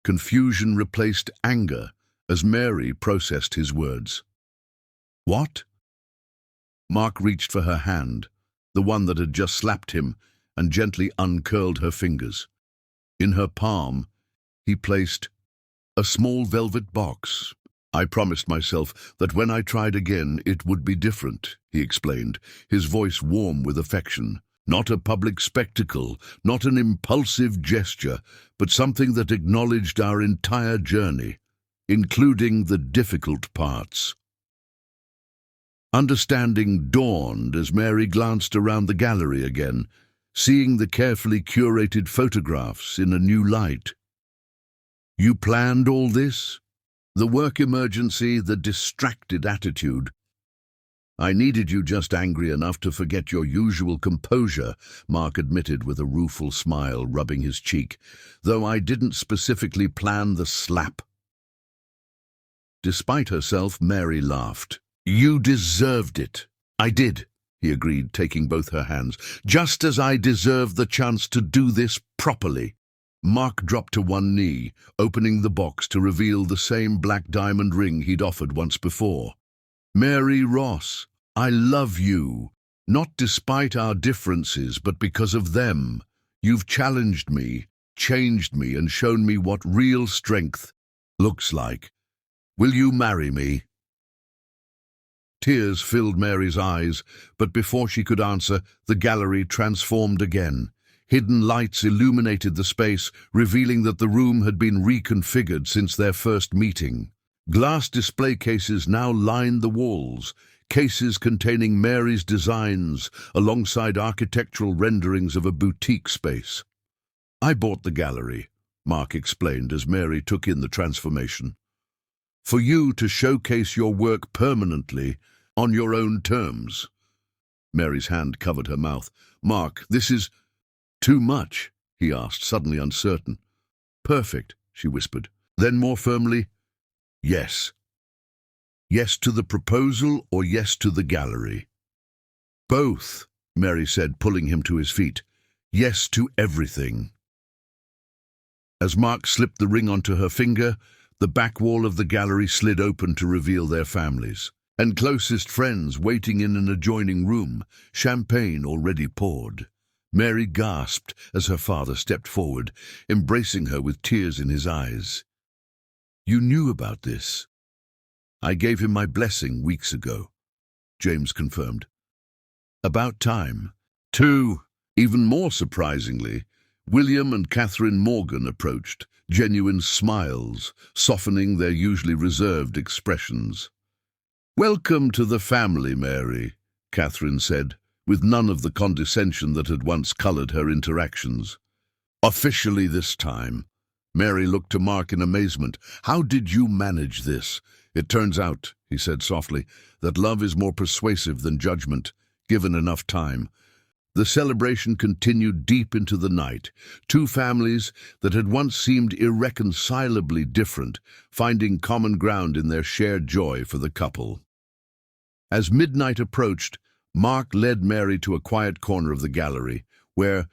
Confusion replaced anger as Mary processed his words. "What?" Mark reached for her hand, the one that had just slapped him, and gently uncurled her fingers. In her palm, he placed a small velvet box. "I promised myself that when I tried again it would be different," he explained, his voice warm with affection. "Not a public spectacle, not an impulsive gesture, but something that acknowledged our entire journey, including the difficult parts." Understanding dawned as Mary glanced around the gallery again, seeing the carefully curated photographs in a new light. "You planned all this? The work emergency, the distracted attitude. I needed you just angry enough to forget your usual composure," Mark admitted with a rueful smile, rubbing his cheek, "though I didn't specifically plan the slap." Despite herself, Mary laughed. "You deserved it." "I did," he agreed, taking both her hands, "just as I deserved the chance to do this properly." Mark dropped to one knee, opening the box to reveal the same black diamond ring he'd offered once before. "Mary Ross, I love you, not despite our differences, but because of them. You've challenged me, changed me, and shown me what real strength looks like. Will you marry me?" Tears filled Mary's eyes, but before she could answer, the gallery transformed again. Hidden lights illuminated the space, revealing that the room had been reconfigured since their first meeting. Glass display cases now lined the walls, cases containing Mary's designs alongside architectural renderings of a boutique space. "I bought the gallery," Mark explained as Mary took in the transformation, "for you to showcase your work permanently on your own terms." Mary's hand covered her mouth. "Mark, this is too much," he asked, suddenly uncertain. "Perfect," she whispered. Then more firmly, "Yes. Yes to the proposal or yes to the gallery?" "Both," Mary said, pulling him to his feet. "Yes to everything." As Mark slipped the ring onto her finger, the back wall of the gallery slid open to reveal their families and closest friends waiting in an adjoining room, champagne already poured. Mary gasped as her father stepped forward, embracing her with tears in his eyes. "You knew about this?" "I gave him my blessing weeks ago," James confirmed. "About time." Two, even more surprisingly, William and Catherine Morgan approached, genuine smiles softening their usually reserved expressions. "Welcome to the family, Mary," Catherine said, with none of the condescension that had once colored her interactions. "Officially this time." Mary looked to Mark in amazement. "How did you manage this?" "It turns out," he said softly, "that love is more persuasive than judgment, given enough time." The celebration continued deep into the night, two families that had once seemed irreconcilably different, finding common ground in their shared joy for the couple. As midnight approached, Mark led Mary to a quiet corner of the gallery, where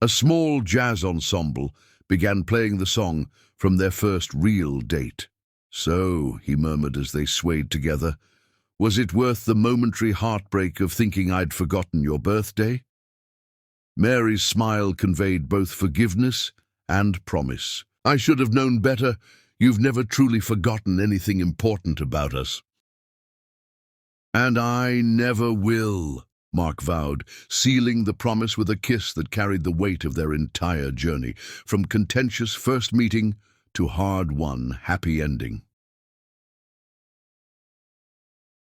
a small jazz ensemble began playing the song from their first real date. "So," he murmured as they swayed together, "was it worth the momentary heartbreak of thinking I'd forgotten your birthday?" Mary's smile conveyed both forgiveness and promise. "I should have known better. You've never truly forgotten anything important about us." "And I never will," Mark vowed, sealing the promise with a kiss that carried the weight of their entire journey, from contentious first meeting to hard-won happy ending.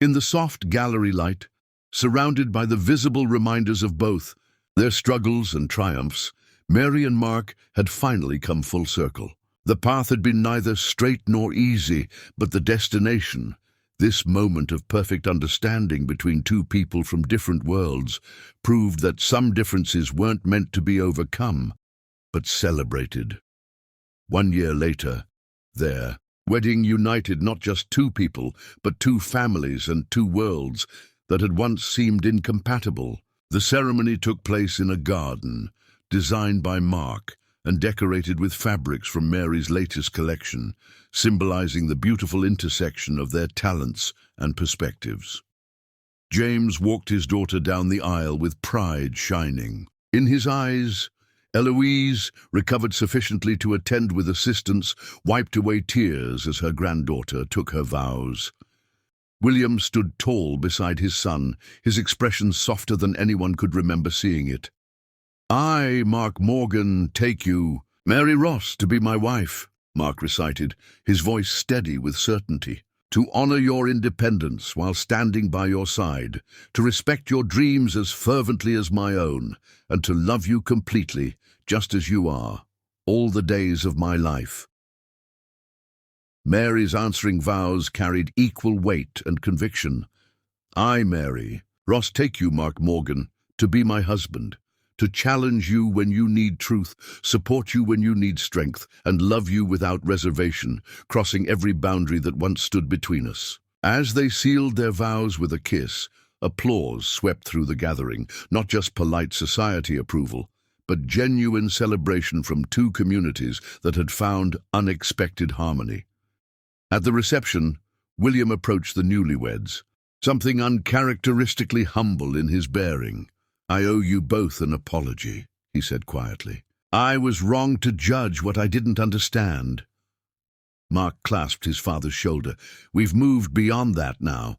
In the soft gallery light, surrounded by the visible reminders of both their struggles and triumphs, Mary and Mark had finally come full circle. The path had been neither straight nor easy, but the destination, this moment of perfect understanding between two people from different worlds, proved that some differences weren't meant to be overcome, but celebrated. 1 year later, their wedding united not just two people, but two families and two worlds that had once seemed incompatible. The ceremony took place in a garden, designed by Mark and decorated with fabrics from Mary's latest collection, symbolizing the beautiful intersection of their talents and perspectives. James walked his daughter down the aisle with pride shining. In his eyes, Eloise, recovered sufficiently to attend with assistance, wiped away tears as her granddaughter took her vows. William stood tall beside his son, his expression softer than anyone could remember seeing it. "I, Mark Morgan, take you, Mary Ross, to be my wife," Mark recited, his voice steady with certainty. "To honor your independence while standing by your side, to respect your dreams as fervently as my own, and to love you completely, just as you are, all the days of my life." Mary's answering vows carried equal weight and conviction. "I, Mary Ross, take you, Mark Morgan, to be my husband, to challenge you when you need truth, support you when you need strength, and love you without reservation, crossing every boundary that once stood between us." As they sealed their vows with a kiss, applause swept through the gathering, not just polite society approval, but genuine celebration from two communities that had found unexpected harmony. At the reception, William approached the newlyweds, something uncharacteristically humble in his bearing. "I owe you both an apology," he said quietly. "I was wrong to judge what I didn't understand." Mark clasped his father's shoulder. "We've moved beyond that now."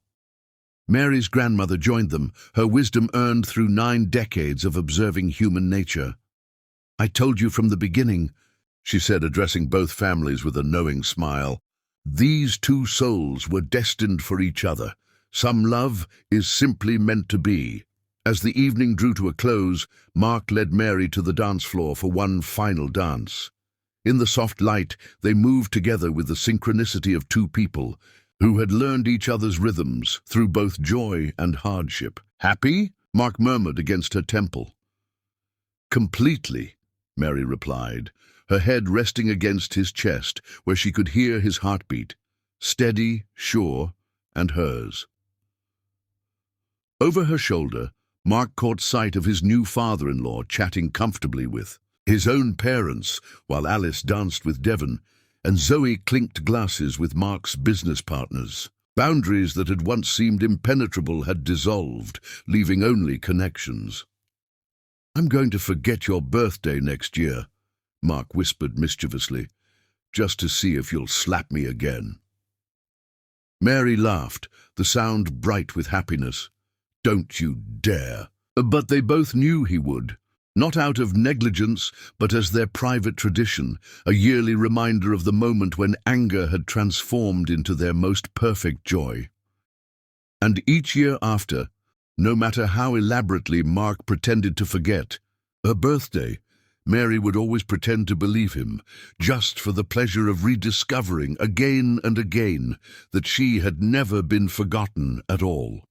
Mary's grandmother joined them, her wisdom earned through 9 decades of observing human nature. "I told you from the beginning," she said, addressing both families with a knowing smile. "These two souls were destined for each other. Some love is simply meant to be." As the evening drew to a close, Mark led Mary to the dance floor for one final dance. In the soft light, they moved together with the synchronicity of two people who had learned each other's rhythms through both joy and hardship. "Happy?" Mark murmured against her temple. "Completely," Mary replied, her head resting against his chest where she could hear his heartbeat, steady, sure, and hers. Over her shoulder, Mark caught sight of his new father-in-law chatting comfortably with his own parents while Alice danced with Devon, and Zoe clinked glasses with Mark's business partners. Boundaries that had once seemed impenetrable had dissolved, leaving only connections. "I'm going to forget your birthday next year," Mark whispered mischievously, "just to see if you'll slap me again." Mary laughed, the sound bright with happiness. "Don't you dare." But they both knew he would. Not out of negligence, but as their private tradition, a yearly reminder of the moment when anger had transformed into their most perfect joy. And each year after, no matter how elaborately Mark pretended to forget, her birthday, Mary would always pretend to believe him, just for the pleasure of rediscovering again and again that she had never been forgotten at all.